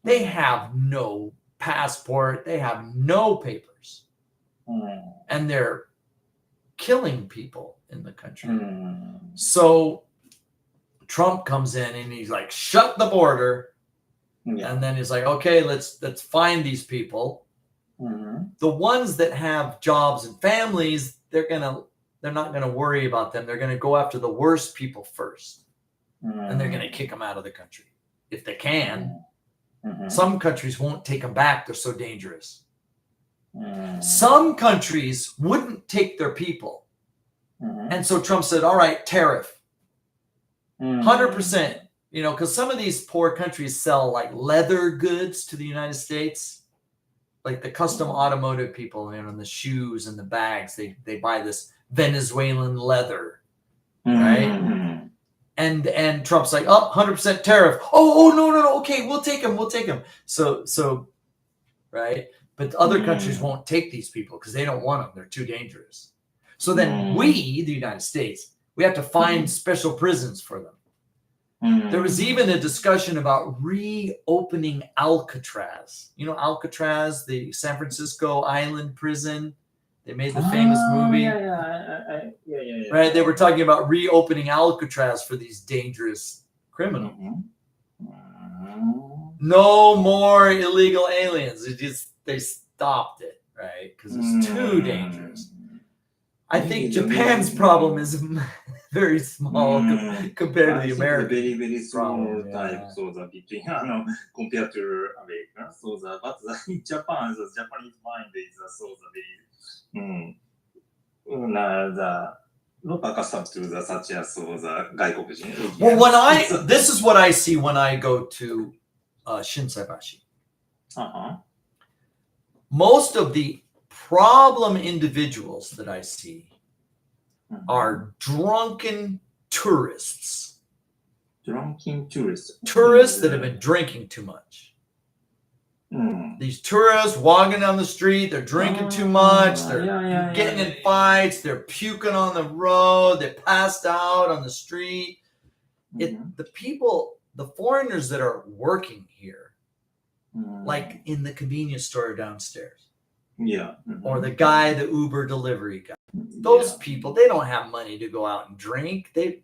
They have no passport. They have no papers. And they're killing people in the country. So Trump comes in and he's like, shut the border. And then he's like, okay, let's find these people. The ones that have jobs and families, they're not gonna worry about them. They're gonna go after the worst people first. And they're gonna kick them out of the country if they can. Some countries won't take them back. They're so dangerous. Some countries wouldn't take their people. And so Trump said, all right, tariff. 100%. Because some of these poor countries sell like leather goods to the United States. Like the custom automotive people, and the shoes and the bags, they buy this Venezuelan leather. Right? And Trump's like, 100% tariff. Oh, no. Okay, we'll take them. So, right? But other countries won't take these people because they don't want them. They're too dangerous. So then we, the United States, we have to find special prisons for them. There was even a discussion about reopening Alcatraz. Alcatraz, the San Francisco island prison. They made the famous movie. Right? They were talking about reopening Alcatraz for these dangerous criminals. No more illegal aliens. They stopped it, right? Because it's too dangerous. I think Japan's problem is very small compared to the American. Very, very small type. So between compared to America. So but in Japan, the Japanese mind is so very not accustomed to the such as so the 外国人. Well, this is what I see when I go to Shinsaibashi. Most of the problem individuals that I see are drunken tourists. Tourists that have been drinking too much. These tourists walking down the street, they're drinking too much, they're getting in fights, they're puking on the road, they passed out on the street. The foreigners that are working here, like in the convenience store downstairs, Yeah. or the guy, the Uber delivery guy. Those people, they don't have money to go out and drink. They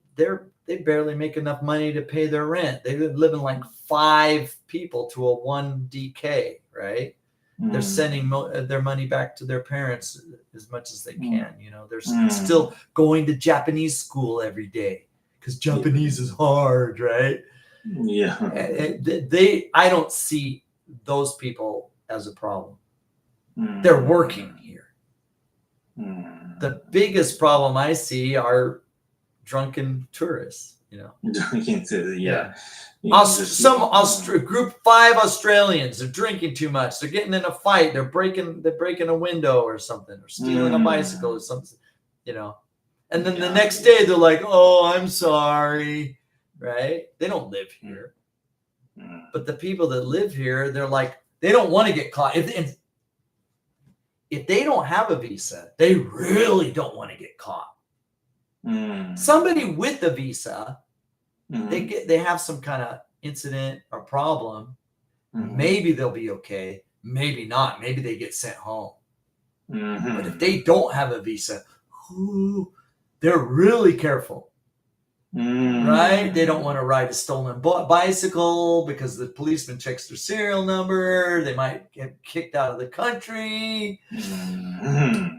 barely make enough money to pay their rent. They live in like 5 people to a 1 DK, right? They're sending their money back to their parents as much as they can. You know, they're still going to Japanese school every day because Japanese is hard, right? Yeah. I don't see those people as a problem. They're working here. The biggest problem I see are drunken tourists. You know, Drinking to yeah. Group 5 Australians, they're drinking too much. They're getting in a fight. They're breaking a window or something, or stealing a bicycle or something. You know, and then the next day they're like, "Oh, I'm sorry," right? They don't live here, but the people that live here, they're like, they don't want to get caught. If they don't have a visa, they really don't want to get caught. Somebody with a visa, they have some kind of incident or problem. Maybe they'll be okay. Maybe not. Maybe they get sent home. But if they don't have a visa, they're really careful. Right? They don't want to ride a stolen bicycle because the policeman checks their serial number. They might get kicked out of the country.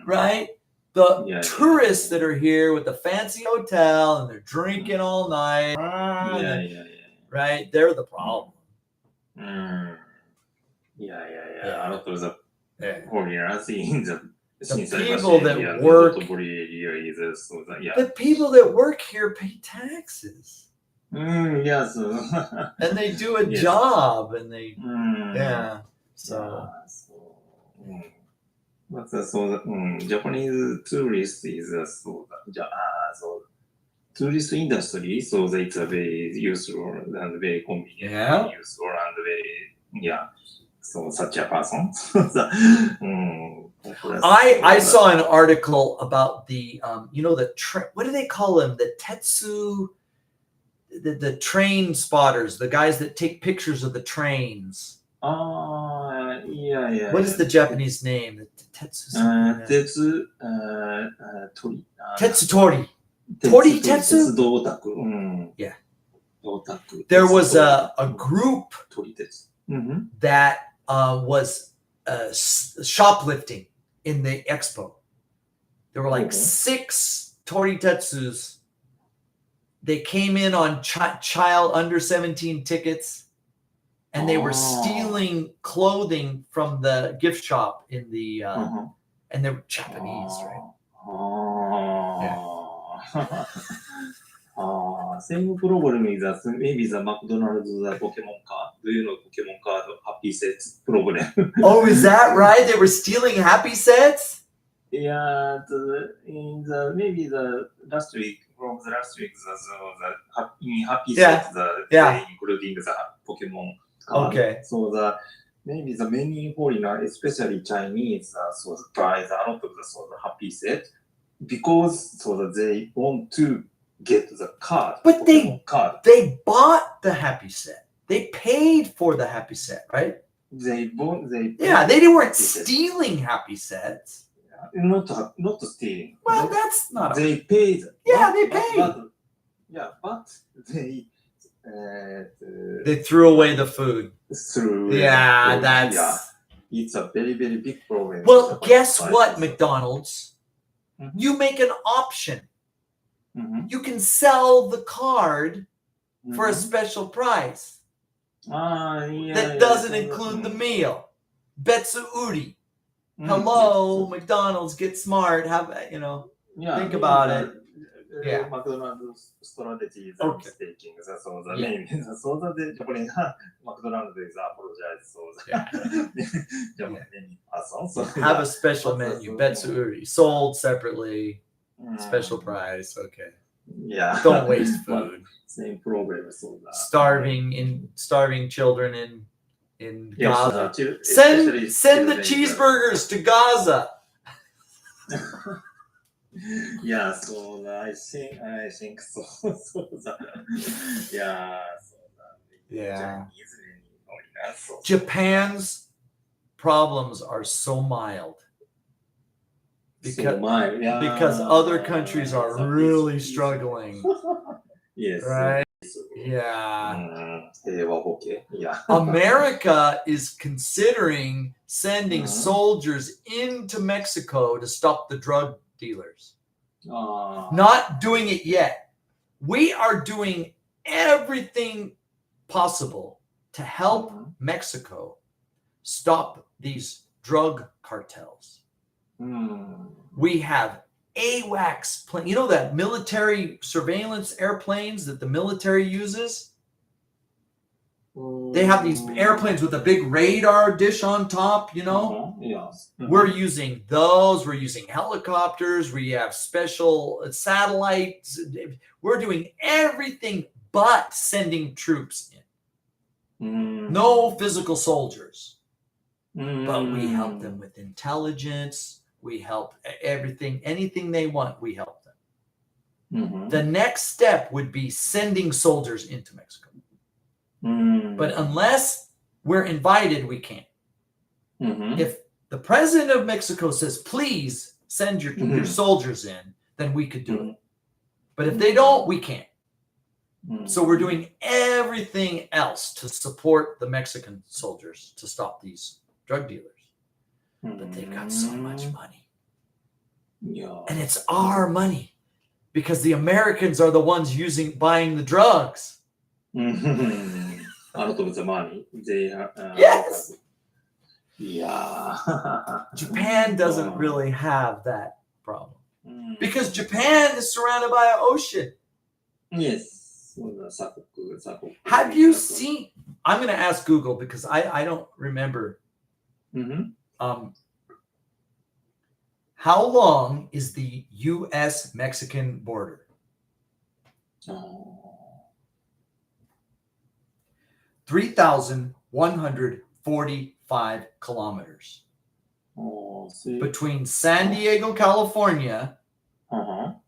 Right? The tourists that are here with the fancy hotel and they're drinking all night. Right? They're the problem. A lot of the foreigners in the people that work, the people that work here pay taxes. Yes. And they do a job, and they so. But Japanese tourist is so tourist industry, so it's a very useful and very convenient, useful and very So such a person. I saw an article about the what do they call them? The Tetsu, the train spotters, the guys that take pictures of the trains. What is the Japanese name? Tetsu. Tetsutori. Tori Tetsu? Yeah. There was a group that was shoplifting in the expo. There were like 6 Toritetsus. They came in on child under 17 tickets, and they were stealing clothing from the gift shop in the and they were Japanese, right? Same problem is that maybe the McDonald's Pokemon card. Do you know Pokemon card happy sets problem? Oh, is that right? They were stealing happy sets? Yeah, maybe the last week, from the last week, in happy sets, including the Pokemon card. Okay. So maybe the many foreigners, especially Chinese, buy a lot of the happy set because they want to get the card. But they bought the happy set. They paid for the happy set, right? They weren't stealing happy sets. Not stealing. Well, that's not. They paid. Yeah, they paid. But they threw away the food. It's a very, very big problem. Well, guess what, McDonald's? You make an option. You can sell the card for a special price that doesn't include the meal. Betsu Uri. Hello, McDonald's, get smart. Think about it. McDonald's strategy is mistaking. So maybe the Japanese McDonald's is apologize. Have a special menu, Betsu Uri, sold separately. Special price, okay. Yeah. Don't waste food. Same problem. Starving children in Gaza. Send the cheeseburgers to Gaza. Yeah, so I think so. Japan's problems are so mild because other countries are really struggling. Yes. Right? Yeah. Yeah. America is considering sending soldiers into Mexico to stop the drug dealers. Not doing it yet. We are doing everything possible to help Mexico stop these drug cartels. We have AWACS plane. You know that military surveillance airplanes that the military uses? They have these airplanes with a big radar dish on top, you know? Yes. We're using those. We're using helicopters. We have special satellites. We're doing everything but sending troops in. No physical soldiers. But we help them with intelligence. We help everything, anything they want, we help them. The next step would be sending soldiers into Mexico. But unless we're invited, we can't. If the president of Mexico says, please send your soldiers in, then we could do it. But if they don't, we can't. So we're doing everything else to support the Mexican soldiers to stop these drug dealers. But they've got so much money. And it's our money because the Americans are the ones buying the drugs. A lot of the money. Yes. Yeah. Japan doesn't really have that problem because Japan is surrounded by an ocean. Yes. Have you seen? I'm going to ask Google because I don't remember. How long is the U.S.-Mexican border? 3,145 kilometers between San Diego, California,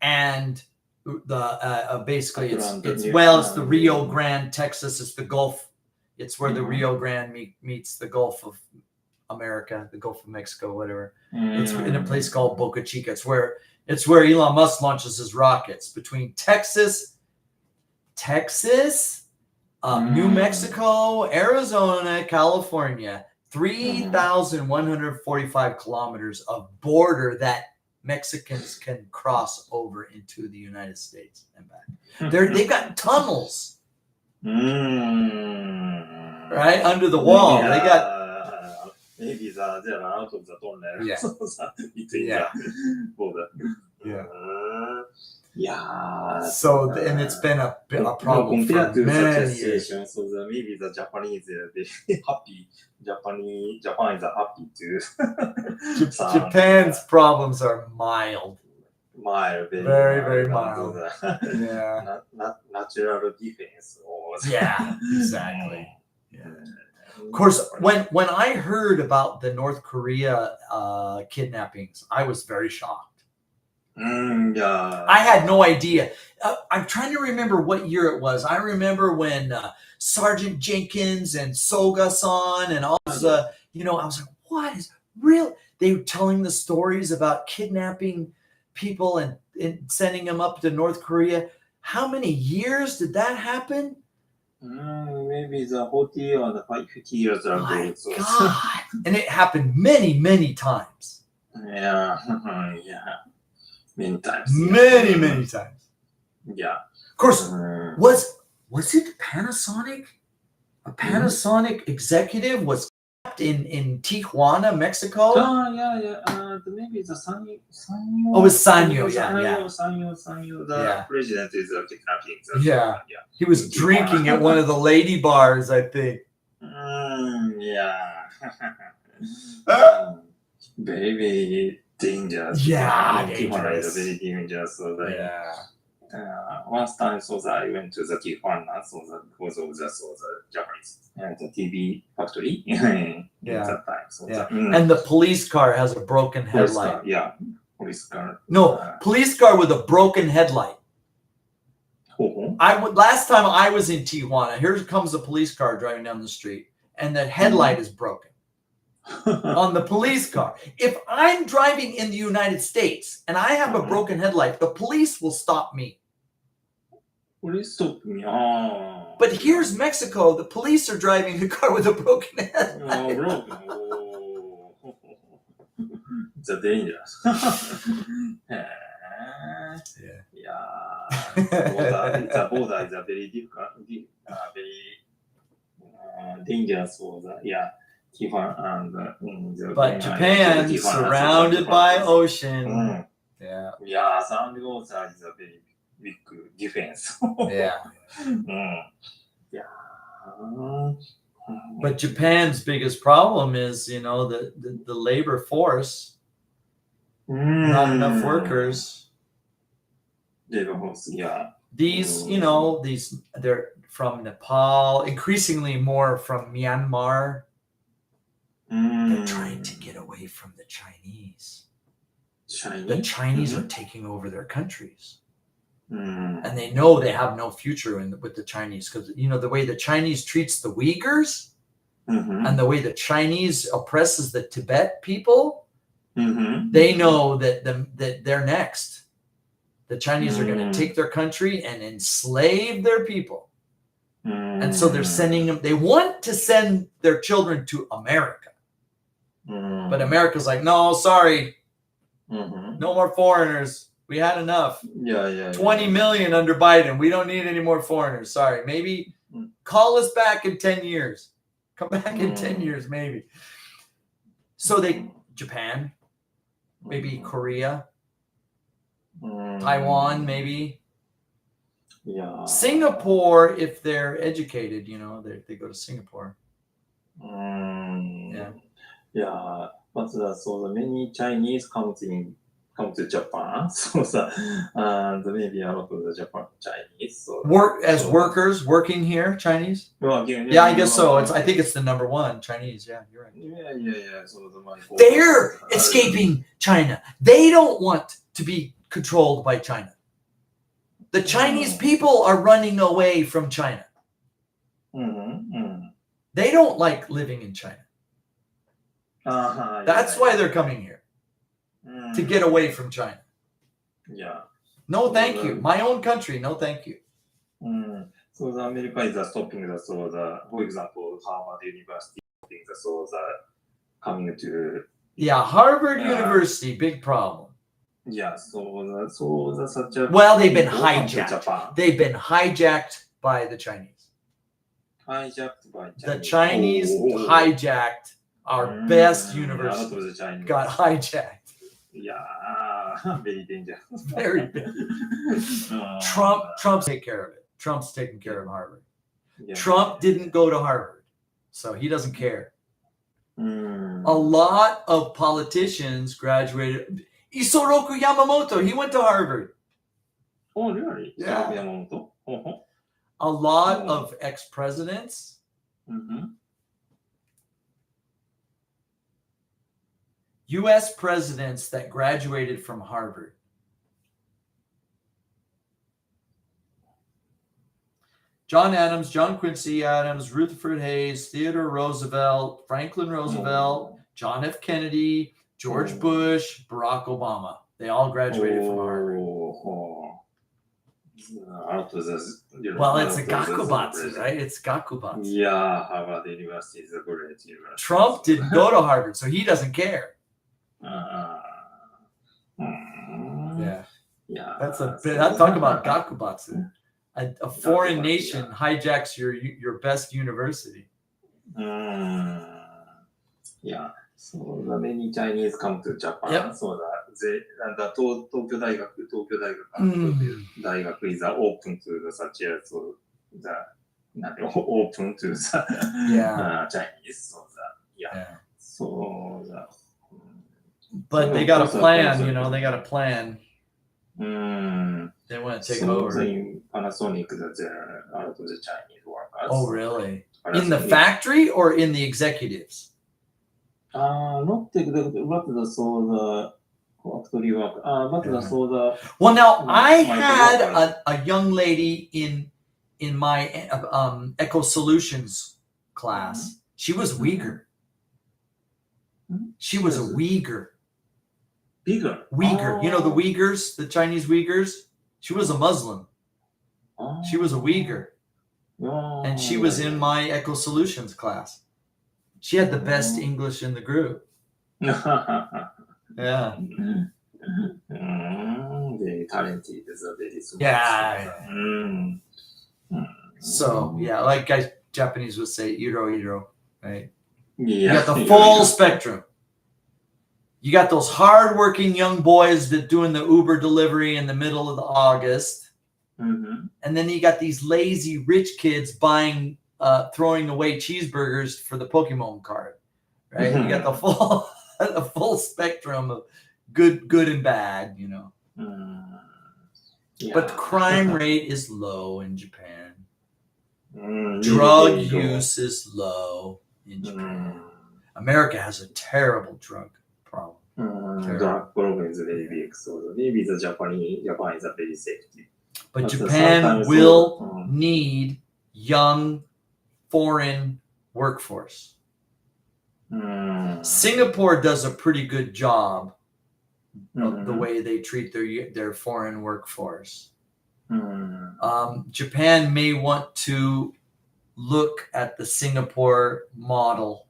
and the basically it's the Rio Grande, Texas. It's the Gulf. It's where the Rio Grande meets the Gulf of America, the Gulf of Mexico, whatever. It's in a place called Boca Chica. It's where Elon Musk launches his rockets between Texas, New Mexico, Arizona, California. 3,145 kilometers of border that Mexicans can cross over into the United States and back. They've got tunnels, right under the wall. They got. Maybe they are out of the tunnel. Yeah. Yeah. So and it's been a problem compared for to such a many years. situation. So maybe the Japanese they happy. Japan is happy too. Japan's problems are mild. Very, very mild. Yeah. Natural defense. Yeah, exactly. Yeah. Of course, when I heard about the North Korea kidnappings, I was very shocked. I had no idea. I'm trying to remember what year it was. I remember when Sergeant Jenkins and Soga-san and all those, I was like, what is real? They were telling the stories about kidnapping people and sending them up to North Korea. How many years did that happen? Maybe the 40 or the 50 years ago. My God. And it happened many, many times. Yeah. Many times. Many times. Yeah. Of course, was it Panasonic? A Panasonic executive was kept in Tijuana, Mexico? Yeah. Maybe the Sanyo. Oh, it was Sanyo, yeah. Sanyo. The president is kidnapping. Yeah. He was drinking at one of the lady bars, I think. Yeah. Very dangerous. Yeah, Tijuana is very dangerous. So one time, I went to the Tijuana, because of the Japanese the TV factory. That time. And the police car has a broken headlight. Police car. No, police car with a broken headlight. Last time I was in Tijuana, here comes a police car driving down the street, and the headlight is broken on the police car. If I'm driving in the United States and I have a broken headlight, the police will stop me. Police stop me. But here's Mexico. The police are driving the car with a broken headlight. Broken. It's a dangerous. Border is a very difficult, very dangerous for the Japan and But Japan, surrounded by ocean. Yeah, surrounded ocean is a very big defense. But Japan's biggest problem is, the labor force. Not enough workers. Labor force, These, they're from Nepal, increasingly more from Myanmar. They're trying to get away from the Chinese. The Chinese are taking over their countries. And they know they have no future with the Chinese because, the way the Chinese treats the Uyghurs and the way the Chinese oppresses the Tibet people, they know that they're next. The Chinese are going to take their country and enslave their people. And so they're sending them, they want to send their children to America. But America's like, no, sorry. No more foreigners. We had enough. 20 million under Biden. We don't need any more foreigners. Sorry. Maybe call us back in 10 years. Come back in 10 years, maybe. So Japan, maybe Korea, Taiwan, maybe. Singapore, if they're educated, they go to Singapore. But so many Chinese come to Japan, and maybe a lot of the Japan Chinese. Workers working here, Chinese. Well, again, I guess so. I think it's the number one Chinese. Yeah, you're right. Yeah. So they're escaping China. They don't want to be controlled by China. The Chinese people are running away from China. They don't like living in China. That's why they're coming here. To get away from China. No, thank you. My own country. No, thank you. So the America is stopping for example, Harvard University coming to. Harvard University, big problem. So that's such a. Well, they've been hijacked. They've been hijacked by the Chinese. The Chinese hijacked our best university. Got hijacked. Very dangerous. Very big. Trump's taking care of it. Trump's taking care of Harvard. Trump didn't go to Harvard, so he doesn't care. A lot of politicians graduated. Isoroku Yamamoto, he went to Harvard. Oh, really? Yeah. Yamamoto? A lot of ex-presidents. U.S. presidents that graduated from Harvard. John Adams, John Quincy Adams, Rutherford Hayes, Theodore Roosevelt, Franklin Roosevelt, John F. Kennedy, George Bush, Barack Obama. They all graduated from Harvard. Well, it's a gakubatsu, right? It's gakubatsu. Yeah, Harvard University is a great university. Trump didn't go to Harvard, so he doesn't care. That's talk about gakubatsu. A foreign nation hijacks your best university. So the many Chinese come to Japan. So the Tokyo Daigaku is open to such as open to the Chinese. So but they got a plan, they got a plan. They want to take over. Panasonic, there are a lot of the Chinese workers. Oh, really? In the factory or in the executives? Not the factory work. Well, now I had a young lady in my Eco Solutions class. She was Uyghur. She was a Uyghur. Bigger. Uyghur. You know the Uyghurs, the Chinese Uyghurs? She was a Muslim. She was a Uyghur. And she was in my Echo Solutions class. She had the best English in the group. Yeah. Very talented. Very smart. Yeah. So, yeah, like guys, Japanese would say, iro, right? You got the full spectrum. You got those hardworking young boys that doing the Uber delivery in the middle of August. And then you got these lazy rich kids buying, throwing away cheeseburgers for the Pokemon card, right? You got the full spectrum of good and bad, you know. But the crime rate is low in Japan. Drug use is low in Japan. America has a terrible drug problem. Drug problem is very big, so maybe Japan is a very safety. But Japan will need young foreign workforce. Singapore does a pretty good job of the way they treat their foreign workforce. Japan may want to look at the Singapore model,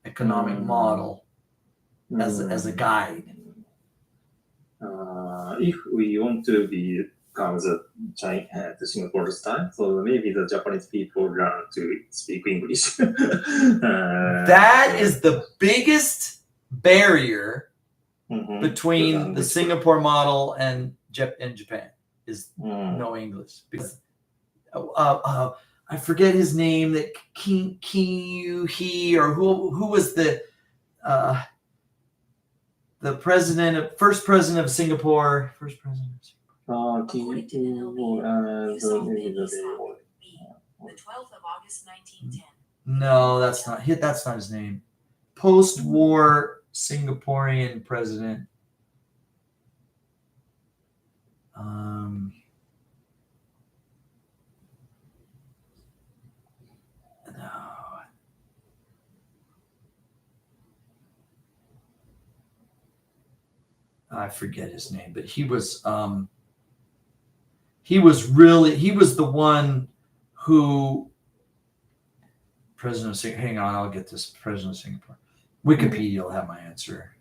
economic model, as a guide. If we want to become the Singapore style, so maybe the Japanese people learn to speak English. That is the biggest barrier between the Singapore model and Japan is no English. Because I forget his name, that he or who was the first president of Singapore. According to the LB, you saw Baby Stop B, the 12th of August 1910. No, that's not his name. Post-war Singaporean president. No. I forget his name, but he was the one who president of Singapore. Hang on, I'll get this. President of Singapore. Wikipedia will have my answer.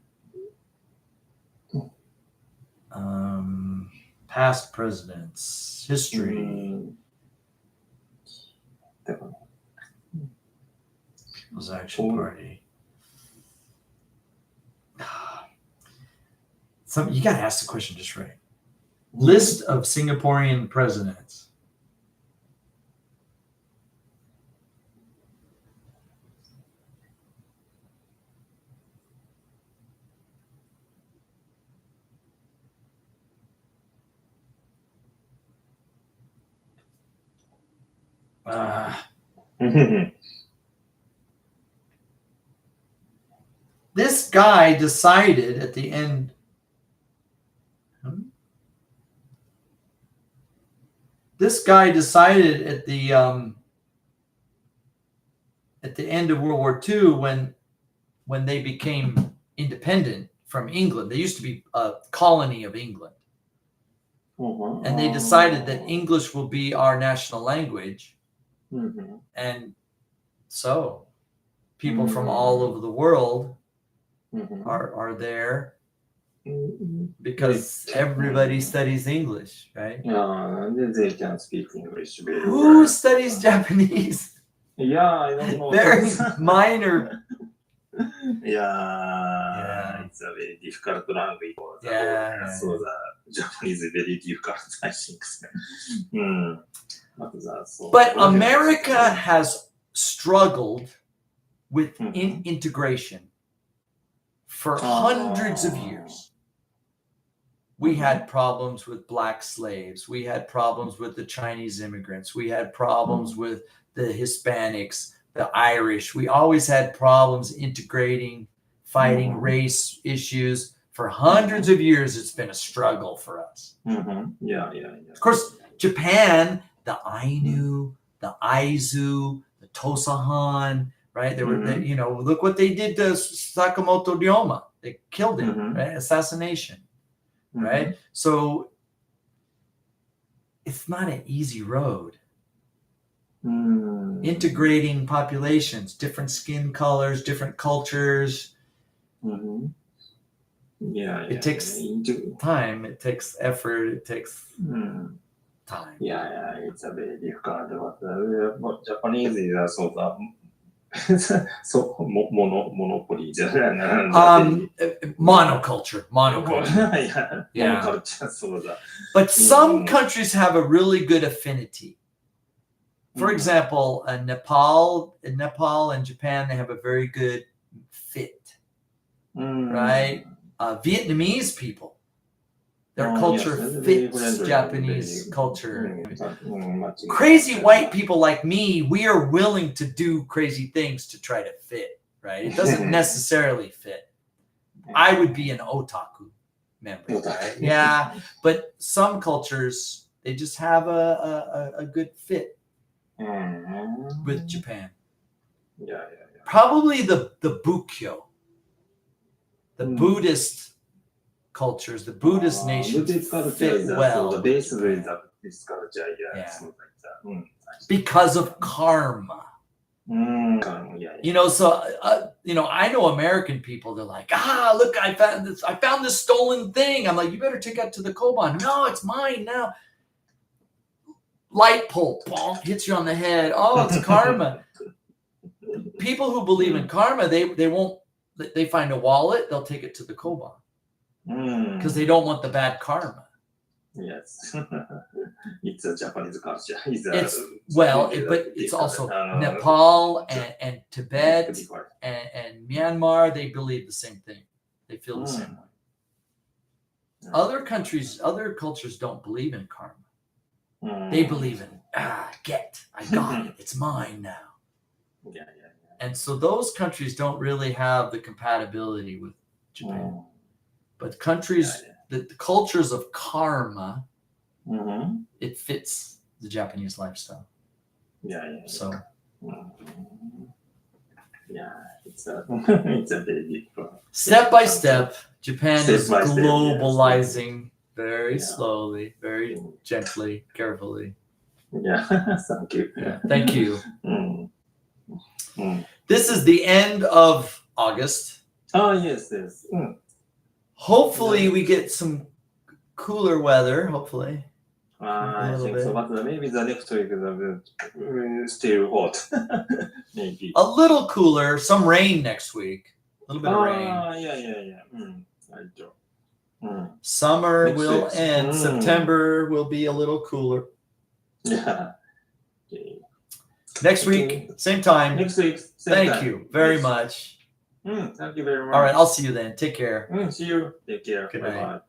Past presidents, history. People's Action Party. You got to ask the question just right. List of Singaporean presidents. This guy decided at the end. This guy decided at the end of World War II, when they became independent from England. They used to be a colony of England. And they decided that English will be our national language. And so people from all over the world are there because everybody studies English, right? They can speak English very well. Who studies Japanese? Yeah, I don't know. Very minor. Yeah, it's a very difficult language. So the Japanese is very difficult, I think. But America has struggled with integration for hundreds of years. We had problems with black slaves. We had problems with the Chinese immigrants. We had problems with the Hispanics, the Irish. We always had problems integrating, fighting race issues. For hundreds of years, it's been a struggle for us. Yeah. Of course, Japan, the Ainu, the Aizu, the Tosahan, right? They were, you know, look what they did to Sakamoto Ryoma. They killed him, right? Assassination, right? So it's not an easy road. Integrating populations, different skin colors, different cultures. It takes time. It takes effort. It takes time. Yeah, it's a very difficult. But Japanese is also so monopoly. Monoculture. Yeah. Monoculture. So that. But some countries have a really good affinity. For example, Nepal and Japan, they have a very good fit, right? Vietnamese people, their culture fits Japanese culture. Crazy white people like me, we are willing to do crazy things to try to fit, right? It doesn't necessarily fit. I would be an otaku member, right? Yeah, but some cultures, they just have a good fit with Japan. Probably the Bukkyo, the Buddhist cultures, the Buddhist nations fit well. The base is this culture, because of karma. You know, so you know, I know American people. They're like, look, I found this stolen thing. I'm like, you better take that to the Koban. No, it's mine now. Light pole, bonk, hits you on the head. Oh, it's karma. People who believe in karma, they won't. They find a wallet, they'll take it to the Koban because they don't want the bad karma. Yes, it's a Japanese culture. But it's also Nepal and Tibet and Myanmar. They believe the same thing. They feel the same way. Other countries, other cultures don't believe in karma. They believe in I got it. It's mine now. And so those countries don't really have the compatibility with Japan. But countries, the cultures of karma, it fits the Japanese lifestyle. So, it's a very different. Step by step, Japan is globalizing very slowly, very gently, carefully. Thank you. Thank you. This is the end of August. Oh, yes. Hopefully we get some cooler weather, hopefully. I think so, but maybe the next week is still hot. Maybe. A little cooler, some rain next week. A little bit of rain. Yeah. I do. Summer will end. September will be a little cooler. Yeah. Next week, same time. Next week, Thank you very much. Thank you very much. All right, I'll see you then. Take care. See you. Take care. Good Bye night. bye.